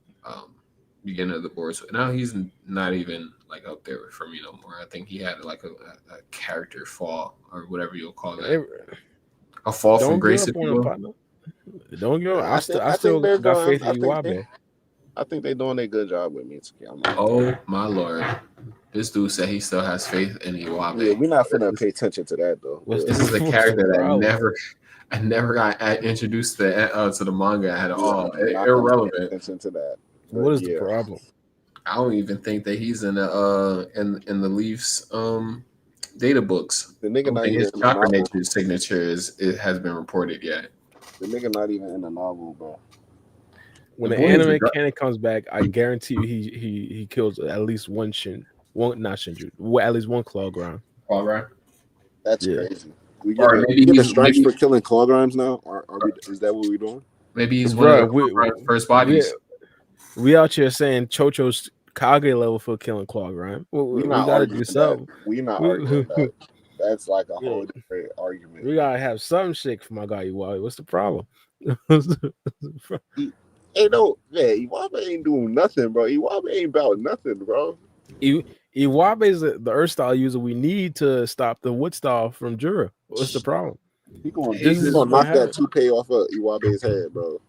beginning of the Boruto. Now he's not even like up there for me no more. I think he had like a character fall or whatever you'll call that. A fall from grace. Don't go. I still got faith in Iwabe. I think they're doing a good job with Mitsuki. Oh my lord. This dude said he still has faith in Iwabe. Yeah, we're not finna pay attention to that though. This is a character that I never got introduced to the manga at all. Irrelevant. Attention to that. What is the problem? I don't even think that he's in the in the Leafs data books. The nigga not his Chakra nature signature has been reported yet. The nigga not even in the novel, bro. When the anime canon comes back, I guarantee you he kills at least one at least one Claw Grind. Claw Grind? That's crazy. We get strikes for killing Claw Grinds now? Is that what we're doing? Maybe he's one of the first bodies. We out here saying Chocho's Kage level for killing Claw Grind. We gotta do something. We not arguing that. That's like a whole different argument. We gotta have some shake for my guy Iwabe. What's the problem? Hey, no, man, Iwabe ain't doing nothing, bro. Iwabe ain't about nothing, bro. Iwabe is the Earth style user we need to stop the Wood style from Jura. What's the problem? He gonna knock that toupee off of Iwabe's head, bro.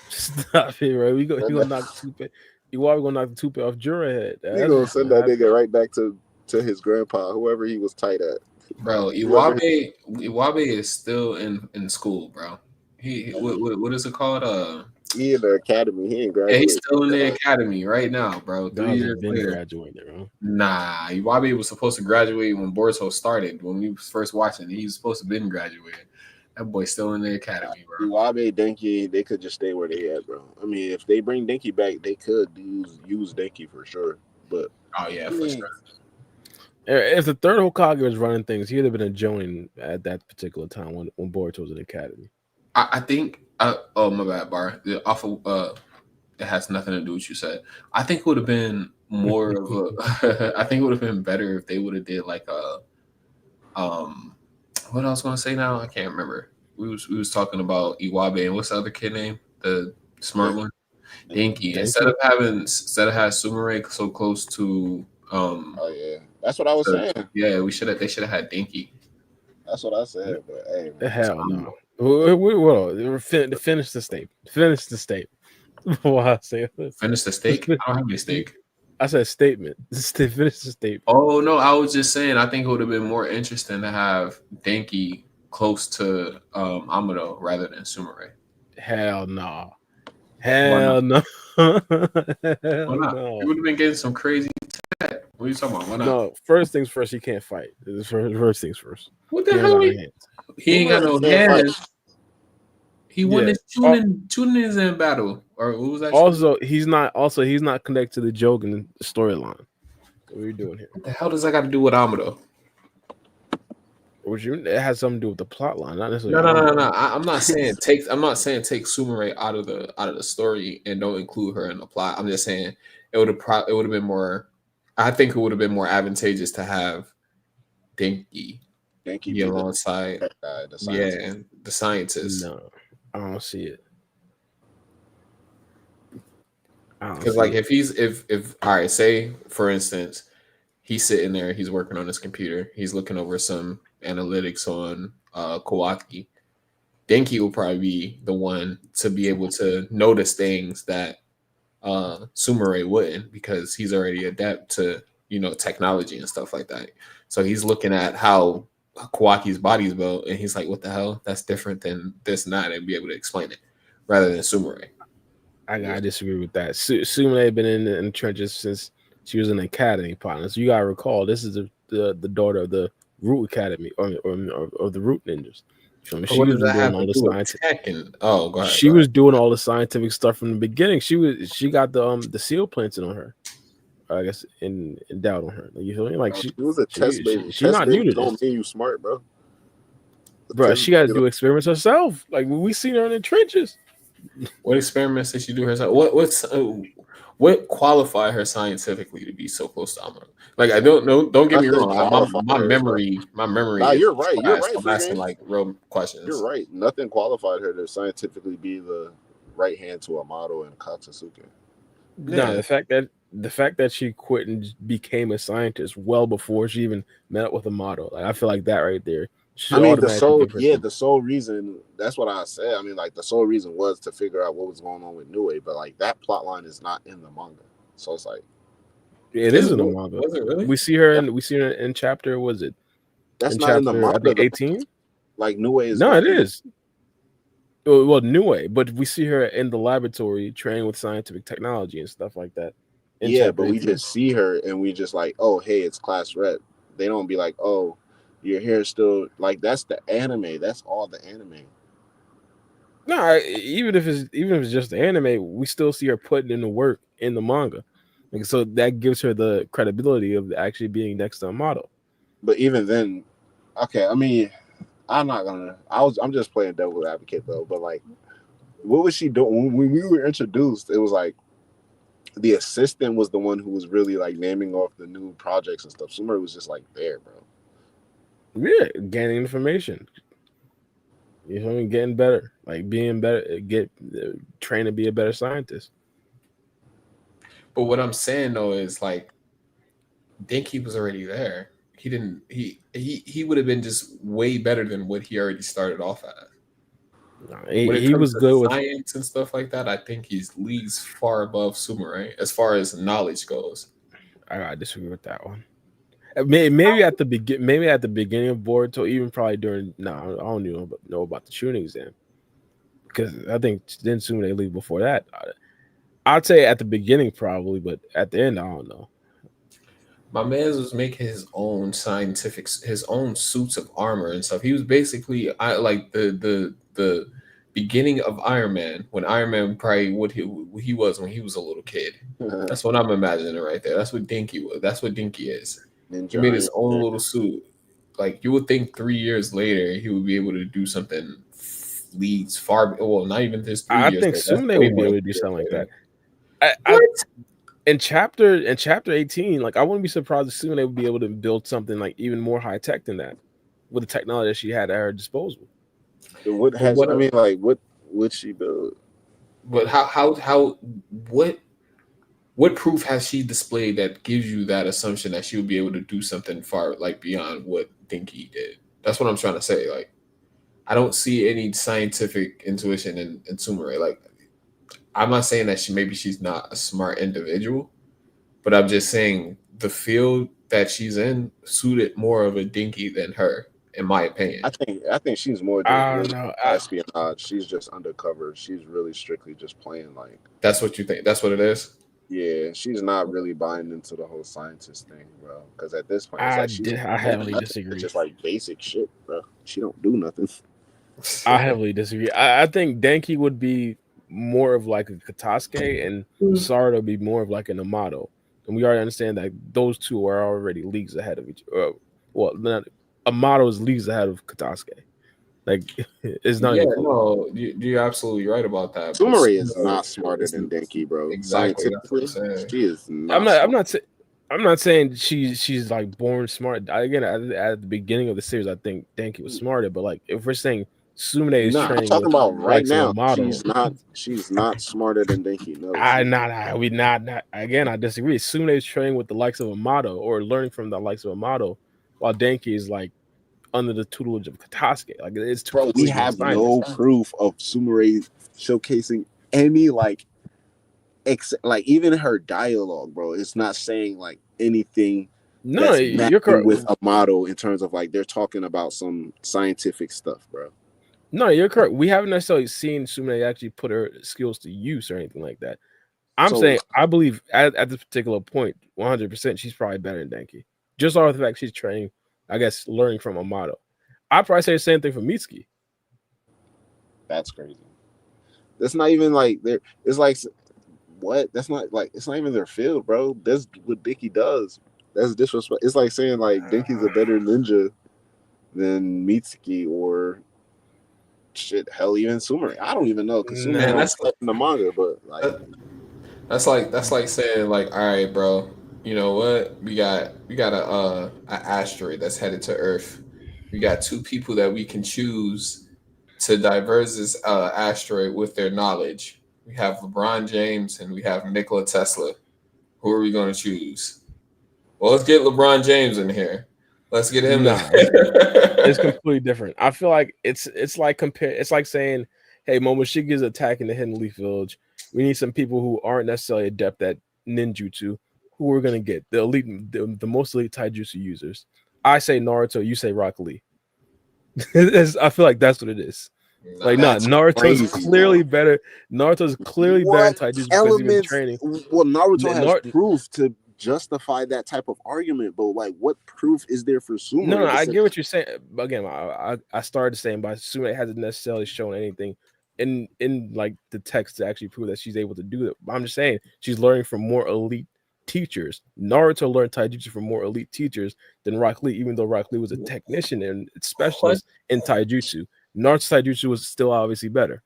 Stop it, bro. He gonna knock the toupee. Iwabe gonna knock the toupee off Jura head. He gonna send that nigga right back to his grandpa, whoever he was tight at. Bro, Iwabe is still in school, bro. What is it called? He in the academy. He ain't graduated. Yeah, he's still in the academy right now, bro. 3 years later. Graduated, bro. Nah, Iwabe was supposed to graduate when Boruto started. When we was first watching, he was supposed to have been graduated. That boy's still in the academy, bro. Iwabe, Denki, they could just stay where they at, bro. I mean, if they bring Denki back, they could use Denki for sure. But for sure. If the third Hokage was running things, he would have been a Jonin at that particular time when Boruto was in the academy. I think. Oh my bad, Bar. It has nothing to do with what you said. I think it would have been more of a. I think it would have been better if they would have did like a. What I was gonna say now, I can't remember. We was talking about Iwabe and what's the other kid name? The smart one, Denki. Instead of having Sumire so close to. Oh yeah, that's what I was saying. Yeah, they should have had Denki. That's what I said. But hey, hell no. Well, finish the statement. Finish the statement. Well, I say finish the steak. I don't have any steak. I said statement. Finish the statement. Oh no, I was just saying. I think it would have been more interesting to have Denki close to Amado rather than Sumire. Hell no. Hell no. Why not? We would have been getting some crazy tech. What are you talking about? Why not? No, first things first, he can't fight. First things first. What the hell? He ain't got no hands. He won his tuning in battle, or what was that? Also, he's not connected to the joke and the storyline. What are you doing here? What the hell does that got to do with Amado? It has something to do with the plot line, not necessarily. No. I'm not saying take Sumire out of the story and don't include her in the plot. I'm just saying it would have been more. I think it would have been more advantageous to have Denki be alongside the scientist. No, I don't see it. Because like if all right, say for instance, he's sitting there, he's working on his computer, he's looking over some analytics on Kawaki. Denki will probably be the one to be able to notice things that Sumire wouldn't, because he's already adept to technology and stuff like that. So he's looking at how Kawaki's body's built, and he's like, "What the hell? That's different than this and that," and be able to explain it rather than Sumire. I disagree with that. Sumire had been in the trenches since she was in the academy partner. So you gotta recall, this is the daughter of the Root Academy or the Root Ninjas. She was doing all the scientific. Go ahead. She was doing all the scientific stuff from the beginning. She got the seal planted on her. I guess endowed on her. You feel me? Like she was a test baby. She's not new to this. Don't mean you smart, bro. Bro, she got to do experiments herself. Like we seen her in the trenches. What experiments did she do herself? What qualified her scientifically to be so close to Amado? Like I don't know. Don't get me wrong. My memory. Nah, you're right. You're right. I'm asking like real questions. You're right. Nothing qualified her to scientifically be the right hand to Amado and Katsusuke. Yeah. No, the fact that she quit and became a scientist well before she even met up with Amado. Like I feel like that right there. I mean, the sole reason, that's what I said. I mean, like, the sole reason was to figure out what was going on with Nue, but, like, that plot line is not in the manga. So it's like... It is in the manga. Was it really? We see her in chapter, was it? That's not in the manga. I think 18? Like, Nue is... No, it is. Well, Nue, but we see her in the laboratory training with scientific technology and stuff like that. Yeah, but we just see her and we just like, oh, hey, it's class rep. They don't be like, oh... Your hair still like that's the anime. That's all the anime. No, even if it's just the anime, we still see her putting in the work in the manga. Like, so that gives her the credibility of actually being next to a model. But even then, okay, I mean, I'm just playing devil's advocate though. But like, what was she doing when we were introduced? It was like the assistant was the one who was really like naming off the new projects and stuff. Sumire was just like there, bro. Yeah, gaining information. You know what I mean? Getting better, like being better, trained to be a better scientist. But what I'm saying though is like, Denki was already there. He didn't. He would have been just way better than what he already started off at. He was good with science and stuff like that. I think he's leagues far above Sumire as far as knowledge goes. I disagree with that one. Maybe at the beginning of Boruto, even probably during. I don't even know about the tuning exam, because I think then soon they leave before that. I'd say at the beginning probably, but at the end I don't know. My man was making his own his own suits of armor and stuff. He was basically like the beginning of Iron Man, when Iron Man probably what he was when he was a little kid. That's what I'm imagining right there. That's what Denki was. That's what Denki is. He made his own little suit. Like you would think 3 years later he would be able to do something leagues far. Well, not even this 3 years. I think soon they would be able to do something like that. In chapter 18, like I wouldn't be surprised if soon they would be able to build something like even more high tech than that with the technology that she had at her disposal. What would she build? But what proof has she displayed that gives you that assumption that she would be able to do something far like beyond what Denki did? That's what I'm trying to say. Like, I don't see any scientific intuition in Sumire. Like, I'm not saying that she's not a smart individual, but I'm just saying the field that she's in suited more of a Denki than her, in my opinion. I think she's more than espionage. She's just undercover. She's really strictly just playing like. That's what you think. That's what it is. Yeah, she's not really buying into the whole scientist thing, bro. Because at this point, it's I like she's did. I doing heavily nothing. It's disagree. just like basic shit, bro. She don't do nothing. I heavily disagree. I think Denki would be more of like a Katasuke, and Sarada would be more of like an Amato. And we already understand that those two are already leagues ahead of each. Well, not, Amato is leagues ahead of Katasuke. Like it's not Yeah, even close. no, you're absolutely right about that. But Sumire is Sumire not smarter than Denki, bro. exactly, that's what I'm Scientifically, saying. she is I'm not not. I'm smart. not. I'm not saying she's like born smart. Again, at the beginning of the series, I think Denki was smarter. But like, if we're saying Sumine is No, I'm training talking with about the right likes of now. Amato, She's not. She's not smarter than Denki. No, I she's not. I we not. Again, I disagree. Sumine is training with the likes of Amato or learning from the likes of Amato, while Denki is like under the tutelage of Katasuke. Like it's two bro. We completely different have no scientists. proof of Sumire showcasing any like like even her dialogue, bro. It's not saying like anything No, that's you're matching correct. with a model in terms of like they're talking about some scientific stuff, bro. No, you're correct. We haven't necessarily seen Sumine actually put her skills to use or anything like that. I'm So saying I believe at this particular point, 100%, she's probably better than Denki. Just off the fact she's training, I guess, learning from Amato. I'd probably say the same thing for Mitsuki. that's crazy. That's not even like there. It's like what? That's not like it's not even their field, bro. That's what Dicky does. That's disrespect. It's like saying like Dinky's a better ninja than Mitsuki or shit. Hell, even Sumire. I don't even know because Sumire Man, Nah, don't play in the manga, but like that, that's like saying like, all right, bro, you know what? We got a asteroid that's headed to Earth. We got two people that we can choose to diverse this asteroid with their knowledge. We have LeBron James and we have Nikola Tesla. Who are we going to choose? Well, let's get LeBron James in here. Let's get him nah, it's to. completely different. I feel like it's like compare. It's like saying, "Hey, Momoshiki is attacking the Hidden Leaf Village. We need some people who aren't necessarily adept at ninjutsu. Who we're gonna get? The elite, the most elite taijutsu users." I say Naruto. You say Rock Lee. I feel like that's what it is. Like, Nah. nah, that's Naruto's crazy, clearly bro. better. Naruto's clearly better in What taijutsu because he's been elements? training. Well, Naruto has Nar- proof to justify that type of argument, but like, what proof is there for no, Sumire to I say? get what you're saying. Again, I started saying by assuming it hasn't necessarily shown anything in like the text to actually prove that she's able to do it. I'm just saying she's learning from more elite teachers. Naruto learned taijutsu from more elite teachers than Rock Lee, even though Rock Lee was a technician and What specialist in taijutsu. Naruto's taijutsu was still obviously better.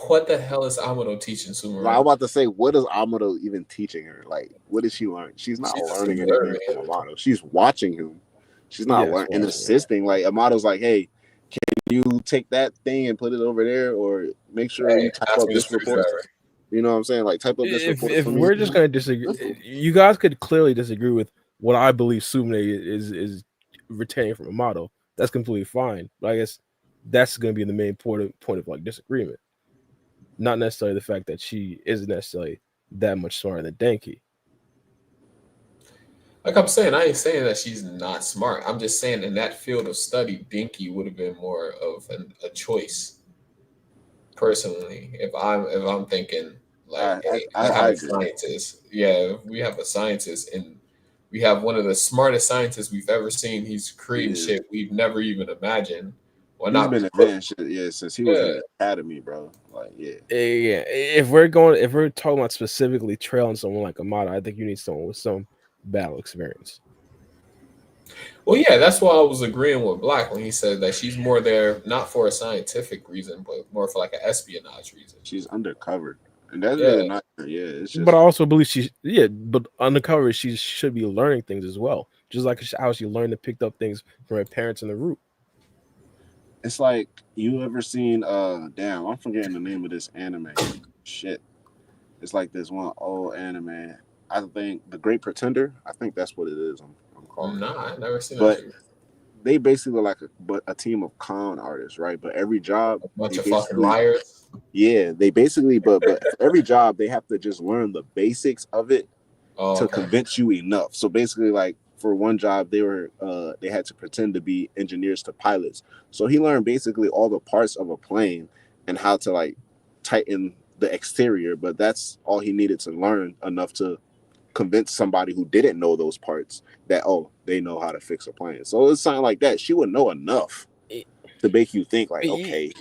what the hell is Amado teaching Like, I'm Sumeru? about to say, what is Amado even teaching her? Like, what did she learn? She's not She's just learning anything observing from him. Amado. She's watching him. She's not Yes, learning and watching it. assisting. Like Amado's like, hey, can you take that thing and put it over there, or make sure Hey, you type pass up me the this report? screwdriver. You know what I'm saying? Like, type up this report If for me. we're just gonna disagree, you guys could clearly disagree with what I believe Sumne is retaining from a model. That's completely fine. But I guess that's gonna be the main point of like disagreement. Not necessarily the fact that she isn't necessarily that much smarter than Denki. Like I'm saying, I ain't saying that she's not smart. I'm just saying in that field of study, Dinky would have been more of a choice personally. If I'm thinking like, hey, we have I a agree. scientist. Yeah, we have a scientist, and we have one of the smartest scientists we've ever seen. He's creating Yeah. shit we've never even imagined. Why He's not been put? inventing shit, yeah, since he was in Yeah, the academy, bro. Like, yeah. Yeah, if we're talking about specifically trailing someone like Amada, I think you need someone with some battle experience. well, yeah, that's why I was agreeing with Black when he said that she's more there not for a scientific reason, but more for like an espionage reason. She's undercover. And that's Yeah, really not, yeah, it's But I just, also believe but undercover she should be learning things as well, just like how she learned to pick up things from her parents in the root. it's like, you ever seen, damn, I'm forgetting the name of this anime. Shit. It's like this one old anime. I think The Great Pretender. I think that's what it is. I'm calling it. nah, I never seen that But shit. they basically like a team of con artists, right? But every job A bunch they of fucking basically, liars. yeah, they basically, but for every job they have to just learn the basics of it Oh, to okay. convince you enough. So basically, like for one job, they had to pretend to be engineers to pilots. So he learned basically all the parts of a plane and how to like tighten the exterior, but that's all he needed to learn enough to convince somebody who didn't know those parts that they know how to fix a plane. So it's something like that. She would know enough to make you think like, okay,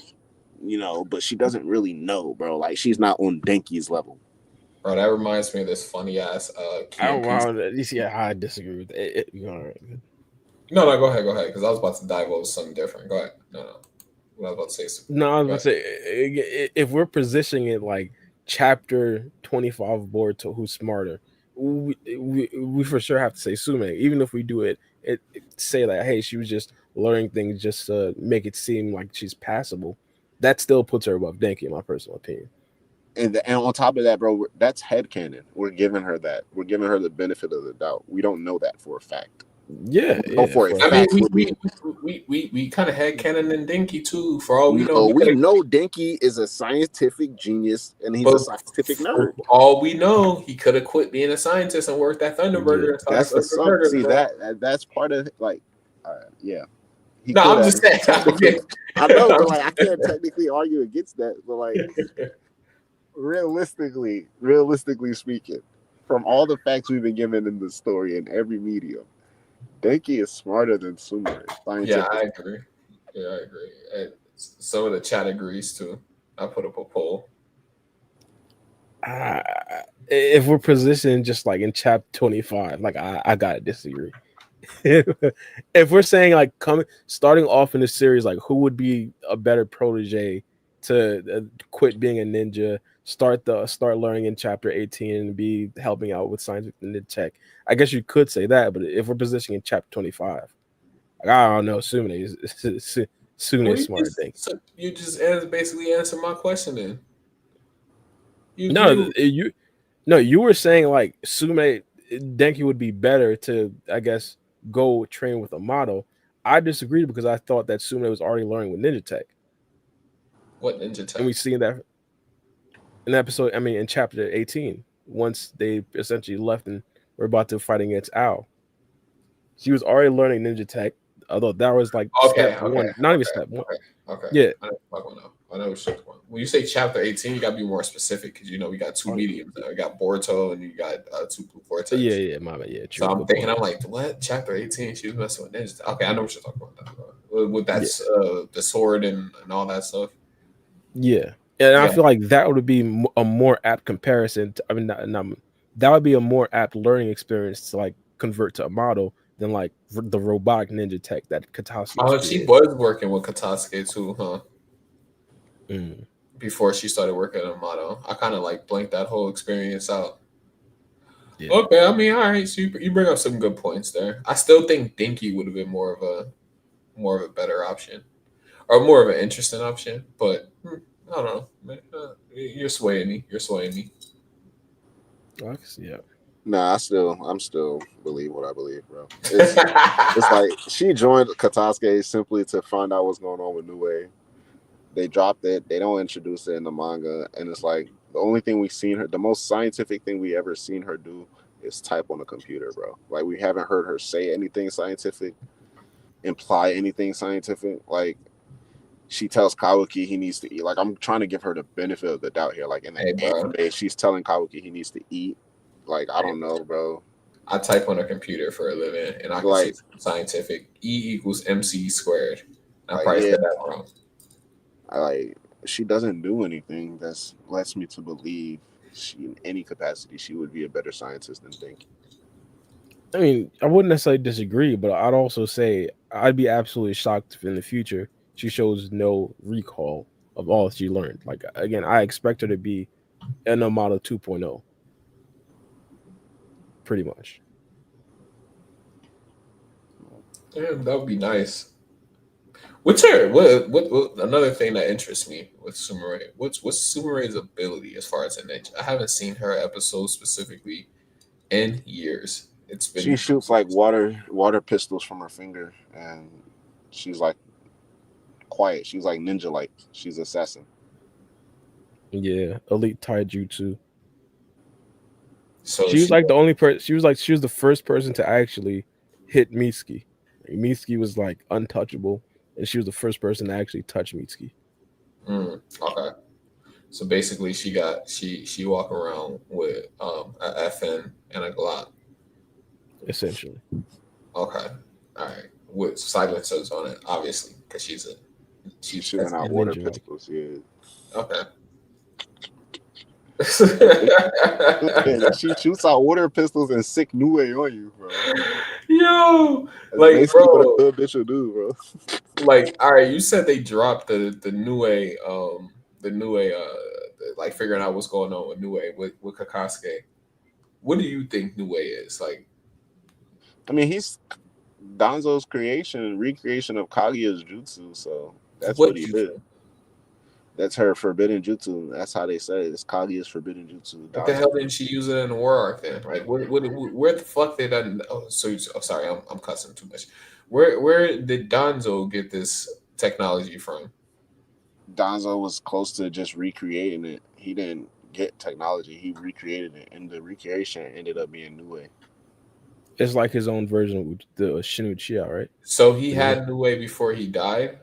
but she doesn't really know, bro. Like she's not on Denki's level. Bro, that reminds me of this funny ass Key and Peele. Yeah, I disagree with it. All right. No, go ahead, because I was about to dive over something different. Go ahead. No. What I was about to say. No, I was about to say, if we're positioning it like chapter 25 Boruto, who's smarter, we for sure have to say Sume. Even if we do it say like, hey, she was just learning things just to make it seem like she's passable. That still puts her above Denki, in my personal opinion. And on top of that, bro, that's headcanon. We're giving her that. We're giving her the benefit of the doubt. We don't know that for a fact. Yeah, for a I fact. mean, we kind of had Kenan and Denki too. For all we know, we know Denki is a scientific genius and he's a scientific nerd. For all we know, he could have quit being a scientist and worked at Thunderburger. Yeah, that's the sum. See that's part of like, yeah. I'm just saying. I know, but like I can't technically argue against that. But like, realistically speaking, from all the facts we've been given in the story in every medium, Denki is smarter than Sume. Yeah, I agree. And some of the chat agrees too. I put up a poll. If we're positioned just like in chapter 25, like I gotta disagree. If we're saying like starting off in the series, like who would be a better protege to quit being a ninja, start learning in chapter 18 and be helping out with scientific ninja tech, I guess you could say that. But if we're positioning in chapter 25, like, I don't know, Sune is smart. I think. So you just basically answer my question then. You were saying like Sume Denki would be better to, I guess, go train with a model. I disagreed because I thought that Sume was already learning with ninja tech. What ninja tech? And we've seen that in episode, in chapter 18, once they essentially left and were about to fight against Ao. She was already learning ninja tech, although that was like step one, not even step one. Okay. Yeah. I know what you're talking about. When you say chapter 18, you got to be more specific because we got two mediums. You got Boruto and you got two Vortex. Yeah, my bad. Yeah, true. So I'm thinking, I'm like, what? Chapter 18, she was messing with ninjas. Okay, I know what you're talking about. With that, the sword and all that stuff. Yeah. And I feel like that would be a more apt comparison. That would be a more apt learning experience to like convert to a model than like the robotic ninja tech that Katasuke. Oh, she was working with Katasuke too, huh? Mm. Before she started working on a model, I kind of like blanked that whole experience out. Yeah. Okay, all right. So you bring up some good points there. I still think Denki would have been more of a better option, or more of an interesting option. But I don't know. You're swaying me. Yeah. Nah, I'm still believe what I believe, bro. It's like she joined Katasuke simply to find out what's going on with Nue. They dropped it. They don't introduce it in the manga, and it's like the only thing we've seen her, the most scientific thing we ever seen her do is type on a computer, bro. Like we haven't heard her say anything scientific, imply anything scientific. Like she tells Kawaki he needs to eat. Like I'm trying to give her the benefit of the doubt here. Like in the anime, she's telling Kawaki he needs to eat. Like I don't know, bro. I type on a computer for a living, and I can say scientific. E = MC squared. I probably said that wrong. She doesn't do anything that lets me to believe she, in any capacity, she would be a better scientist than Denki. I mean, I wouldn't necessarily disagree, but I'd also say I'd be absolutely shocked if in the future she shows no recall of all she learned. Like again, I expect her to be in a model 2.0. Pretty much. Damn, that would be nice. What's her? What another thing that interests me with Sumire? What's Sumire's ability as far as a ninja? I haven't seen her episode specifically in years. It's been she shoots like water pistols from her finger, and she's like quiet. She's like ninja like. She's assassin. Yeah, elite taijutsu. So she was like the only person. She was the first person to actually hit Mitsuki. Like, Mitsuki was like untouchable, and she was the first person to actually touch Mitsuki. Okay. So basically, she walk around with a FN and a Glock. essentially. Okay, all right, with silencers on it, obviously, because she's Shooting out And water ninja mode. pistols. Yeah. okay. And she shoots out water pistols and sick Nue on you, bro. Yo, That's like basically what a bro, good bitch will do, bro. like all right, you said they dropped the Nue the Nue like figuring out what's going on with Nue with Kakasuke. What do you think Nue is like? I mean, he's Danzo's recreation of Kaguya's jutsu, so that's What what he jutsu? is. That's her forbidden jutsu. That's how they say it. It's Kaguya's forbidden jutsu. What the hell didn't she use it in the war arc then? Like, where the fuck did that? Oh, sorry, I'm cussing too much. Where did Danzo get this technology from? Danzo was close to just recreating it. He didn't get technology. He recreated it, and the recreation ended up being Nue. It's like his own version of the Shinu right? So he Yeah. had Nue before he died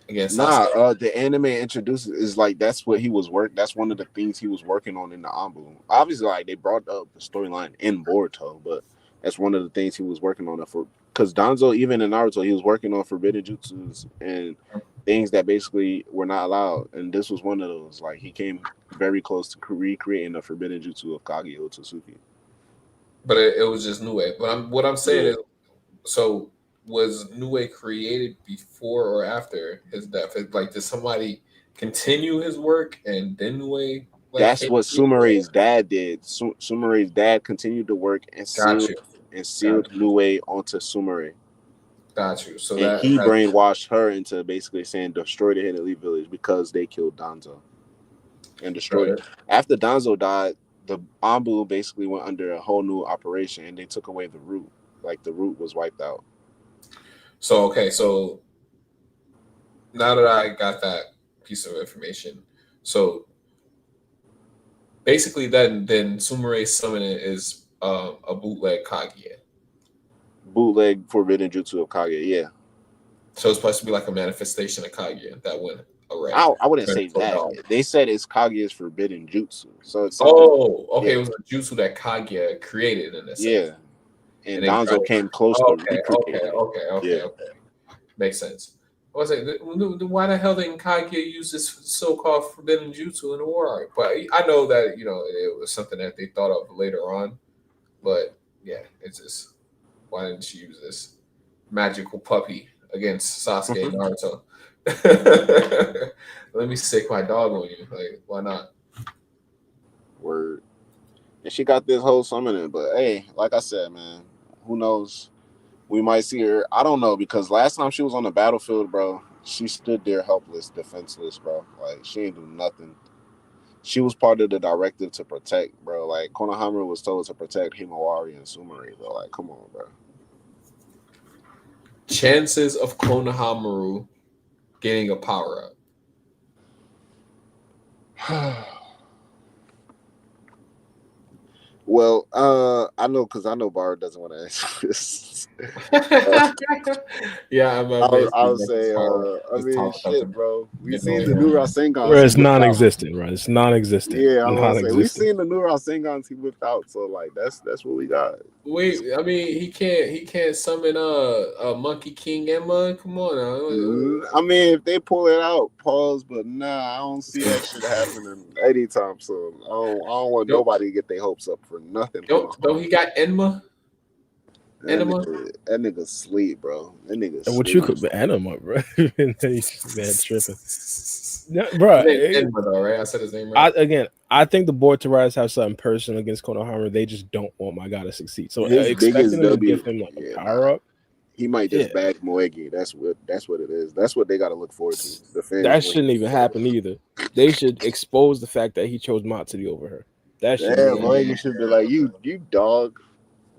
against Nah, Sasuke. the anime introduces is like that's what he was That's one of the things he was working on in the Anbu. Obviously, like they brought up the storyline in Boruto, but that's one of the things he was working on for. Because Danzo, even in Naruto, he was working on forbidden jutsus and things that basically were not allowed. And this was one of those. Like he came very close to recreating the forbidden jutsu of Kage Otsutsuki. But it was just Nue. But what I'm saying Yeah. is, so was Nue created before or after his death? Like, did somebody continue his work and then Nue like That's came what to be? Sumere's dad did. Sumere's dad continued to work and Got you, got sealed you, Nue onto Sumere. got you. So And that he that brainwashed her into basically saying destroy the Hidden Elite Village because they killed Danzo and destroyed it. so After Danzo died, the Ambu basically went under a whole new operation and they took away the root. Like the root was wiped out. okay. So now that I got that piece of information, so basically then Sumere summoning is a bootleg Kaguya. Bootleg forbidden jutsu of Kage. Yeah. So it's supposed to be like a manifestation of Kaguya that went array. I wouldn't Went say for that. dog. They said it's Kage's forbidden jutsu. So it's something. Oh, okay. Yeah. It was a jutsu that Kaguya created in a sense, Yeah. And and they tried. Danzo came close to Okay, recreating it. Yeah. okay. Makes sense. I was like, why the hell didn't Kaguya use this so-called forbidden jutsu in the war arc? But I know that it was something that they thought of later on. But yeah, it's just why didn't she use this magical puppy against Sasuke and Naruto? Let me sick my dog on you. Like, why not? Word. And she got this whole summoning, but hey, like I said, man, who knows? We might see her. I don't know because last time she was on the battlefield, bro, she stood there helpless, defenseless, bro. Like she ain't do nothing. She was part of the directive to protect, bro. Like Konohamaru was told to protect Himawari and Sumari, bro. Like, come on, bro. Chances of Konohamaru getting a power up. Well, I know because I know Bar doesn't want to answer this. Yeah, I'm I'll basically say, I just mean, talk about shit, bro. We the seen noise the new on. Rasengans Where he it's whipped out. non-existent, right? It's non-existent. Yeah, I'm gonna say we Non-existent. seen the new Rasengans he whipped out. So like, that's what we got. Wait, I mean, he can't summon a Monkey King Emma. Come on now. I mean, if they pull it out, pause. But nah, I don't see that shit happening anytime soon. I don't want Don't nobody to get their hopes up for nothing. don't he got Enma? Enema? That nigga sleep, bro. That nigga And what you sleep. could ban him up, bro. And he's bad tripping. His Yeah, bro. name Enma though, right? I said his name right. I think the board to rise have something personal against Konohamaru. They just don't want my guy to succeed. So His biggest expecting them to W. give him like Yeah, a power up, he might yeah, just bag Moegi. That's what it is. That's what they got to look forward to. The fans. that shouldn't even happen either. They should expose the fact that he chose Matsuri over her. That Yeah, shouldn't even happen. Moegi should be like you dog.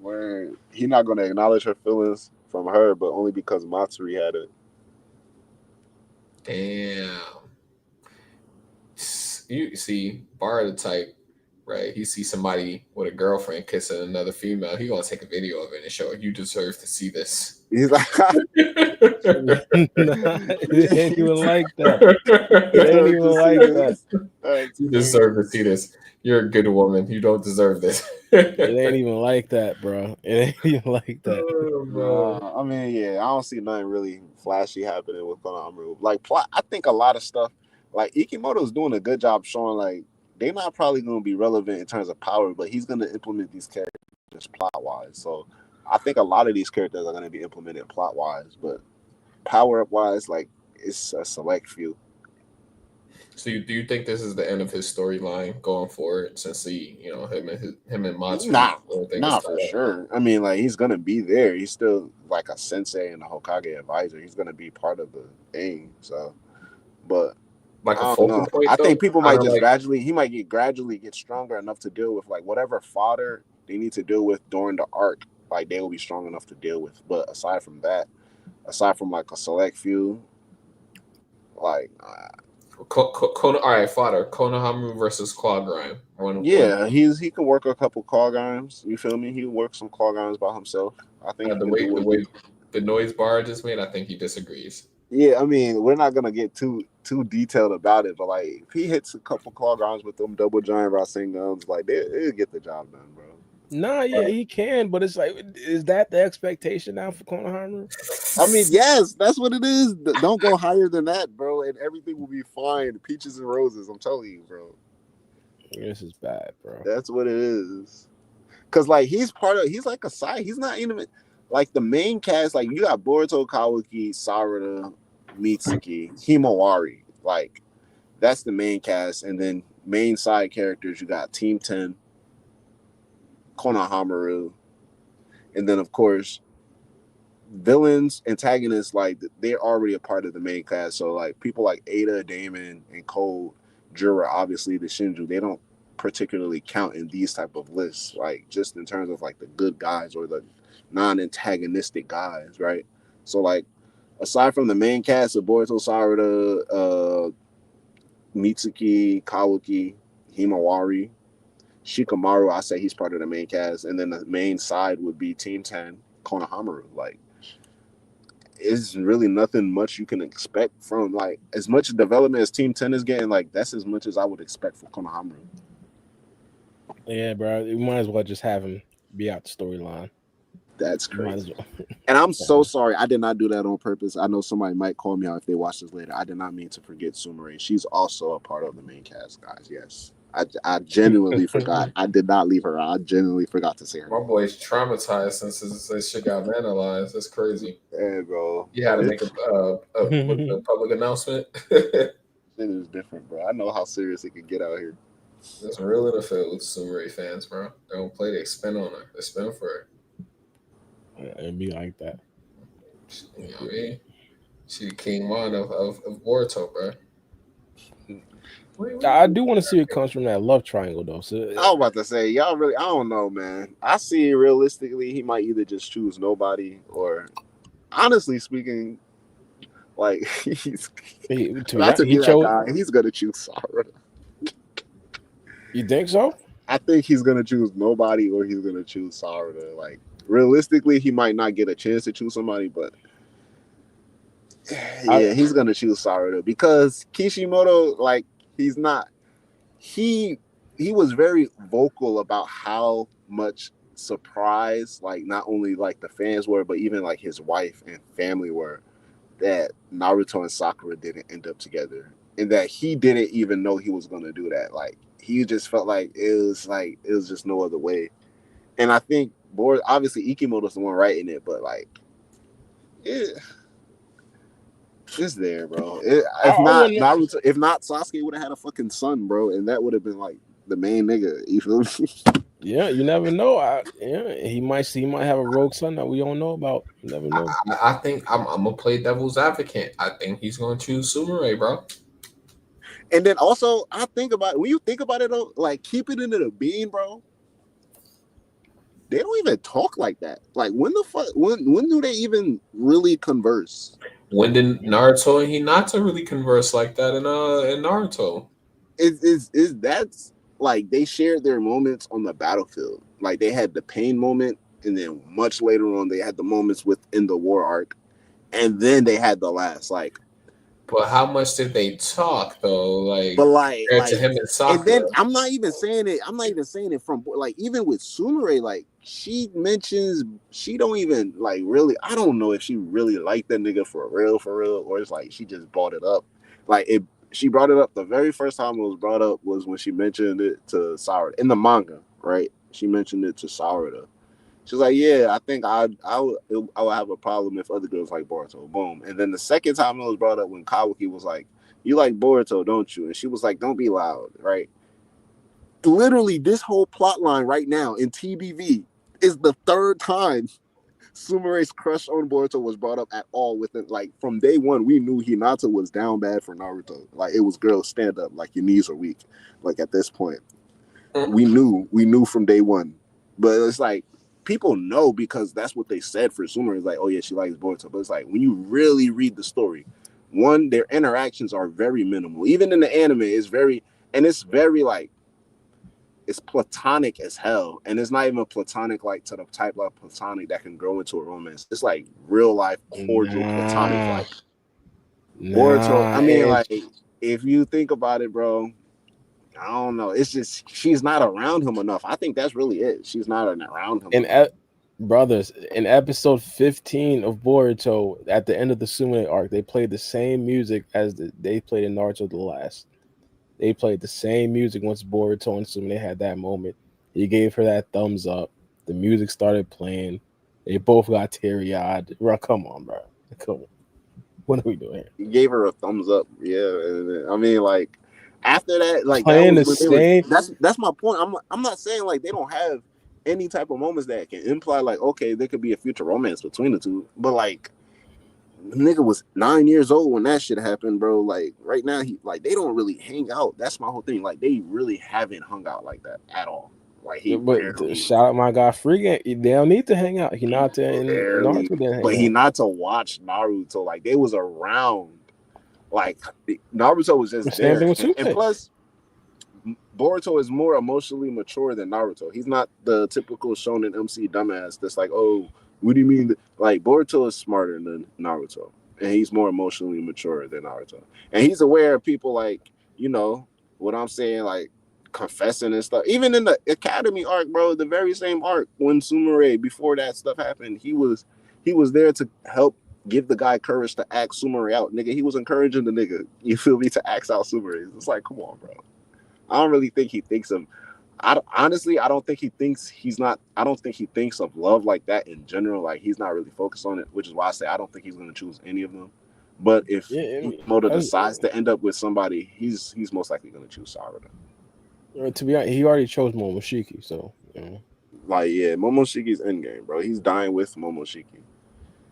Where he not gonna acknowledge her feelings from her, but only because Matsuri had it. Damn. You see, Bar the type right? He sees somebody with a girlfriend kissing another female, he gonna take a video of it and show it. You deserve to see this. He's like, It ain't even like that. It ain't even like that. You deserve to see this. You're a good woman. You don't deserve this. It ain't even like that, bro. It ain't even like that. I mean, yeah, I don't see nothing really flashy happening with Konohamaru. Like plot, I think a lot of stuff, like Ikimoto's doing a good job showing like they're not probably going to be relevant in terms of power, but he's going to implement these characters plot wise. So I think a lot of these characters are going to be implemented plot wise, but power up wise, like it's a select few. So do you think this is the end of his storyline going forward? Since him and Matsu, Nah, for sure. I mean, like he's gonna be there. He's still like a sensei and a Hokage advisor. He's gonna be part of the thing. So, but like I don't know. I think people might just he might gradually get stronger enough to deal with like whatever fodder they need to deal with during the arc. Like they will be strong enough to deal with. But aside from that, aside from like a select few, like. All right, fodder. Konohamaru versus Claw Grime. He can work a couple Claw Grimes. You feel me? He can work some Claw Grimes by himself. I think the way the noise bar just made, I think he disagrees. Yeah, I mean, we're not gonna get too detailed about it, but like if he hits a couple Claw Grimes with them double giant Rasengan's, like they'll get the job done, bro. Nah, yeah, he can, but it's like, is that the expectation now for Konohamaru? I mean, yes, that's what it is. Don't go higher than that, bro, and everything will be fine. Peaches and roses, I'm telling you, bro. This is bad, bro. That's what it is. Cause like he's like a side. He's not even like the main cast. Like you got Boruto, Kawaki, Sarada, Mitsuki, Himawari. Like that's the main cast, and then main side characters. You got Team 10, Konohamaru, and then of course villains, antagonists. Like they're already a part of the main cast. So like people like Ada, Damon, and Cold, Jura, obviously the Shinju. They don't particularly count in these type of lists, like just in terms of like the good guys or the non-antagonistic guys, right? So like aside from the main cast of Boruto, Sarada, Mitsuki, Kawaki, Himawari, Shikamaru, I say he's part of the main cast, and then the main side would be Team 10, Konohamaru. Like it's really nothing much you can expect from like as much development as Team 10 is getting. Like that's as much as I would expect for Konohamaru. Yeah, bro. You might as well just have him be out the storyline. That's crazy. Well. And I'm so sorry. I did not do that on purpose. I know somebody might call me out if they watch this later. I did not mean to forget Sumire. She's also a part of the main cast, guys. Yes. I genuinely forgot. I did not leave her out. I genuinely forgot to say her. My boy's traumatized since this shit got vandalized. That's crazy. Yeah, bro. You had to make a public announcement. It is different, bro. I know how serious it can get out here. That's real in the field with Sumire fans, bro. They don't play, they spin on her. They spin for her. Yeah, it'd be like that. You know what I mean? She the king one of Boruto, bro. I do want to see what comes from that love triangle, though. So I was about to say, y'all really, I don't know, man. I see realistically, he might either just choose nobody or, honestly speaking, like he's not to be that guy. He's gonna choose Sarada. You think so? I think he's gonna choose nobody or he's gonna choose Sarada. Like realistically, he might not get a chance to choose somebody, but yeah, he's gonna choose Sarada because Kishimoto, like, he's not. He was very vocal about how much surprised, like, not only like the fans were, but even like his wife and family were, that Naruto and Sakura didn't end up together, and that he didn't even know he was gonna do that. Like, he just felt like it was just no other way. And I think obviously Ikimoto's the one writing it, but like it's there, bro. If not Sasuke would have had a fucking son, bro, and that would have been like the main nigga. You feel me? Yeah, you never know. He might have a rogue son that we don't know about. You never know. I think I'm gonna play devil's advocate. I think he's gonna choose Sumire, bro. And then also, when you think about it though, like keep it into the bean, bro. They don't even talk like that. Like when do they even really converse? When did Naruto and Hinata really converse like that in Naruto? Is that like they shared their moments on the battlefield. Like they had the pain moment, and then much later on they had the moments within the war arc, and then they had the last like. But how much did they talk though? But Like compared to him and and then Sakura. I'm not even saying it. I'm not even saying it from like even with Sumire, like she mentions she don't even like really. I don't know if she really liked that nigga for real, or it's like she just brought it up. Like it, she brought it up the very first time it was brought up was when she mentioned it to Sarada in the manga, right? She mentioned it to Sarada. She was like, "Yeah, I think I would have a problem if other girls like Boruto." Boom. And then the second time it was brought up when Kawaki was like, "You like Boruto, don't you?" And she was like, "Don't be loud," right? Literally, this whole plot line right now in TBV is the third time Sumire's crush on Boruto was brought up at all. Within like from day one, we knew Hinata was down bad for Naruto. Like it was girls stand up, like your knees are weak. Like at this point, we knew from day one. But it's like people know because that's what they said for Sumire. It's like, oh yeah, she likes Boruto. But it's like when you really read the story, one, their interactions are very minimal. Even in the anime, it's very like it's platonic as hell. And it's not even platonic like to the type of platonic that can grow into a romance. It's like real life cordial platonic like Boruto. I mean, like if you think about it, bro, I don't know. It's just she's not around him enough. I think that's really it. She's not around him enough. Brothers, in episode 15 of Boruto, at the end of the Sumire arc, they played the same music as they played in Naruto the last. They played the same music once Boruto and Sumire had that moment. He gave her that thumbs up. The music started playing. They both got teary-eyed. Bro, come on, bro. Come on. What are we doing here? He gave her a thumbs up. Yeah, I mean, like after that, like playing that was the same. That's my point. I'm not saying like they don't have any type of moments that can imply like okay there could be a future romance between the two, but like the nigga was 9 years old when that shit happened, bro. Like right now he like they don't really hang out. That's my whole thing. Like they really haven't hung out like that at all. Like he But shout out my guy Freaking. They don't need to hang out. Hinata and Naruto didn't hang out. But Hinata watched Naruto. Like they was around. Like Naruto was just there. And plus, Boruto is more emotionally mature than Naruto. He's not the typical shonen MC dumbass that's like, oh, what do you mean? Like Boruto is smarter than Naruto, and he's more emotionally mature than Naruto, and he's aware of people like what I'm saying, like confessing and stuff. Even in the Academy arc, bro, the very same arc when Sumire before that stuff happened, he was there to help give the guy courage to ask Sumire out, nigga. He was encouraging the nigga, you feel me, to ask out Sumire. It's like, come on, bro. I don't really think he thinks of. Honestly, I don't think he thinks I don't think he thinks of love like that in general. Like he's not really focused on it, which is why I say I don't think he's going to choose any of them. But if Moto decides to end up with somebody, he's most likely going to choose Sarada. To be honest, he already chose Momoshiki, so like Momoshiki's endgame, bro. He's dying with Momoshiki.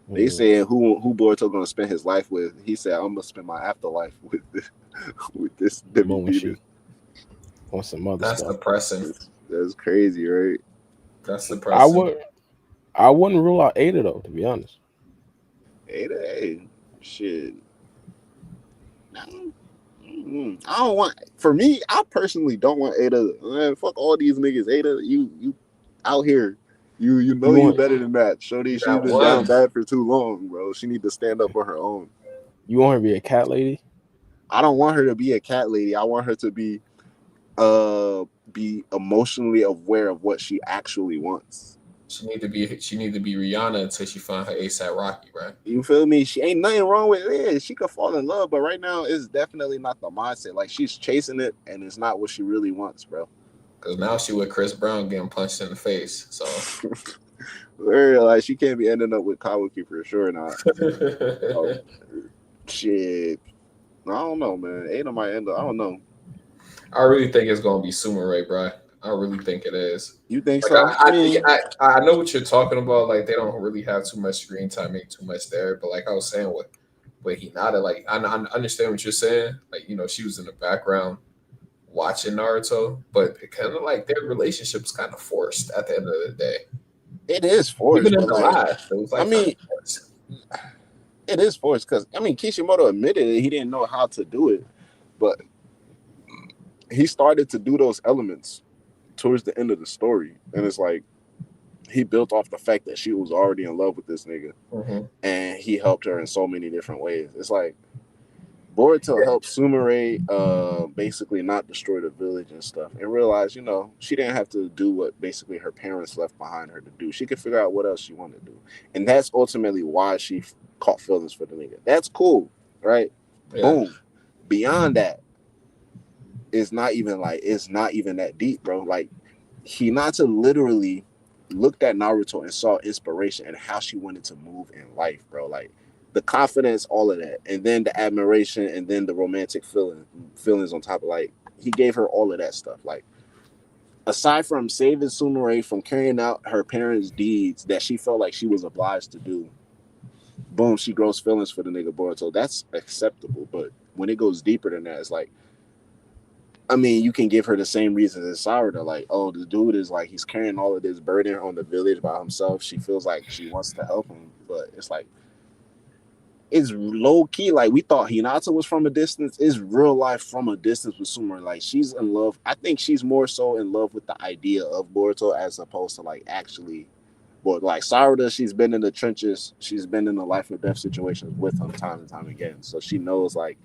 They saying who Boruto gonna spend his life with. He said, I'm gonna spend my afterlife with this Momoshiki. On some other That's stuff. depressing. That's crazy, right? That's depressing. I wouldn't rule out Ada though, to be honest. Ada, hey, shit. I don't want. For me, I personally don't want Ada. Man, fuck all these niggas. Ada, you out here. You know you better than that. Shorty, she's been down bad for too long, bro. She need to stand up on her own. You want her to be a cat lady? I don't want her to be a cat lady. I want her to be emotionally aware of what she actually wants. She need to be Rihanna until she find her ASAP Rocky, right? You feel me? She ain't nothing wrong with it. She could fall in love, but right now it's definitely not the mindset. Like she's chasing it, and it's not what she really wants, bro. Because now she with Chris Brown getting punched in the face. So like she can't be ending up with Kawaki for sure. Not. Shit. I don't know, man. Ada might end up. I don't know. I really think it's gonna be Sumire, bro. I really think it is. You think so? I know what you're talking about. Like they don't really have too much screen time, make too much there. But like I was saying, with Hinata, like I understand what you're saying. Like she was in the background watching Naruto, but it kind of like their relationship is kind of forced at the end of the day. It is forced. Even in the last, it was like it is forced because Kishimoto admitted it. He didn't know how to do it, but he started to do those elements towards the end of the story, and it's like he built off the fact that she was already in love with this nigga, and he helped her in so many different ways. It's like Boruto helped Sumire basically not destroy the village and stuff, and realize, she didn't have to do what basically her parents left behind her to do. She could figure out what else she wanted to do, and that's ultimately why she caught feelings for the nigga. That's cool, right? Yeah. Boom. Beyond that, it's not even that deep, bro. Like, Hinata literally looked at Naruto and saw inspiration and how she wanted to move in life, bro. Like, the confidence, all of that, and then the admiration, and then the romantic feelings on top of, like, he gave her all of that stuff. Like, aside from saving Sumire from carrying out her parents' deeds that she felt like she was obliged to do, boom, she grows feelings for the nigga Boruto. That's acceptable, but when it goes deeper than that, it's like, I mean, you can give her the same reasons as Sarada, like, oh, the dude is like, he's carrying all of this burden on the village by himself. She feels like she wants to help him, but it's like, it's low key. Like, we thought Hinata was from a distance. It's real life from a distance with Sumire. Like, she's in love. I think she's more so in love with the idea of Boruto as opposed to like actually. But like Sarada, she's been in the trenches. She's been in the life or death situations with him time and time again. So she knows like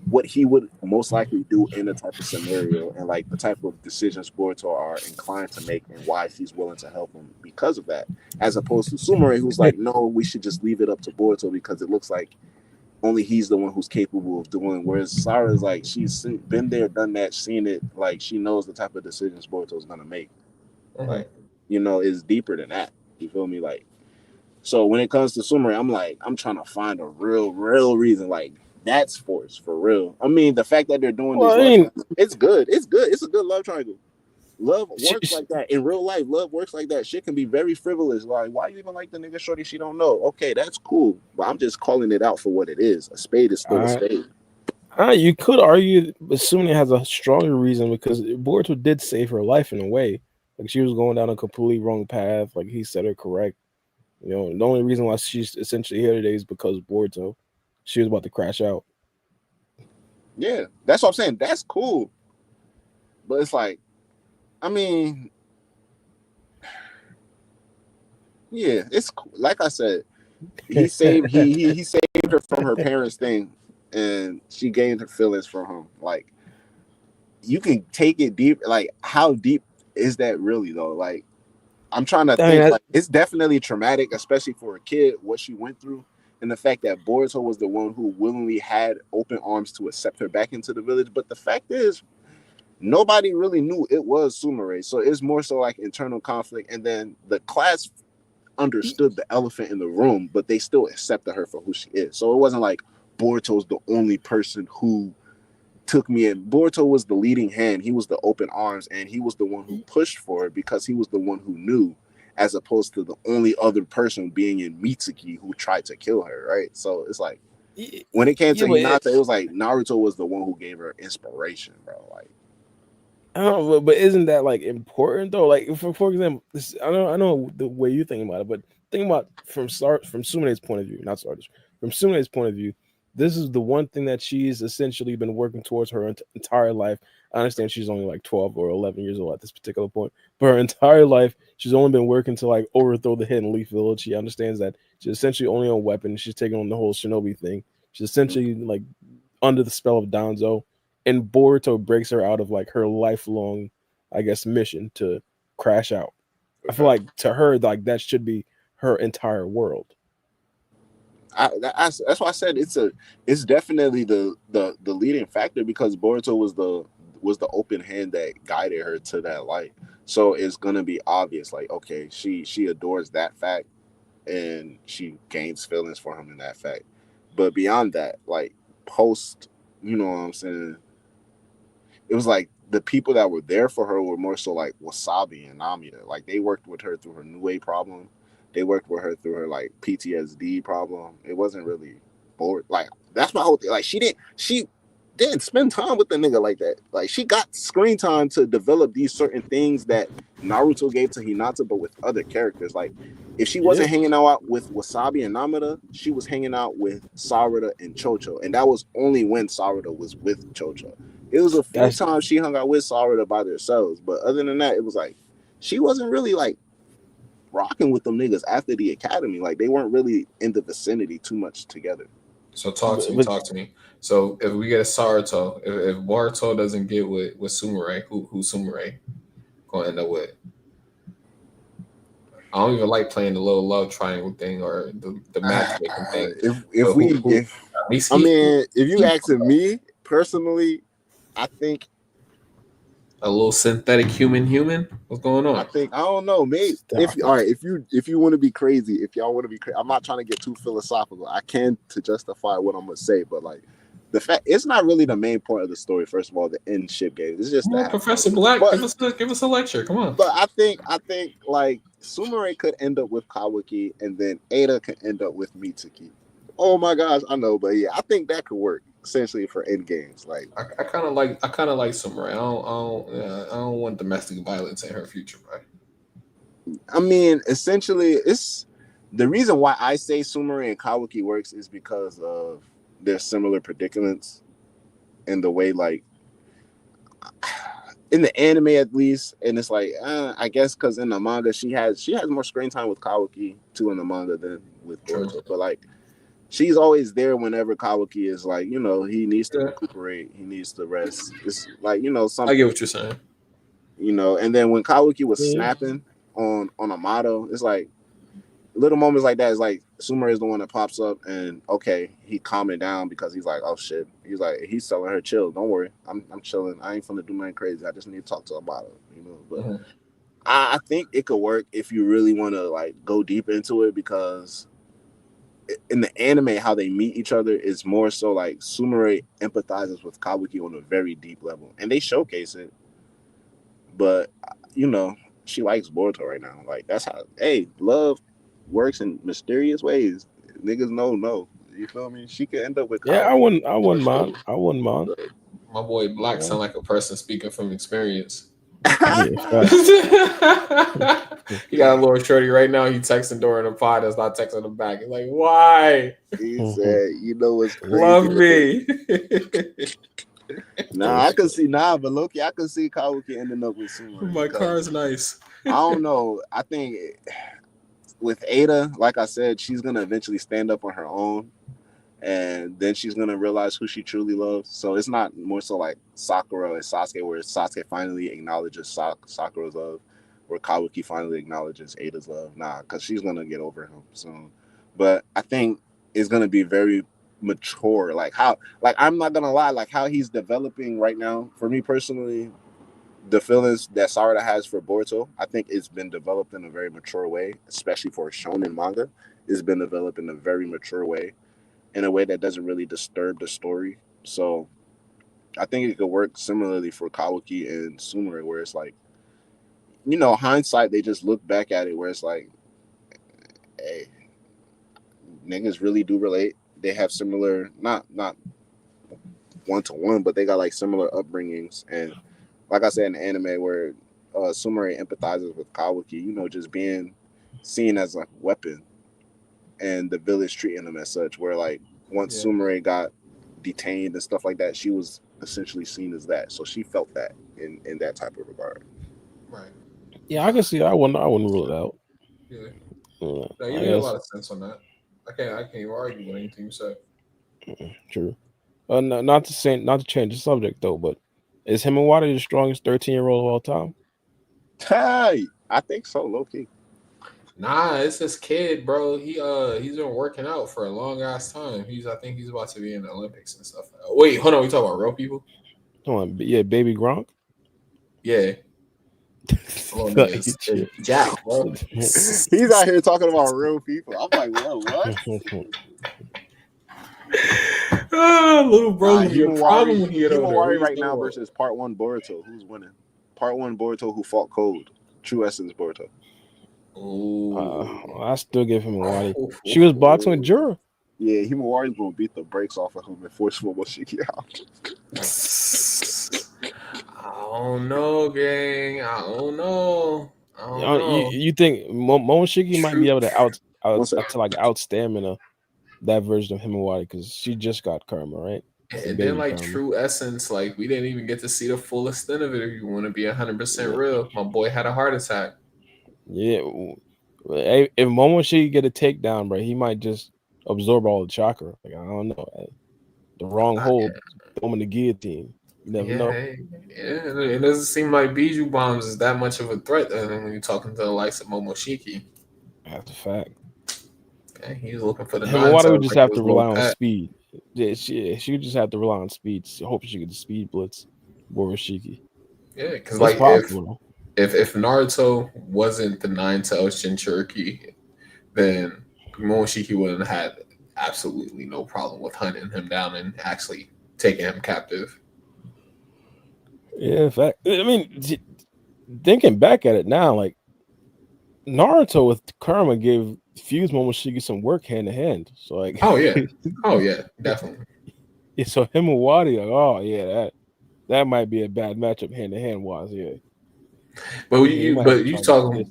what he would most likely do in a type of scenario, and like the type of decisions Boruto are inclined to make, and why she's willing to help him because of that, as opposed to Sumire, who's like, no, we should just leave it up to Boruto because it looks like only he's the one who's capable of doing. Whereas Sarah's like, she's been there, done that, seen it. Like, she knows the type of decisions Boruto's gonna make. Like, it's deeper than that. You feel me? Like, so when it comes to Sumire, I'm like, I'm trying to find a real reason. Like, that's forced for real. I mean, the fact that they're doing this, it's good. It's good. It's a good love triangle. Love works like that in real life. Love works like that. Shit can be very frivolous. Like, why you even like the nigga shorty she don't know? Okay, that's cool. But I'm just calling it out for what it is. A spade is still a spade. You could argue, assuming it has a stronger reason, because Boruto did save her life in a way. Like, she was going down a completely wrong path. Like, he set her correct. The only reason why she's essentially here today is because Boruto. She was about to crash out. Yeah, that's what I'm saying. That's cool. But it's like, I mean, yeah, it's cool. Like I said, he saved he saved her from her parents' thing, and she gained her feelings from him. Like, you can take it deep. Like, how deep is that really though? Like, I'm trying to think. Like, it's definitely traumatic, especially for a kid, what she went through, and the fact that Boruto was the one who willingly had open arms to accept her back into the village. But the fact is, nobody really knew it was Sumire, so it's more so like internal conflict. And then the class understood the elephant in the room, but they still accepted her for who she is. So it wasn't like Boruto's the only person who took me in. Boruto was the leading hand. He was the open arms, and he was the one who pushed for it because he was the one who knew, as opposed to the only other person being in Mitsuki who tried to kill her, right? So it's like, when it came to Hinata, it was like Naruto was the one who gave her inspiration, bro. Like, I don't know, but isn't that like important though? Like, for example, I know the way you think about it, but think about from Sumine's point of view, not Sarda's. From Sumine's point of view, this is the one thing that she's essentially been working towards her entire life. I understand she's only like 12 or 11 years old at this particular point, but her entire life she's only been working to like overthrow the Hidden Leaf Village. She understands that she's essentially only on weapons. She's taking on the whole shinobi thing. She's essentially like under the spell of Danzo. And Boruto breaks her out of like her lifelong, I guess, mission to crash out. I feel like to her, like that should be her entire world. That's why I said it's definitely the leading factor, because Boruto was the open hand that guided her to that light. So it's gonna be obvious, like, okay, she adores that fact, and she gains feelings for him in that fact. But beyond that, like, post, you know what I'm saying, it was like the people that were there for her were more so like Wasabi and Namia. Like, they worked with her through her Nue problem. They worked with her through her like PTSD problem. It wasn't really bored. Like, that's my whole thing. Like, she didn't spend time with the nigga like that. Like, she got screen time to develop these certain things that Naruto gave to Hinata, but with other characters. Like, if she wasn't hanging out with Wasabi and Namida, she was hanging out with Sarada and Chocho. And that was only when Sarada was with Chocho. It was a few That's times she hung out with Sarada by themselves, but other than that, it was like she wasn't really like rocking with them niggas after the academy. Like they weren't really in the vicinity too much together. So talk to me, but talk to me. So if we get a Saruto, if Boruto doesn't get with Sumire, who Sumire gonna end up with? I don't even like playing the little love triangle thing or the matchmaking thing. If But we who if at least I he mean if you asking me personally, I think a little synthetic human. What's going on? I don't know, maybe if stop all it. right, if you want to be crazy, if y'all want to be crazy, I'm not trying to get too philosophical. I can to justify what I'm gonna say, but like the fact it's not really the main point of the story. First of all, the end ship game. It's just Come the on, half. Professor Black, But give us a lecture. Come on. but I think like Sumire could end up with Kawaki, and then Ada could end up with Mitsuki. Oh my gosh, I know, but yeah, I think that could work essentially for end games. Like I kind of like Sumire. I don't want domestic violence in her future, bro. I mean, essentially, it's the reason why I say Sumire and Kawaki works is because of their similar predicaments in the way, like in the anime at least, and it's like I guess because in the manga she has more screen time with Kawaki too in the manga than with True. Boruto, but like she's always there whenever Kawaki is like he needs to Yeah, recuperate, he needs to rest. It's like I something get what you're saying. and then when Kawaki was Yeah. snapping on Amato, it's like little moments like that is like Sumire is the one that pops up and okay, he calming down because he's like, oh shit. He's like, he's telling her, chill, don't worry. I'm chilling. I ain't finna do nothing crazy. I just need to talk to Amato. But Mhm. I think it could work if you really want to like go deep into it because in the anime, how they meet each other is more so like Sumire empathizes with Kawaki on a very deep level, and they showcase it. But she likes Boruto right now. Like that's how. Hey, love works in mysterious ways. Niggas know no. You feel me? She could end up with Yeah, Kawaki. I wouldn't mind. I wouldn't mind. My boy Black Yeah, sound like a person speaking from experience. yeah, He facts. got a little shorty right now. He texting during the pod. That's not texting him back. He's like, "Why? He said, "You know what's crazy? Love me." Nah, I could see but Loki, I could see Kawaki ending up with Sumire My car because is nice. I don't know. I think with Ada, like I said, she's gonna eventually stand up on her own, and then she's gonna realize who she truly loves. So it's not more so like Sakura and Sasuke, where Sasuke finally acknowledges Sakura's love, where Kawaki finally acknowledges Ada's love. Nah, because she's gonna get over him soon. But I think it's gonna be very mature. Like I'm not gonna lie, like how he's developing right now. For me personally, the feelings that Sarada has for Boruto, I think it's been developed in a very mature way, especially for a shonen manga. It's been developed in a very mature way, in a way that doesn't really disturb the story. So I think it could work similarly for Kawaki and Sumire, where it's like, hindsight, they just look back at it where it's like, hey, niggas really do relate. They have similar, not one to one, but they got like similar upbringings. And like I said in the anime, where Sumire empathizes with Kawaki, just being seen as a weapon and the village treating them as such, where like once Yeah. Sumire got detained and stuff like that, she was essentially seen as that. So she felt that in that type of regard. Right. Yeah, I can see. I wouldn't rule it out. Yeah. Yeah, No, you I made a guess lot of sense on that. I can't even argue with anything you said. true. Not to change the subject though, but is Himawari the strongest 13-year-old of all time? Hey, I think so, low key. Nah, it's this kid, bro. He's been working out for a long ass time. I think he's about to be in the Olympics and stuff. Wait, hold on. We talking about real people? Come on, yeah, baby Gronk. Yeah. Little Like, niggas is Jack, bro. He's out here talking about real people. I'm like, whoa, what? Little bro Nah, gonna be a problem when he get older. What Himawari are you right talking now about? versus Part 1 Boruto. Who's winning? Part 1 Boruto who fought Cold. True Essence Boruto. Ooh. I still give Himawari. She was boxing with Jura. Yeah, Himawari's gonna beat the brakes off of him and force Momoshiki out. I don't know, gang. I don't know. You think Momoshiki might be able to What's that? to like out stamina that version of Himawari because she just got karma, right? And then like True Essence, like we didn't even get to see the full extent of it. If you want to be 100% real, my boy had a heart attack. Yeah, if Momoshiki get a takedown, bro, he might just absorb all the chakra. Like I don't know, the wrong hold, throw him in the guillotine. You never know. It doesn't seem like Bijou bombs is that much of a threat when you're talking to the likes of Momoshiki. That's a fact. Okay, he's looking for the Him and Wada would just like have to rely on speed. Yeah, she would just have to rely on speed. Hope she gets the speed blitz, Momoshiki. Yeah, because like if Naruto wasn't the nine tailed Jinchuriki, then Momoshiki wouldn't have had absolutely no problem with hunting him down and actually taking him captive. Yeah, in fact, I mean, thinking back at it now, like Naruto with Karma gave Fuse Momoshiki some work hand to hand. So like, oh yeah, definitely. Yeah, so him and Wadi, like, oh yeah, that might be a bad matchup hand to hand wise, yeah. But you talking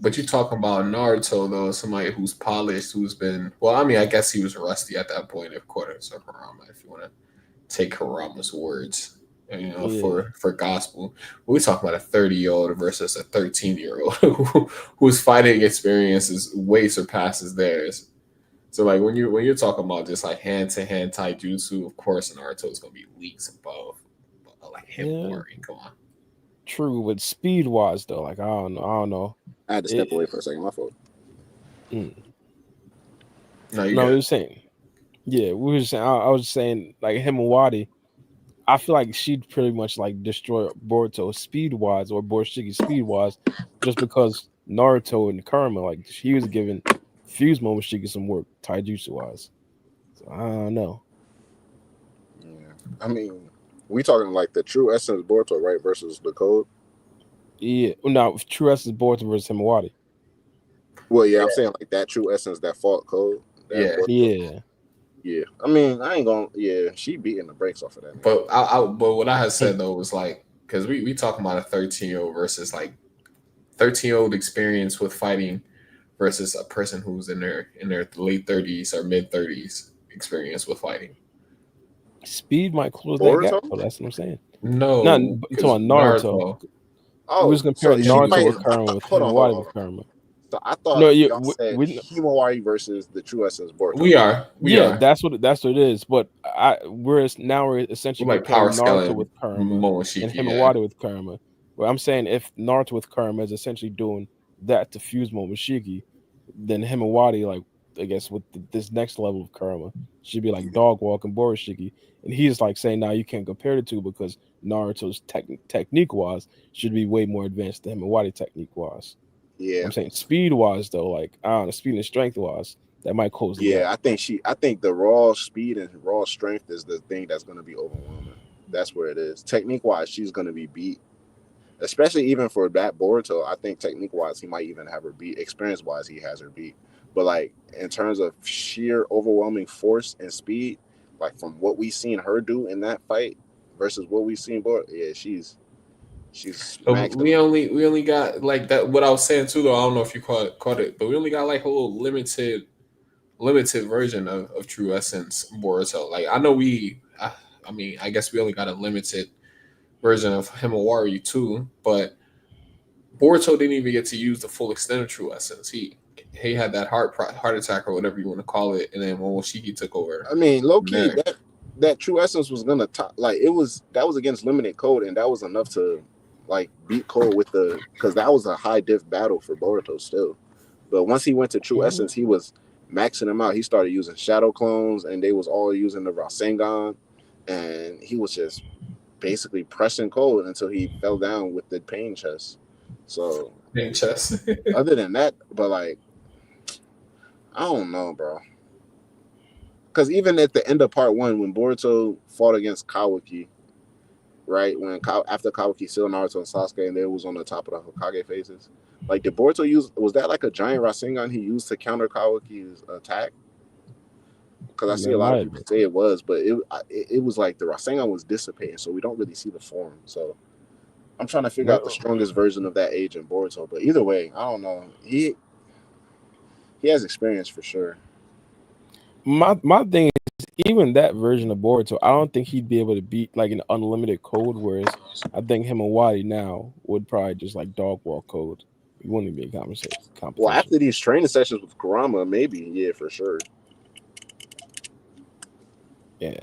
about Naruto though, somebody who's polished, who's been I mean, I guess he was rusty at that point, according to Harama, if you want to take Harama's words, for gospel. We're talking about a 30-year-old versus a 13-year-old whose fighting experiences way surpasses theirs. So like when you're talking about just like hand to hand taijutsu, of course Naruto is gonna be leagues above like Himawari. Come on. True, but speed wise though, like I don't know. I had to step away for a second. My fault. No, you're saying. Yeah, we were just saying. I was just saying, like him and Wadi, I feel like she'd pretty much like destroy Boruto speed wise or Borshiki speed wise, just because Naruto and Karma, like he was giving Fuse Momoshiki some work taijutsu wise. So I don't know. Yeah, I mean, we talking like the true essence Boruto, right, versus the code. Yeah, no, true essence Boruto versus Himawari. Well, yeah, I'm saying like that true essence, that fault code. Yeah. I mean, I ain't gonna. Yeah, she beating the brakes off of that. But but what I had said though was like, because we talking about a 13-year-old versus like 13-year-old experience with fighting versus a person who's in their late 30s or mid 30s experience with fighting. Speed might close that gap. So that's what I'm saying. No, not talking about Naruto. Oh, we was comparing Naruto with Karma with Himawari with Karma. So I thought y'all said Himawari versus the true essence Boruto. We are. That's what it is. But we're essentially like comparing power Naruto with Karma and Himawari with Karma. Well, I'm saying if Naruto with Karma is essentially doing that to fuse Momoshiki, then Himawari, like I guess with this next level of Karma, should be like dog walking Borishiki. And he's like saying, now you can't compare the two because Naruto's technique wise should be way more advanced than Himawari technique wise. Yeah, I'm saying speed wise though, like I don't know, speed and strength wise, that might close. Yeah, I think the raw speed and raw strength is the thing that's going to be overwhelming. That's where it is. Technique wise, she's going to be beat, especially even for that Boruto. I think technique wise, he might even have her beat. Experience wise, he has her beat. But like in terms of sheer overwhelming force and speed, like from what we've seen her do in that fight versus what we've seen Boruto, yeah, she's. We only got like that. What I was saying too, though, I don't know if you caught it, but we only got like a little limited version of True Essence Boruto. Like I know I mean, I guess we only got a limited version of Himawari too, but Boruto didn't even get to use the full extent of True Essence. He had that heart attack or whatever you want to call it, and then Momoshiki took over. I mean, low key that True Essence was gonna like that was against limited code, and that was enough to like beat Code with because that was a high diff battle for Boruto still. But once he went to True Essence, he was maxing them out. He started using shadow clones, and they was all using the Rasengan, and he was just basically pressing Code until he fell down with the pain chest. So pain chest. Other than that, but like I don't know, bro. Because even at the end of part 1, when Boruto fought against Kawaki, right? When after Kawaki sealed Naruto and Sasuke, and they was on the top of the Hokage faces. Like, did Boruto was that like a giant Rasengan he used to counter Kawaki's attack? Because I see a lot of people say it was, but it was like the Rasengan was dissipating, so we don't really see the form. So I'm trying to figure out the strongest version of that age in Boruto. But either way, I don't know. He has experience for sure. My thing is, even that version of Boruto, I don't think he'd be able to beat like an unlimited code. Whereas I think him and Wadi now would probably just like dog walk code. It wouldn't be a Well, competition. after these training sessions with Kurama, maybe, yeah, for sure. Yeah.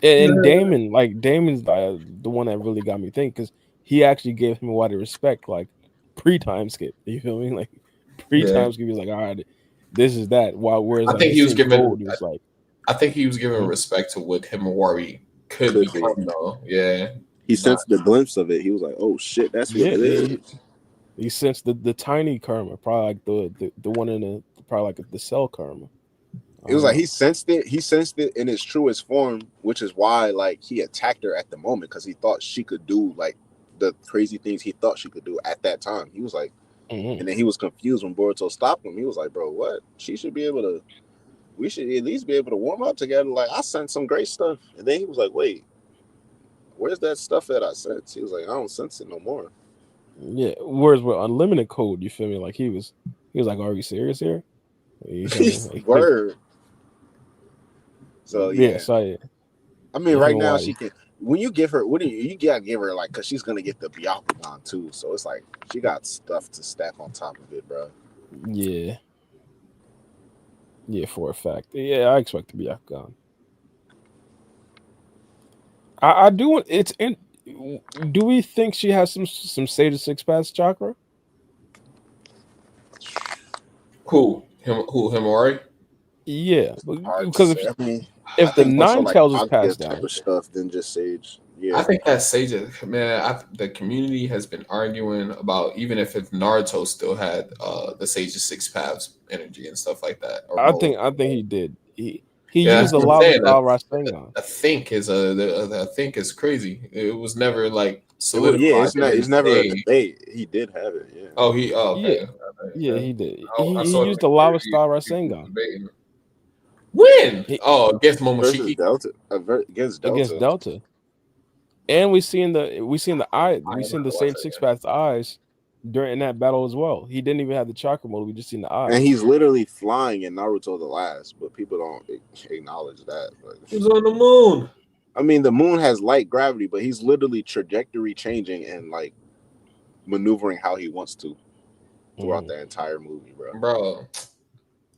And Damon, like Damon's the one that really got me thinking because he actually gave him a lot of respect, like pre-time skip. You feel me? Like Yeah. pre-time skip, he was like, all right, this is that. While whereas I like think he he was seen giving. Code, he was like, I think he was giving hmm? respect to what Himawari could Could be. become, though. Yeah, He not. sensed the glimpse of it. He was like, "Oh shit, that's what Yeah, it is." he sensed the tiny karma, probably like the one in the probably like the cell karma. I It was don't like he know. sensed it. He sensed it in its truest form, which is why like he attacked her at the moment because he thought she could do like the crazy things he thought she could do at that time. He was like, Hmm. and then he was confused when Boruto stopped him. He was like, "Bro, what? She should be able to. We should at least be able to warm up together. Like I sent some great stuff." And then he was like, "Wait, where's that stuff that I sent?" He was like, "I don't sense it no more." Yeah. Whereas with unlimited code, you feel me? Like he was like, are you serious here? You feel me? Like, Word. So yeah. yeah, So I mean, yeah, him right and now she Wadi. can. When you give her, what do you gotta give her like? Because she's gonna get the Byakugan too. So it's like she got stuff to stack on top of it, bro. Yeah. Yeah, for a fact. Yeah, I expect to be outgunned. I do want it's in. Do we think she has some Sage of Six Paths chakra? Who him? Who Himawari? Yeah, Hard to because say. I mean, I if the think more so nine like tails is Kaguya passed type down, of stuff than just Sage. I Yeah. think that Sage, man. The community has been arguing about even if Naruto still had the Sage of Six Paths energy and stuff like that, or mode. I think he did. He Yeah, that's used a what I'm lava saying. style Rasengan. A think is a think is crazy. It was never like It was, yeah, solidified it's to not. him It's never a saying, debate. He did have it. Yeah. "Oh, he, oh, Yeah, okay." yeah, Yeah. he did. I He saw the used a lava majority style of people Rasengan. debating. When? He, Oh, against Versus Momoshiki. Delta. Against against Delta. Delta. And we seen the eye I we don't know seen how the to watch Sage that Six again. Paths eyes during that battle as well. He didn't even have the chakra mode. We just seen the And eyes. he's literally flying in Naruto the Last, but people don't acknowledge that. But He was on the moon. I mean, the moon has light gravity, but he's literally trajectory changing and like maneuvering how he wants to throughout Mhm. the entire movie, bro. Bro.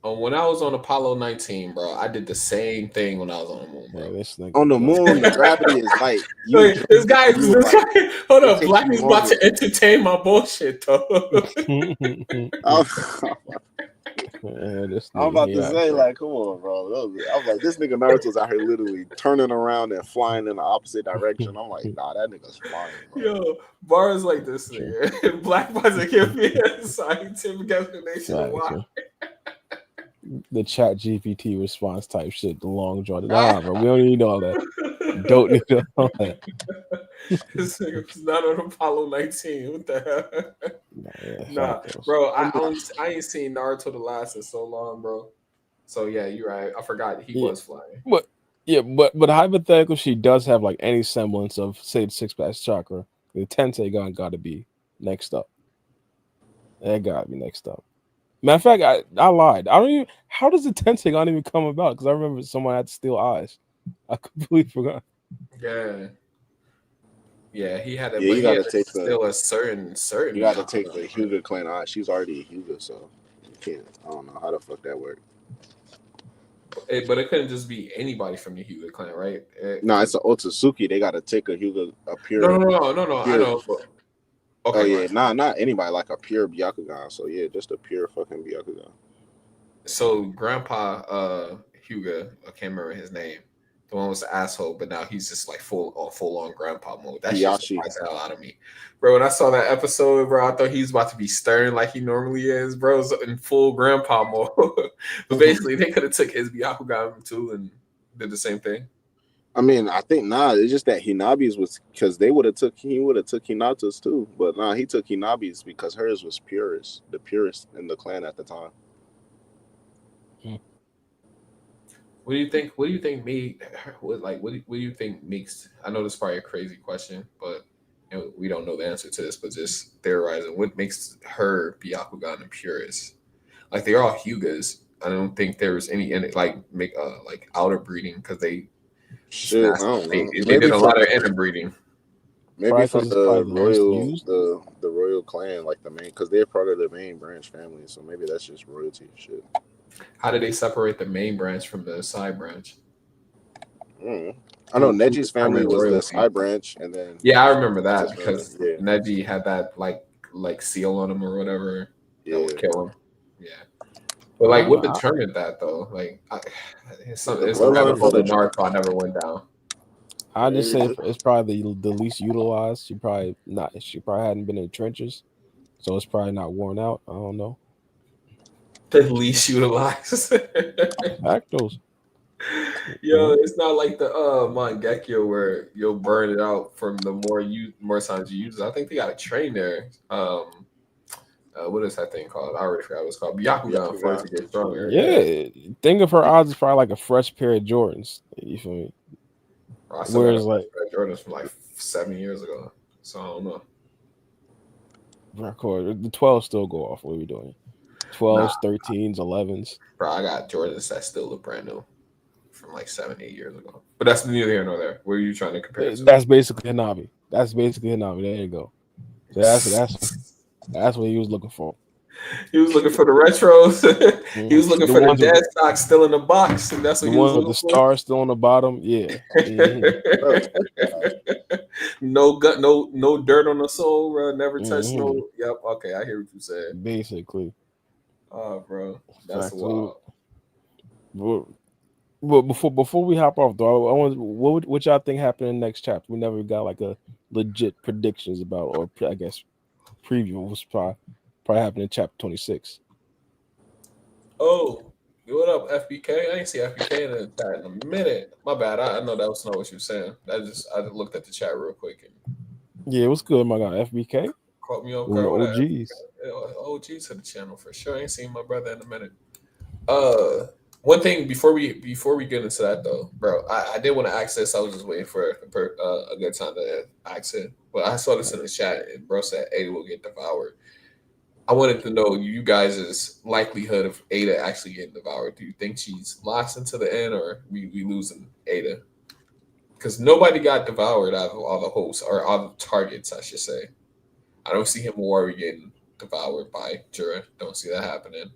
When I was on Apollo 19, bro, I did the same thing when I was on the moon, Yeah, bro. this nigga On the go. moon, the gravity is light. You Wait, this jump, guy, you would this like guy, hold it up, takes Black you is about longer. to entertain my bullshit, though. I'm, This I'm nigga, about to yeah, say, bro. like, come on, bro. I'm like, this nigga Naruto's out here literally turning around and flying in the opposite direction. I'm like, nah, that nigga's flying, bro. Yo, bars like this True. nigga. Black bars that give me a scientific explanation of Facts, why. bro. The chat GPT response type shit, the long draw. Nah, bro, we don't need all that. Don't need all that. This nigga was not on Apollo 19. What the hell? Nah, yeah, Nah, fact, bro. bro, I mean, I ain't seen Naruto the last in so long, bro. So yeah, you're right. I forgot he Yeah, was flying. but yeah, but hypothetically, she does have like any semblance of say the six pass chakra. The Tensei gun got to be next up. That got to be next up. Matter of fact, I lied. I don't even. How does the Tensei gun even come about? Because I remember someone had to steal eyes. I completely forgot. Yeah. Yeah, he had it, yeah, but you he had gotta to take the still a certain Byakugan, bro. Hyuga clan eye. She's already a Hyuga, so you can't. I don't know how the fuck that works. But it couldn't just be anybody from the Hyuga clan, right? No, it's Because an Otsutsuki. They gotta take a Hyuga, no. I pure. know. But, Oh okay, go yeah, ahead. not anybody like a pure Byakugan. So yeah, just a pure fucking Byakugan. So Grandpa Hyuga, I can't remember his name. The one was the asshole, but now he's just like full on grandpa mode. That shit Hiyashi. surprised the hell out of me, bro. When I saw that episode, bro, I thought he was about to be stern like he normally is, bro. Was in full grandpa mode. But basically, they could have took his Byakugan too and did the same thing. I mean, I think it's just that Hinabi's was because he would have took Hinata's too, but nah, he took Hinabi's because hers was the purest in the clan at the time. What do you think? What do you think made what do you think makes? I know this is probably a crazy question, but we don't know the answer to this. But just theorizing, what makes her Byakugan the purest? Like they're all Hyugas, I don't think there's any in it like like outer breeding because they Shit, I don't they, know. they Maybe did a from lot of interbreeding. maybe Probably from because it's the probably the least royal used. the royal clan, like the main, because they're part of the main branch family. So maybe that's just royalty shit. How did they separate the main branch from the side branch? Mm. I know Neji's family Determined was the royalty. side branch, and then Yeah, I remember his that brother. because Yeah, Neji had that like seal on him or whatever that would yeah. kill him. Yeah, but I like, don't what know. determined that though? Like, The it's a rabbit bloodline for hole the that Naruto never went down. I just say maybe. it's probably the least utilized. She probably not. She probably hadn't been in the trenches, so it's probably not worn out. I don't know. The least utilized. Factos. Yo, it's not like the Mangekyo where you'll burn it out from the more times you use it. I think they got a train there. What is that thing called? I already forgot what it's called. Byakugan for it to get stronger. Yeah, think of her odds is probably like a fresh pair of Jordans. You feel me? I still Whereas got like Jordan's from like 7 years ago, so I don't know. record the 12s still go off. What are we doing? 12s, 13s, 11s. Bro, I got Jordans that still look brand new from like 7, 8 years ago. But that's neither here nor there. What are you trying to compare it to? That's basically Hanabi. That's basically Hanabi. There you go. So that's what he was looking for. He was looking for the retros. He was looking The for the ones with dead stock still in the box, and that's what the he was one with looking the for. star still on the bottom. Yeah. No gut, no dirt on the sole, bro. Never touch Mhm. no. Yep. Okay, I hear what you said. Basically. Oh, bro, that's Fact. wild. But before we hop off though, I want what y'all think happened in the next chapter? We never got like a legit predictions about, or I guess preview of what's probably happening in chapter 26. Oh, what up, FBK? I ain't see FBK in the chat in a minute. My bad. I know that was not what you were saying. I just looked at the chat real quick and Yeah, what's good, my guy? FBK, caught me off one of guard. the What that? OGs. OG to the channel for sure. I ain't seen my brother in a minute. One thing before we get into that though, bro, I did want to ask this. I was just waiting for a good time to ask it, but I saw this in the chat and bro said Ada will get devoured. I wanted to know you guys' likelihood of Ada actually getting devoured. Do you think she's lost into the end, or we losing Ada? Because nobody got devoured out of all the hosts or all the targets, I should say. I don't see Himawari getting devoured by Jura. Don't see that happening.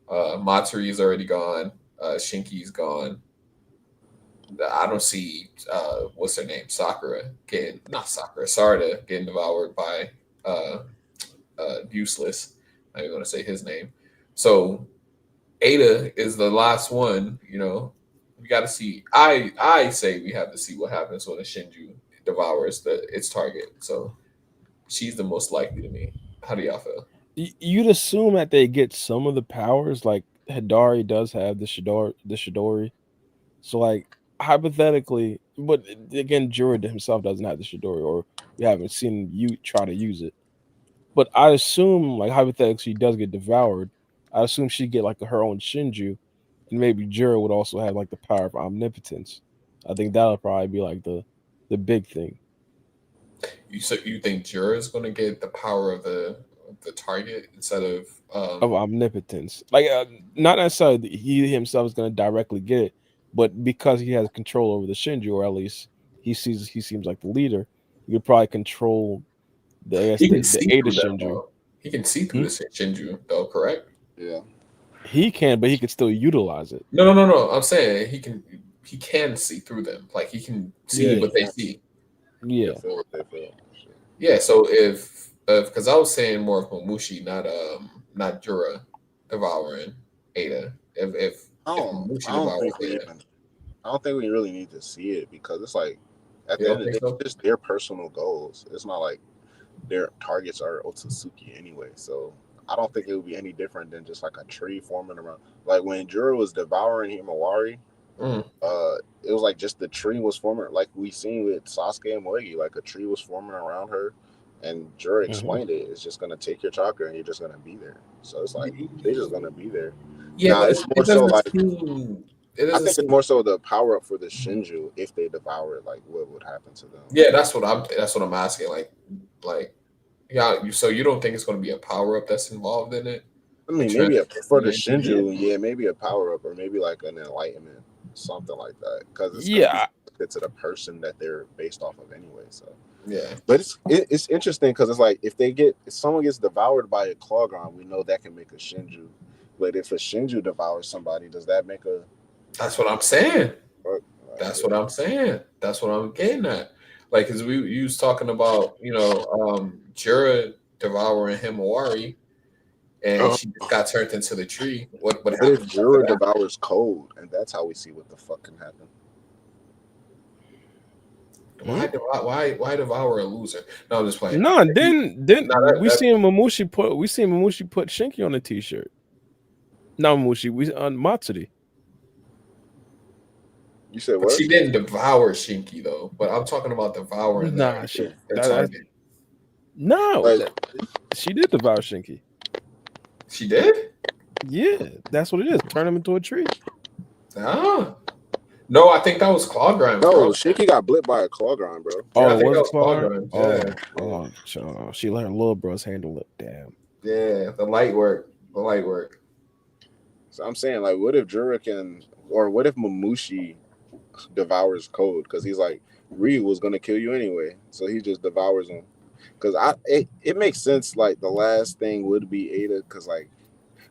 Matsuri's already gone. Shinki's gone. I don't see what's her name, Sarada getting devoured by useless. I'm even going to say his name. So Ada is the last one. You know, we got to see. I say we have to see what happens when a Shinju devours its target. So she's the most likely to me. How do y'all feel? You'd assume that they get some of the powers, like Hidari does have the Shidori. So like hypothetically, but again, Jura himself doesn't have the Shidori, or we haven't seen you try to use it. But I assume, like hypothetically, she does get devoured. I assume she'd get like her own Shinju, and maybe Jura would also have like the power of omnipotence. I think that'll probably be like the big thing. You think Jura is going to get the power of the target instead of Of omnipotence, like not necessarily that he himself is going to directly get it, but because he has control over the Shinju, or at least he seems like the leader, he could probably control he can the see Ada through them Shinju. though. He can see through the Shinju though, correct? Yeah. He can, but he could still utilize it. No. I'm saying he can see through them. Like he can see Yeah. what they see. Yeah. They feel what they feel. Yeah. So if because I was saying more of Momoshi, not Jura devouring Ada. If Momoshi I don't devours think we Ada, even. I don't think we really need to see it because it's like at you the don't end of think the day, so? it's just their personal goals. It's not like their targets are Otsutsuki anyway. So I don't think it would be any different than just like a tree forming around. Like when Jura was devouring Himawari, it was like just the tree was forming, like we seen with Sasuke and Moegi, like a tree was forming around her. And Jura explained it. It's just gonna take your chakra, and you're just gonna be there. So it's like they're just gonna be there. Yeah, now but it's more so like I think it's more so the power up for the Shinju if they devour it. Like what would happen to them? Yeah, that's what I'm asking. Like yeah. So you don't think it's going to be a power up that's involved in it? I mean, maybe for the Shinju, yeah, maybe a power up or maybe like an enlightenment, something like that, because it's gonna be connected to the person that they're based off of anyway. So Yeah, but it's interesting because it's like if someone gets devoured by a Clawgon, we know that can make a Shinju. But if a Shinju devours somebody, does that make a? that's what I'm saying. That's what I'm saying. That's what I'm getting at. Like, cause you was talking about, Jura devouring Himawari, and she just got turned into the tree. What if Jura devours cold, and that's how we see what the fuck can happen? Why devour a loser? No, I'm just playing. No, then we seen Momoshi put Shinki on a t-shirt. Not Momoshi, we on Matsuri. You said but what? She didn't devour Shinki though. But I'm talking about devouring. Nah, shit. She did devour Shinki. She did? Yeah, that's what it is. Turn him into a tree. Ah. No, I think that was Clawgrind. No, Shinki got blipped by a Clawgrind, bro. Oh, I think was that was Clawgrind. Yeah. She let her little bros handle it. Damn. Yeah, the light work. So I'm saying, like, what if Jura can, or what if Momoshi devours Code? Because he's like, Ryu was gonna kill you anyway, so he just devours him. Because it makes sense. Like the last thing would be Ada, because like,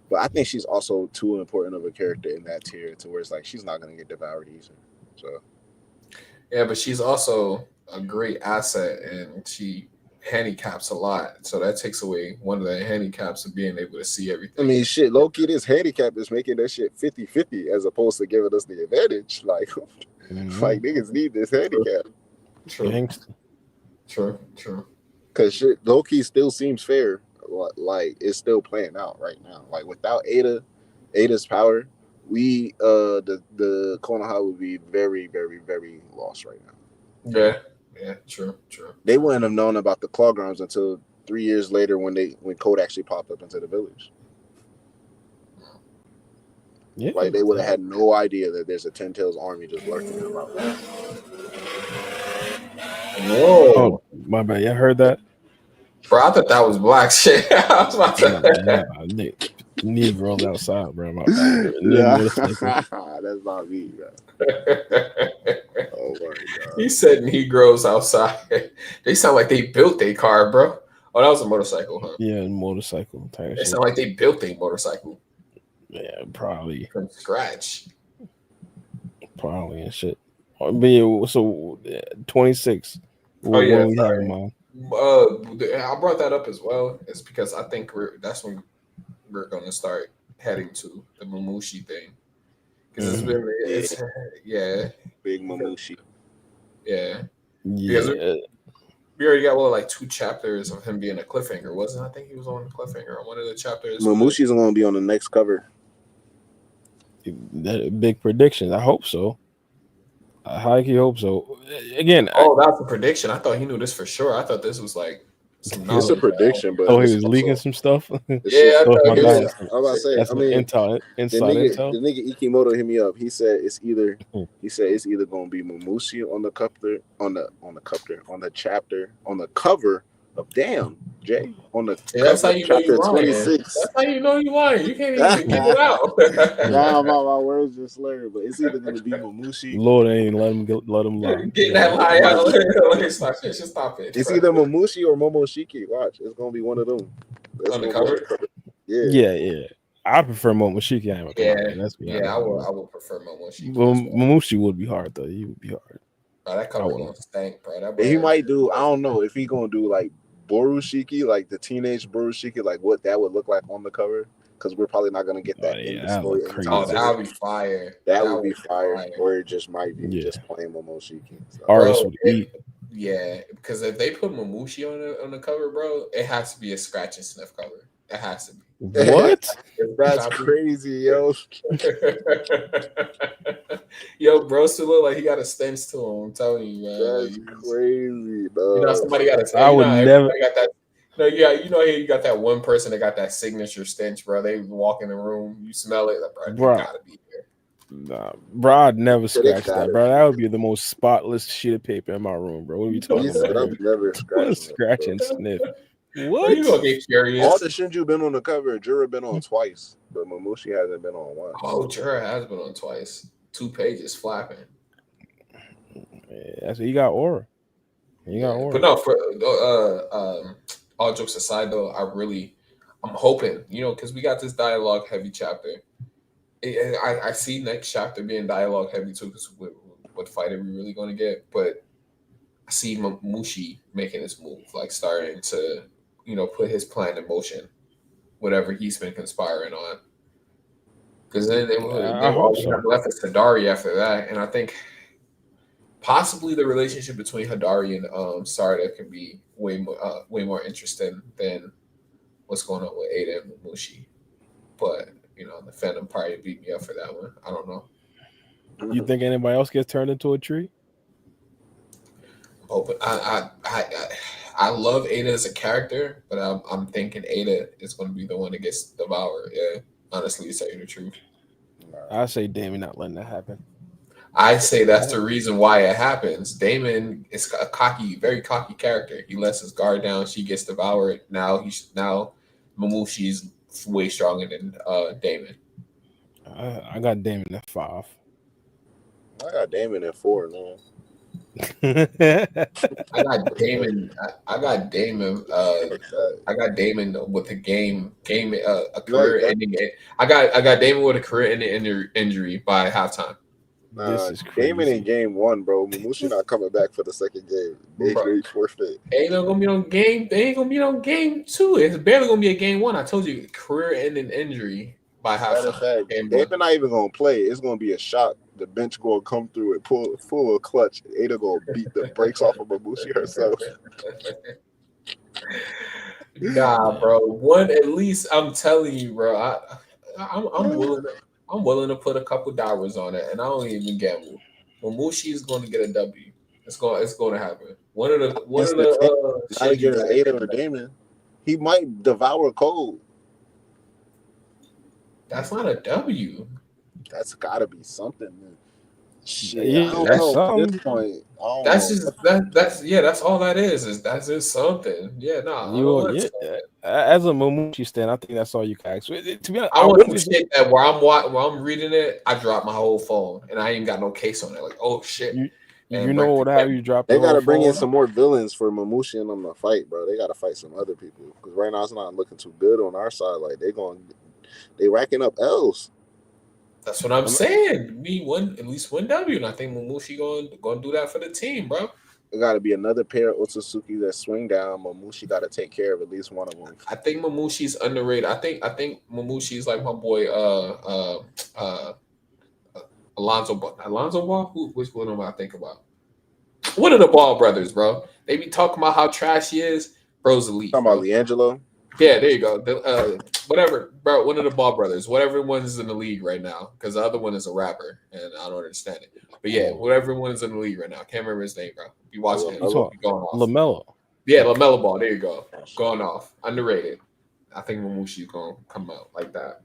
but I think she's also too important of a character in that tier to where it's like she's not gonna get devoured either. So yeah, but she's also a great asset, and she handicaps a lot, so that takes away one of the handicaps of being able to see everything. I mean, shit, low-key, this handicap is making that shit 50-50 as opposed to giving us the advantage. Like, like niggas need this handicap. True. Because shit, low-key still seems fair. Like, it's still playing out right now. Like, without Ada's power, we the Konoha would be very, very, very lost right now. Yeah, true. They wouldn't have known about the Clawgrams until 3 years later when Code actually popped up into the village. Yeah, like they would have had no idea that there's a Ten Tails army just lurking around. Whoa, oh, my bad. You heard that? Bro, I thought that was black shit. I was about to Negroes outside, bro. That's not me, bro. Oh my god. He said Negroes outside. They sound like they built their car, bro. Oh, that was a motorcycle, huh? Yeah, motorcycle. They sound like they built a motorcycle. Yeah, probably from scratch. Probably and shit. But yeah, so 26. Oh yeah, we sorry. I brought that up as well. It's because I think that's when we're going to start heading to the Momoshi thing. Because it's been, big Momoshi. Yeah. We already got like 2 chapters of him being a cliffhanger, wasn't it? I think he was on the cliffhanger on one of the chapters. Momoshi's going to be on the next cover. Big predictions. I hope so. I highly hope so. Again, that's a prediction. I thought he knew this for sure. I thought this was like some knowledge. It's a prediction, but he was leaking some stuff. I was about to say. That's inside intel. The nigga Ikimoto hit me up. He said it's either. He said it's either going to be Momoshi on the cover, on the chapter, on the cover of Jay on the that's how you know chapter you're 26. That's how you know you're lying. You can't even get it out. Nah, my words just slurred, but it's either going to be Momoshi. Lord ain't let him lie. Get that lie out. Stop it. It's either Momoshi or Momoshiki. Watch, it's going to be one of them. On the cover. Yeah. I prefer Momoshiki. I will prefer Momoshiki. Well, Momoshi would be hard though. He would be hard. Bro, that cover gonna stank, bro. He might do. I don't know if he gonna do like Borushiki, like the teenage Borushiki, like what that would look like on the cover. Because we're probably not gonna get that in the story. That would be fire. That would be fire. Or it just might be just plain Momoshiki. So. Artists would eat. Yeah, because if they put Momoshi on the cover, bro, it has to be a scratch and sniff cover. It has to be. What? That's crazy, yo. Yo, bro, still look like he got a stench to him. I'm telling you, man. That's crazy, dog. You know, somebody got to say. I would never. Got that. No, yeah, you got that one person that got that signature stench, bro. They walk in the room, you smell it, like, bro. You gotta be there. Nah, bro, I'd never scratch that, bro. That would be the most spotless sheet of paper in my room, bro. What are you talking about? I've never scratch and sniff. Bro, you gonna get curious. All the Shinju been on the cover, Jura been on twice, but Momoshi hasn't been on once. Oh, Jura has been on twice. 2 pages flapping. Yeah, so he got aura. He got aura. But no, for all jokes aside, though, I'm hoping, because we got this dialogue heavy chapter. I see next chapter being dialogue heavy too, because what fight are we really going to get? But I see Mushi making his move, like starting to, put his plan in motion, whatever he's been conspiring on. Because then all we have left is Hidari after that, and I think possibly the relationship between Hidari and Sarada can be way more interesting than what's going on with Ada and Mushi. But the fandom probably beat me up for that one. I don't know. You think anybody else gets turned into a tree? Oh, but I love Ada as a character, but I'm thinking Ada is going to be the one that gets devoured. Yeah, honestly, to tell you the truth. I say Damon not letting that happen. I say that's the reason why it happens. Damon is a very cocky character. He lets his guard down. She gets devoured. Now Momoshi's way stronger than Damon. I got Damon at 5. I got Damon at 4, man. I got Damon. I got Damon. I got Damon with a a career ending. I got Damon with a career ending injury by halftime. This is crazy. Damon in game 1, bro. Momoshi not coming back for the second game. They forfeit. Ain't gonna be on game. They ain't gonna be on game 2. It's barely gonna be a game 1. I told you, career ending injury by halftime. Damon not even gonna play. It's gonna be a shot. The bench gonna come through and pull full of clutch. Ada gonna beat the brakes off of Momoshi herself. Nah, bro. At least I'm telling you, bro. I'm willing to put a couple dollars on it, and I don't even gamble. Momoshi is going to get a W. It's going to happen. One of the not against Ada or Damon. He might devour Code. That's not a W. That's got to be something, man. Shit, Yeah, I don't that's know. something. At this point, That's all that is that's just something. Yeah, no. As a Momoshi stan, I think that's all you can ask. To be honest, I want to shit that where I'm reading it, I drop my whole phone and I ain't got no case on it. Like, oh shit. You know what have you dropped? They gotta bring in some more villains for Momoshi and them to fight, bro. They gotta fight some other people because right now it's not looking too good on our side. Like they racking up L's. That's what I'm saying. At least one W, and I think Momoshi going to do that for the team, bro. There got to be another pair of Otsutsuki that swing down. Momoshi got to take care of at least one of them. I think Momoshi's underrated. I think Momoshi's like my boy Alonzo Ball. Which one am I thinking about? One of the Ball brothers, bro. They be talking about how trash he is. Bro's elite. Talking about Leangelo. Yeah, there you go. Whatever, bro. One of the Ball brothers, whatever one is in the league right now, because the other one is a rapper, and I don't understand it. But yeah, whatever one is in the league right now, I can't remember his name, bro. You watching him? Going off. LaMelo. Yeah, LaMelo Ball. There you go. Going off. Underrated. I think Momoshi's gonna come out like that.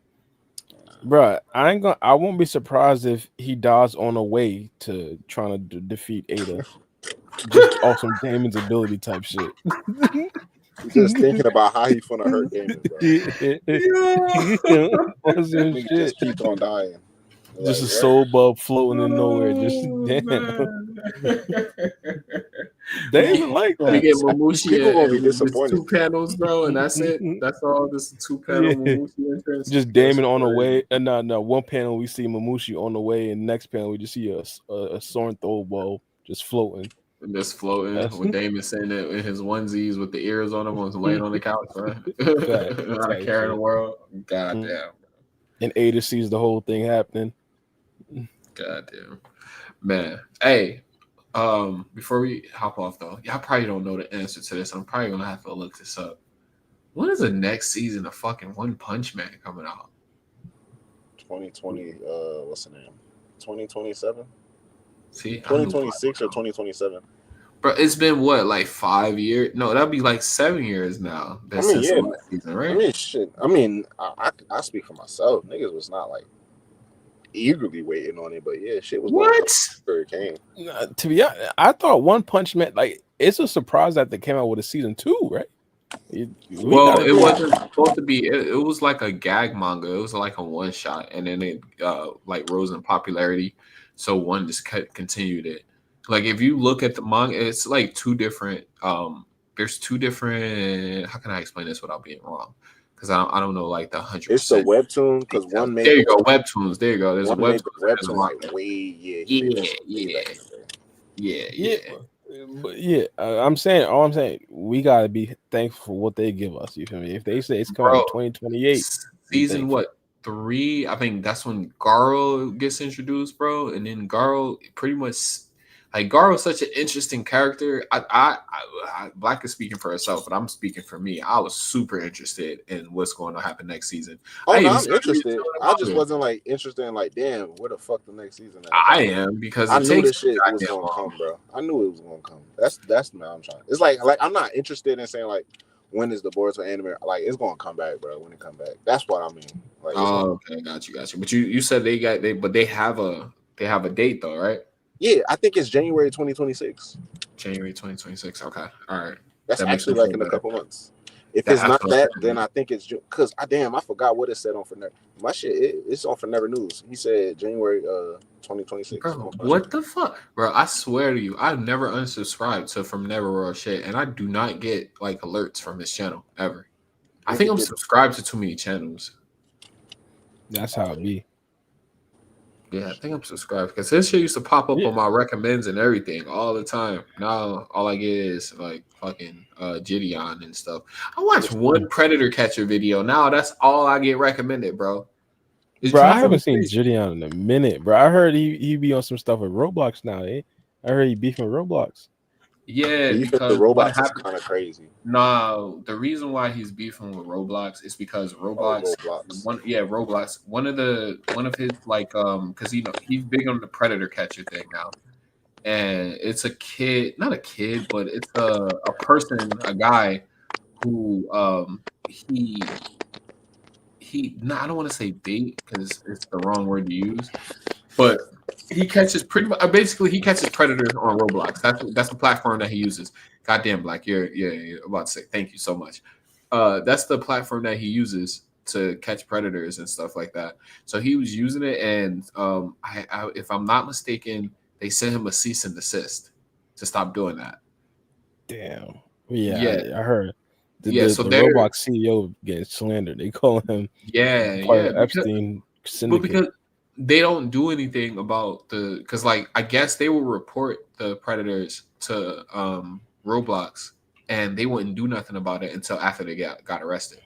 Bro, I won't be surprised if he dies on the way to trying to defeat Ada. Just off some Damon's ability type shit. Just thinking about how he's gonna hurt Damon, bro. He just keeps on dying. Just a soul bub floating in nowhere. Just Damon like that. We get Momoshi People gonna be disappointed. 2 panels, bro, and that's it. That's all. This 2-panel Momoshi entrance. Just Damon on the way. And no, one panel we see Momoshi on the way, and next panel we just see a Soren throw ball just floating. Just floating with Damon saying that in his onesies with the ears on him, was laying on the couch, right? Not a care in the world. God damn. And Ada sees the whole thing happening. God damn. Man. Hey, before we hop off though, y'all probably don't know the answer to this. I'm probably gonna have to look this up. When is the next season of fucking One Punch Man coming out? 2020, what's the name? 2027? See, 2026 or 2027? But it's been what, like 5 years? No, that'd be like 7 years now. That's season, right? I mean, shit. I mean, I speak for myself. Niggas was not like eagerly waiting on it, but yeah, shit was what? It came. To be honest, I thought One Punch Man, like, it's a surprise that they came out with a season 2, right? Well, it wasn't supposed to be. It was like a gag manga. It was like a one shot, and then it like rose in popularity. So one just continued it. Like if you look at the manga, it's like two different. There's two different. How can I explain this without being wrong? Because I don't know like the 100%. It's the webtoon because one made there you go webtoons. There you go. There's a webtoon like way yeah. But yeah, I'm saying we gotta be thankful for what they give us. You feel me? If they say it's coming in 2028, season what 3? I think that's when Garo gets introduced, bro. And then Garo pretty much like Garo is such an interesting character. I Black is speaking for herself, but I'm speaking for me. I was super interested in what's going to happen next season. I'm interested. I just wasn't like interested in like, damn, where the fuck the next season? I am because I knew this shit was gonna come, bro. I knew it was gonna come. That's now I'm trying. It's like I'm not interested in saying like when is the Boruto anime? Like it's gonna come back, bro. When it come back, that's what I mean. Like, okay, got you. But you said they have a date though, right? Yeah, I think it's January 2026. January 2026. Okay, all right. That's actually like in a couple months. If it's not that, then I think it's because I forgot what it said on Forever. My shit, it's on Forever News. He said January 2026. Bro, what the fuck, bro? I swear to you, I've never unsubscribed to From Never or shit, and I do not get like alerts from this channel ever. I think I'm subscribed to too many channels. That's how it be. Yeah, I think I'm subscribed because this shit used to pop up on my recommends and everything all the time. Now all I get is like fucking Gideon and stuff. I watched one Predator Catcher video. Now that's all I get recommended, bro. Bro, I haven't seen Gideon in a minute, bro. I heard he be on some stuff with Roblox now, eh? I heard he beefing with Roblox. Yeah, because the Roblox is kind of crazy. No, the reason why he's beefing with Roblox is because Roblox. Roblox. One of his like because he's big on the Predator Catcher thing now, and it's a kid, not a kid, but it's a person, a guy who I don't want to say bait because it's the wrong word to use, but he catches he catches predators on Roblox. That's the platform that he uses. Goddamn, Black, you're about to say thank you so much. That's the platform that he uses to catch predators and stuff like that. So he was using it, and if I'm not mistaken, they sent him a cease and desist to stop doing that. Damn. Yeah. I heard. So the Roblox CEO gets slandered. They call him part of Epstein syndicate. Because they don't do anything about because like I guess they will report the predators to Roblox and they wouldn't do nothing about it until after they got arrested.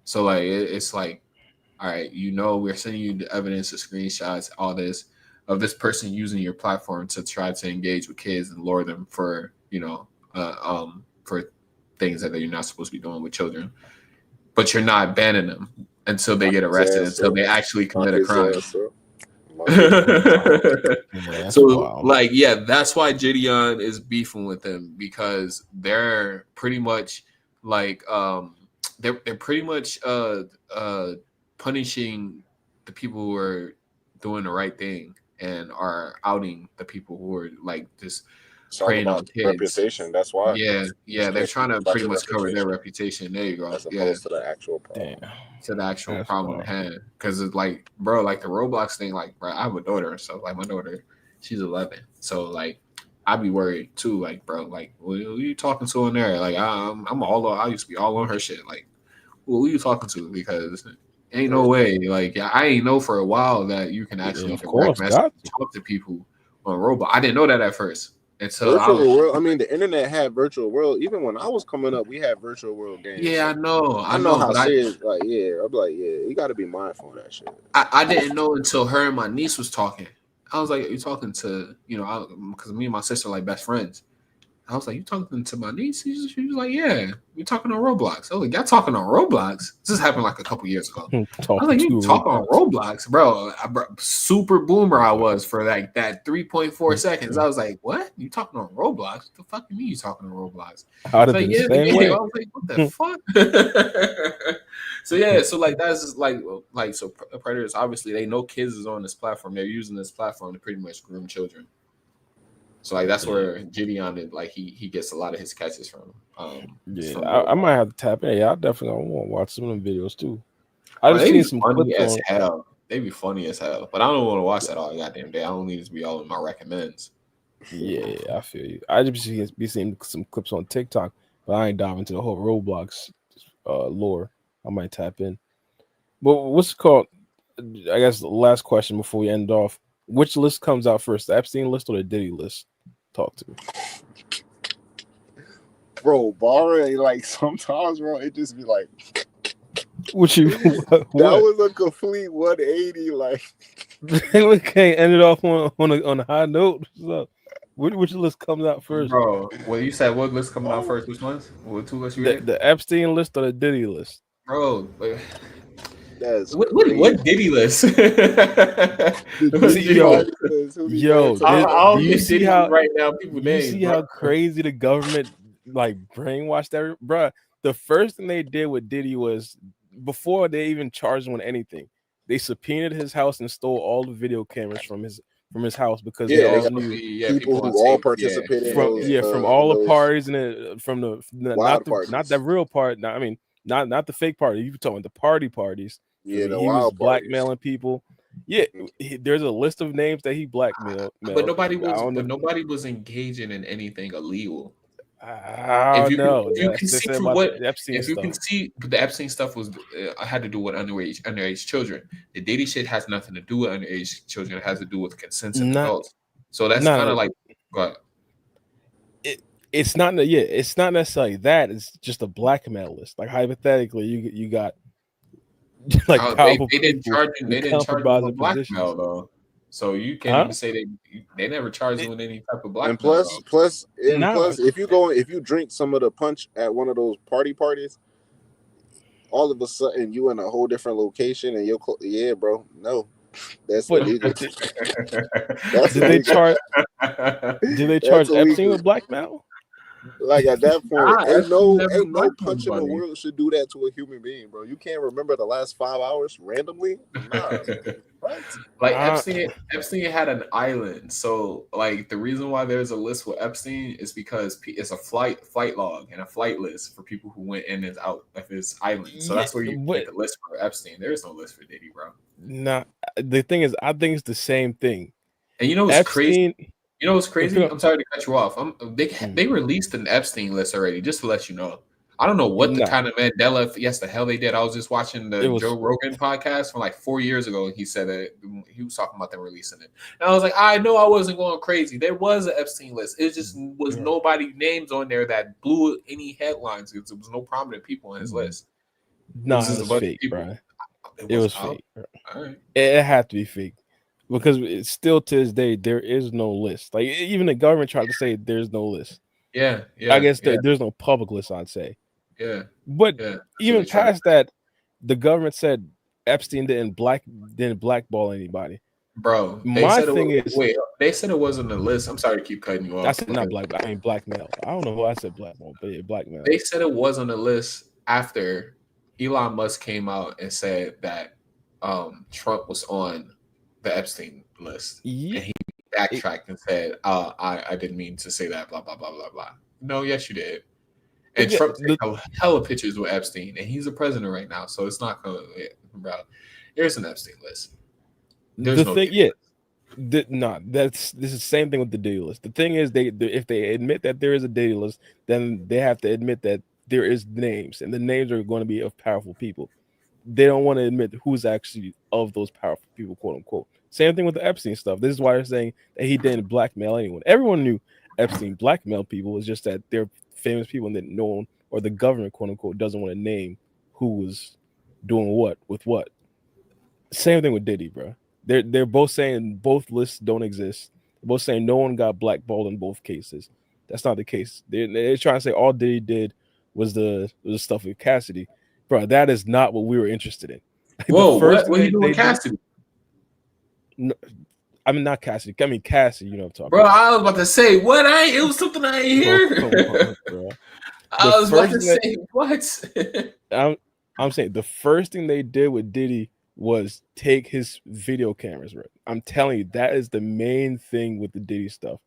So like it's like, all right, we're sending you the evidence, the screenshots, all this of this person using your platform to try to engage with kids and lure them for for things that you're not supposed to be doing with children, but you're not banning them until they get arrested, until they actually commit a crime. So like, yeah, that's why Gideon is beefing with them, because they're pretty much like they're pretty much punishing the people who are doing the right thing and are outing the people who are like just preying on kids. Reputation. That's why. Yeah, they're trying to pretty much cover their reputation. There you go. As opposed to the actual problem. To the actual problem at hand. Because it's like, bro, like the Roblox thing, like, bro, I have a daughter, so like my daughter, she's 11, so like I'd be worried too, like, bro, like, who are you talking to in there? Like, I used to be all on her shit, like, who are you talking to? Because ain't no way, like, I ain't know for a while that you can actually talk to people on Roblox. I didn't know that at first. Virtual world. I mean, the internet had virtual world. Even when I was coming up, we had virtual world games. Yeah, I know. I know how serious. Like, I'm like, you got to be mindful of that shit. I didn't know until her and my niece was talking. I was like, "Are you talking to because me and my sister are like best friends." I was like, "You talking to my niece?" She was like, "Yeah, we talking on Roblox." I was like, "Y'all talking on Roblox?" This happened like a couple years ago. I was like, "You talk on Roblox, bro?" Super boomer I was for like that 3.4 seconds. I was like, "What? You talking on Roblox? What the fuck you mean you talking on Roblox?" I was like, "Yeah, I was like, "What the fuck?" So like that's just like so predators obviously they know kids is on this platform. They're using this platform to pretty much groom children. So like that's where Gideon like he gets a lot of his catches from. Yeah, from I might have to tap in. Yeah, I definitely want to watch some of them videos too. I Bro, just they be seen some funny clips as on. hell. They be funny as hell. But I don't want to watch that all goddamn day. I don't need it to be all in my recommends. Yeah, I feel you. I just be seeing some clips on TikTok, but I ain't dive into the whole Roblox lore. I might tap in. But what's it called? I guess the last question before we end off. Which list comes out first, the Epstein list or the Diddy list? Talk to me. Bro, barring like sometimes, bro, it just be like What you that what? was a complete 180. Like, We can't end it off on a high note. So, which list comes out first? Bro, well, you said what list coming out first? Which ones? What two lists you read? The Epstein list or the Diddy list? Bro, that's what Diddy list? The Diddy yo, list, who be yo, banter? I do don't you get see Diddy how right now people do you names, see bro. how crazy the government like brainwashed every bruh? The first thing they did with Diddy was before they even charged him with anything, they subpoenaed his house and stole all the video cameras from his house because they Yeah, they all got knew people on who all tape. participate from in all the those parties and from the wild not the parties. real part. I mean, not the fake party. You talking about the parties. Yeah, the He was wild parties. blackmailing people. Yeah, there's a list of names that he blackmailed. But nobody I don't know. nobody was engaging in anything illegal. I If don't you can, know. if you That's can they see said from about what, the Epstein if you stuff. can see, but the Epstein stuff was had to do with underage children. The Diddy shit has nothing to do with underage children. It has to do with consenting Not, adults. So that's not kind of like, but it's not. Yeah, it's not necessarily that. It's just a blackmail list. Like hypothetically, you got like powerful they didn't people charge him. in They didn't charge him with compromising positions. blackmail though. So you can't Huh? even say they never charged him with any type of And blackmail though. plus, Nah. if you drink some of the punch at one of those parties, all of a sudden you in a whole different location and yeah, bro, no, that's But illegal. did, That's did they illegal. charge? Did they charge That's Epstein illegal. with blackmail? Like at that point, Epstein never ain't no blackmailed punch in the nobody. world should do that to a human being, bro. You can't remember the last 5 hours randomly. Nah, what? Like Epstein had an island, so like the reason why there's a list with Epstein is because it's a flight log and a flight list for people who went in and out of his island. So that's where you get the list for Epstein. There is no list for Diddy, bro. Nah. The thing is, I think it's the same thing. And you know what's crazy? Epstein. You know what's crazy? If I'm sorry to cut you off. They released an Epstein list already, just to let you know. I don't know what the Nah. kind of Mandela, yes, the hell they did. I was just watching the It was- Joe Rogan podcast from like 4 years ago, and he said that he was talking about them releasing it. And I was like, I know I wasn't going crazy. There was an Epstein list. It just was nobody names on there that blew any headlines. There was no prominent people on his list. Nah, it was fake, bro. It was fake. Bro. All right. It had to be fake because it's still to this day there is no list. Like even the government tried to say there's no list. Yeah. I guess there's no public list. I'd say. Yeah. But even past that, the government said Epstein didn't blackball anybody. Bro, my thing is, wait, they said it wasn't a list. I'm sorry to keep cutting you off. I said not blackball. I mean blackmail. I don't know who I said blackball, but yeah, blackmail. They said it wasn't a list after Elon Musk came out and said that Trump was on the Epstein list. Yeah. And he backtracked and said, I didn't mean to say that, blah, blah, blah, blah, blah. No, yes, you did. And Trump took a hell of pictures with Epstein, and he's the president right now, so it's not going to, bro. There's an Epstein list. There's no thing, this is the same thing with the Diddy list. The thing is, if they admit that there is a Diddy list, then they have to admit that there is names, and the names are going to be of powerful people. They don't want to admit who's actually of those powerful people, quote unquote. Same thing with the Epstein stuff. This is why they're saying that he didn't blackmail anyone. Everyone knew Epstein blackmailed people. It's just that they're famous people and that no one, or the government, quote unquote, doesn't want to name who was doing what with what. Same thing with Diddy, bro. They're both saying both lists don't exist. They're both saying no one got blackballed in both cases. That's not the case. They're trying to say all Diddy did was the stuff with Cassidy. Bro, that is not what we were interested in. Whoa, what are you doing with Cassidy? No, I mean, not Cassidy. I mean, Cassie, you know what I'm talking about. Bro, I was about to say, it was something I ain't hear. Bro. I was about to say, what? I'm saying the first thing they did with Diddy was take his video cameras, bro. I'm telling you, that is the main thing with the Diddy stuff.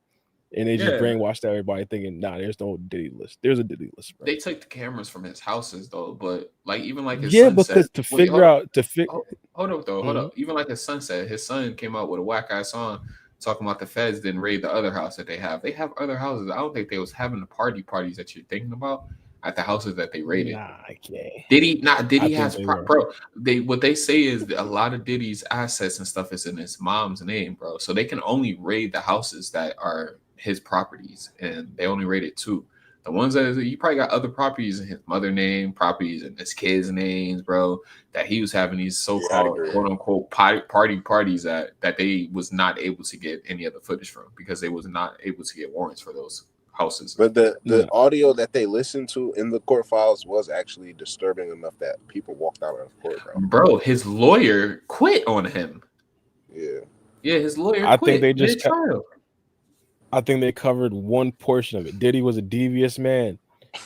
and they just Yeah. brainwashed everybody thinking, nah, there's no Diddy list. There's a Diddy list, bro. They took the cameras from his houses though, but like even like his Yeah, son said, because to figure out hold up though, hold Mhm. up. Even like his son said, his son came out with a whack ass song talking about the feds didn't raid the other house that they have. They have other houses. I don't think they was having the parties that you're thinking about at the houses that they raided. Nah, I can't. Diddy I has think they were. bro. What they say is that a lot of Diddy's assets and stuff is in his mom's name, bro. So they can only raid the houses that are his properties, and they only raided 2. The ones that he probably got other properties in his mother name, properties in his kids' names, bro. That he was having these so-called quote unquote parties that they was not able to get any other footage from because they was not able to get warrants for those houses. But the audio that they listened to in the court files was actually disturbing enough that people walked out of court, bro. Bro, his lawyer quit on him. Yeah, his lawyer I quit. think they just trial. I think they covered one portion of it. Diddy was a devious man.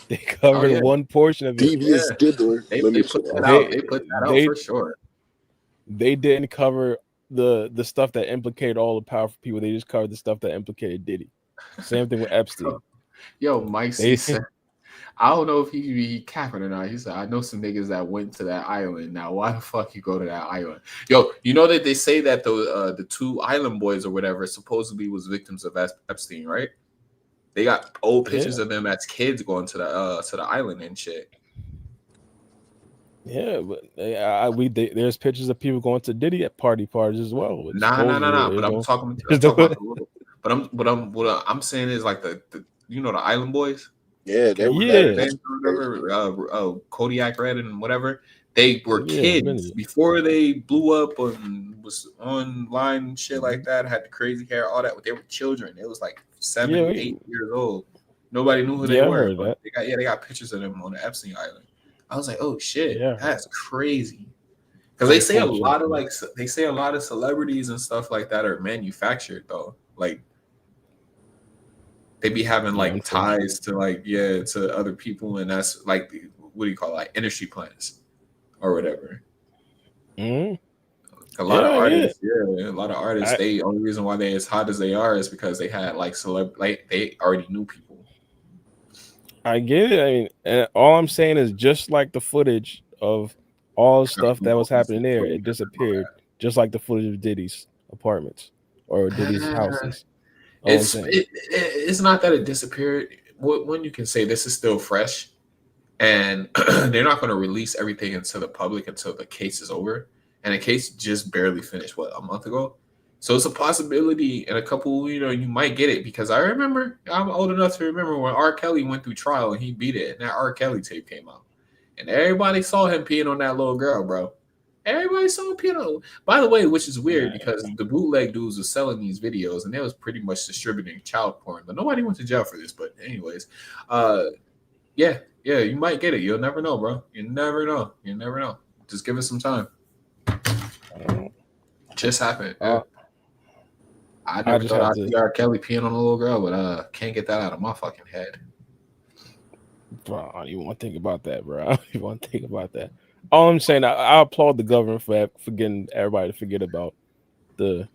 They covered one portion of it. devious diddler. They Let me put chill that out. out. They put that out for sure. They didn't cover the stuff that implicated all the powerful people. They just covered the stuff that implicated Diddy. Same thing with Epstein. Yo, Mike C said, I don't know if he be capping or not. He said, I know some niggas that went to that island. Now, why the fuck you go to that island? Yo, you know that they say that the 2 island boys or whatever supposedly was victims of Epstein, right? They got old pictures of them as kids going to the island and shit. Yeah, but there's pictures of people going to Diddy at parties as well. Nah. But I'm talking about what I'm saying is like the you know the Island Boys. Yeah, they were Kodiak Red and whatever. They were kids before they blew up and was online and shit like that. Had the crazy hair, all that. They were children. It was like 7, 8 years old. Nobody knew who they were. But they got pictures of them on the Epstein Island. I was like, oh shit, that's crazy. Because they say a lot of celebrities and stuff like that are manufactured though. Like they be having like ties to to other people, and that's like what do you call it? Like industry plans or whatever. Mm-hmm. A lot of artists. The only reason why they as hot as they are is because they had they already knew people. I get it. I mean, and all I'm saying is just like the footage of all the stuff that was happening there, it disappeared. Just like the footage of Diddy's apartments or Diddy's houses. It's not that it disappeared. When you can say this is still fresh, and they're not going to release everything into the public until the case is over, and the case just barely finished a month ago. So it's a possibility in a couple, you might get it, because I remember, I'm old enough to remember when R. Kelly went through trial and he beat it, and that R. Kelly tape came out, and everybody saw him peeing on that little girl, bro. Everybody saw him peeing on. By the way, which is weird because the bootleg dudes were selling these videos and they was pretty much distributing child porn, but nobody went to jail for this. But anyways, yeah, you might get it. You'll never know, bro. You never know. Just give it some time. Just happened. I never thought I'd see R. Kelly peeing on a little girl, but can't get that out of my fucking head. Bro, I don't even want to think about that, bro. I don't even want to think about that. All I'm saying, I applaud the government for getting everybody to forget about the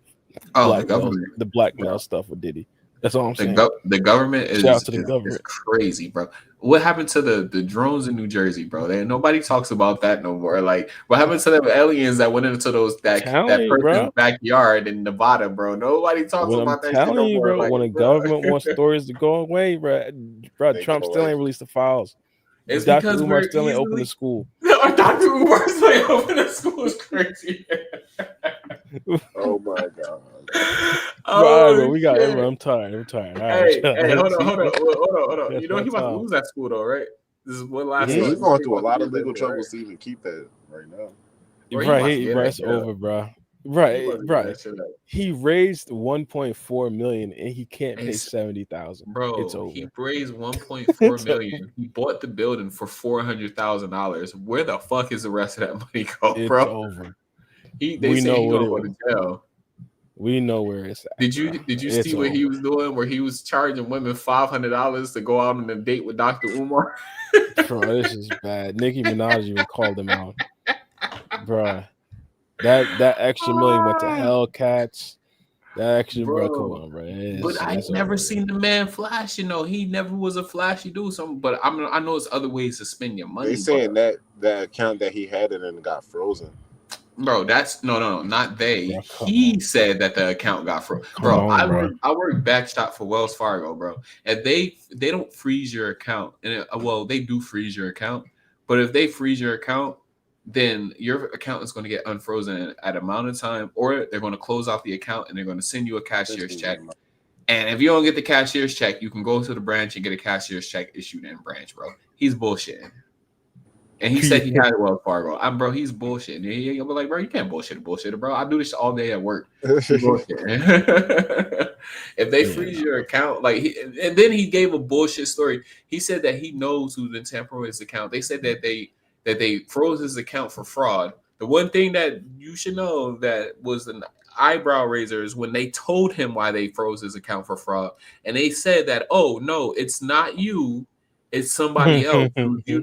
blackmail stuff with Diddy. That's all I'm saying. The government is government. crazy, bro. What happened to the drones in New Jersey, bro? Nobody talks about that no more. Like, what happened to them aliens that went into that person's backyard in Nevada, bro? Nobody talks about that shit no more. Bro, like, when the government wants stories to go away, bro, Trump still ain't released the files. It's Dr. because Umar still ain't open the school. Dr. Umar still ain't open the school is crazy. Oh my god. Bro, we got it. I'm tired. Hey, hold on. You know he about to lose that school though, right? This is one last one. He's going through a lot of legal troubles to even keep that right now. It's over, bro. Right. He raised 1.4 million and he can't pay 70,000. Bro, it's over. He raised 1.4 million. He bought the building for $400,000. Where the fuck is the rest of that money go, bro? It's over. They say he's gonna go to jail. We know where it's at. Did you see what he was doing? Where he was charging women $500 to go out on a date with Dr. Umar? Bro, this is bad. Nicki Minaj even called him out, bro. That extra million went to Hellcats. That action, bro. Come bro. on, bro. But I It's never over. seen the man flash. He never was a flashy dude. But I know it's other ways to spend your money. They saying that account that he had it and got frozen. Bro, that's no, not they. Bro, come He said that the account got frozen. Bro, on, bro. I work backstop for Wells Fargo, bro, and they don't freeze your account, and well, they do freeze your account, but if they freeze your account, then your account is going to get unfrozen at amount of time, or they're going to close out the account and they're going to send you a cashier's check. And if you don't get the cashier's check, you can go to the branch and get a cashier's check issued in branch, bro. He's bullshitting. And he said he had it Wells Fargo. Bro, he's bullshitting. He'll be like, bro, you can't bullshit, bro. I do this all day at work. If they freeze your account, and then he gave a bullshit story. He said that he knows who been tampering his account. They said that they froze his account for fraud. The one thing that you should know that was an eyebrow raiser is when they told him why they froze his account for fraud, and they said that, oh no, it's not you. It's somebody else.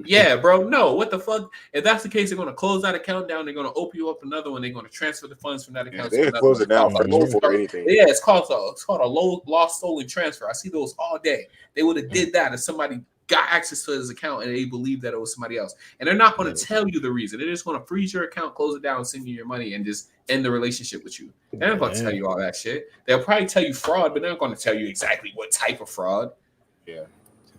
Yeah, bro. No, what the fuck? If that's the case, they're gonna close that account down. They're gonna open you up another one. They're gonna transfer the funds from that account. Yeah, they close it down for anything. Yeah, it's called a lost stolen transfer. I see those all day. They would have did that if somebody got access to his account and they believed that it was somebody else. And they're not going to tell you the reason. They're just going to freeze your account, close it down, send you your money, and just end the relationship with you. They're not going to tell you all that shit. They'll probably tell you fraud, but they're not going to tell you exactly what type of fraud. Yeah.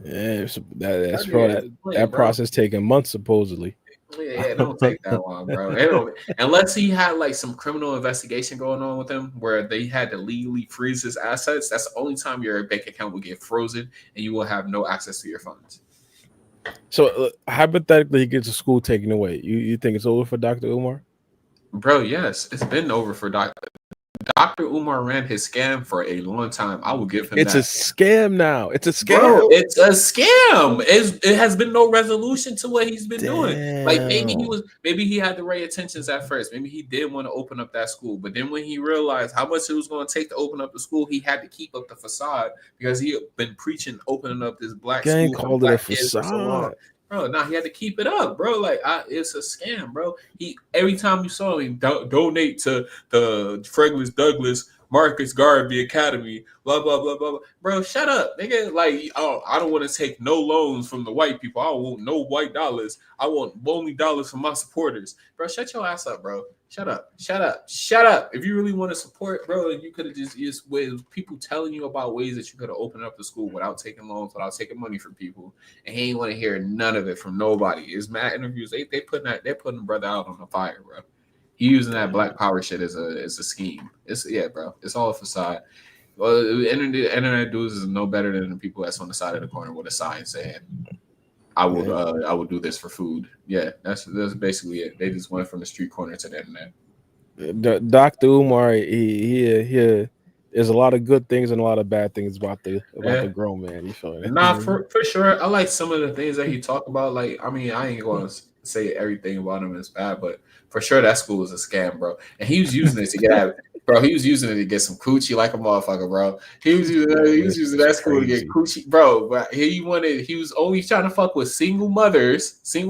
Yeah, that process taking months supposedly. Yeah, it don't take that long, bro. Unless he had like some criminal investigation going on with him where they had to legally freeze his assets. That's the only time your bank account will get frozen and you will have no access to your funds. So hypothetically, he gets a school taken away. You think it's over for Dr. Umar? Bro, yes, it's been over for Dr. Umar ran his scam for a long time. I will give him It's that. a scam now. It's a scam. Bro, it's a scam. It has been no resolution to what he's been doing. Like maybe he had the right intentions at first. Maybe he did want to open up that school, but then when he realized how much it was going to take to open up the school, he had to keep up the facade because he had been preaching opening up this black Gang school. called it a facade. Bro, now he had to keep it up, bro. Like, it's a scam, bro. Every time you saw him, donate to the Frederick Douglass Marcus Garvey Academy, blah, blah, blah, blah, blah. Bro, shut up, nigga. Like, I don't want to take no loans from the white people. I don't want no white dollars. I want only dollars from my supporters. Bro, shut your ass up, bro. Shut up. If you really want to support, bro, you could have just with people telling you about ways that you could have opened up the school without taking loans, without taking money from people, and he ain't want to hear none of it from nobody. His mad interviews, they're putting the brother out on the fire, bro. He using that black power shit as a scheme. Bro. It's all a facade. Well, the internet dudes is no better than the people that's on the side of the corner with a sign saying, I would do this for food. Yeah, that's basically it. They just went from the street corner to the internet. Dr. Umar, he there's a lot of good things and a lot of bad things about the grown man. You feel me? Nah, for sure. I like some of the things that he talked about. Like, I mean, I ain't going to say everything about him is bad, but for sure that school was a scam, bro. And he was using it to get bro. He was using it to get some coochie like a motherfucker, bro. He was using that school to get coochie, bro. But he was only trying to fuck with single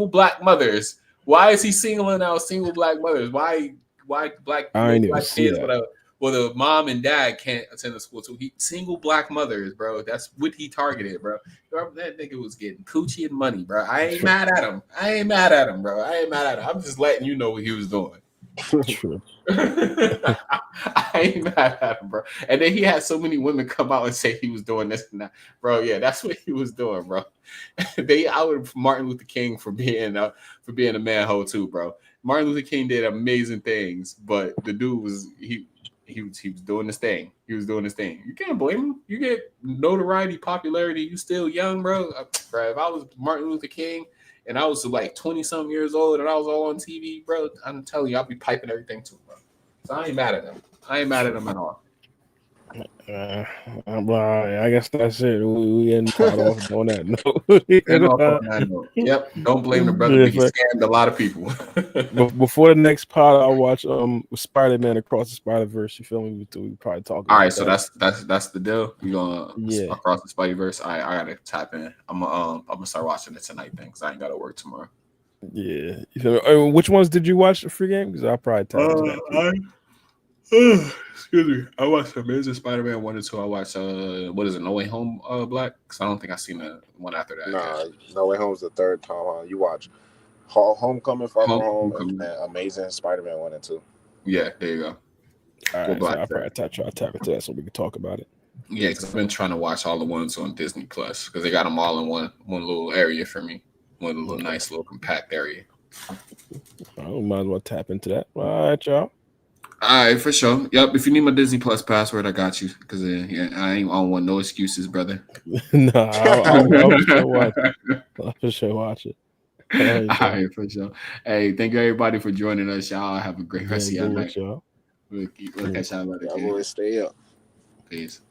black mothers. Why is he singling out single black mothers? Why black kids with a mom and dad can't attend the school? So single black mothers, bro. That's what he targeted, bro. That nigga was getting coochie and money, bro. I ain't mad at him, bro. I'm just letting you know what he was doing. True. I ain't mad at him, bro. And then he had so many women come out and say he was doing this and that, bro. Yeah, that's what he was doing, bro. They outed Martin Luther King for being a manhole too, bro. Martin Luther King did amazing things, but the dude was he was doing his thing. He was doing his thing. You can't blame him. You get notoriety, popularity. You still young, bro. If I was Martin Luther King and I was like 20-something years old and I was all on TV, bro, I'm telling you, I'll be piping everything too, bro. So I ain't mad at him. I ain't mad at him at all. I guess that's it. We end part off on that note. Yep. Don't blame the brother. He scammed a lot of people. Before the next pod, I'll watch Spider-Man Across the Spider-Verse. You feel me? We probably talk. All right, so that's the deal. You gonna Across the Spider-Verse? I gotta tap in. I'm gonna start watching it tonight then, because I ain't gotta work tomorrow. Yeah. Which ones did you watch? The free game? Because I'll probably tap into that. Excuse me. I watched Amazing Spider-Man 1 and 2. I watched what is it, No Way Home Black? Because I don't think I've seen the one after that. Nah, yet. No Way Home's the third time. You watch Homecoming, Far From Home, Homecoming. and Amazing Spider-Man 1 and 2. Yeah, there you go. All Go right, so Black I'll probably first. tap into that so we can talk about it. Yeah, because I've been trying to watch all the ones on Disney Plus because they got them all in one little area for me, one little nice little compact area. I might as well tap into that. All right, y'all. All right, for sure. Yep. If you need my Disney Plus password, I got you. Because I don't want no excuses, brother. Nah, I'll for sure watch it. I'll for sure watch it. All right, for sure. Hey, thank you everybody for joining us, y'all. Have a great rest of your night. Y'all. We'll catch y'all later. Y'all boys stay up. Peace.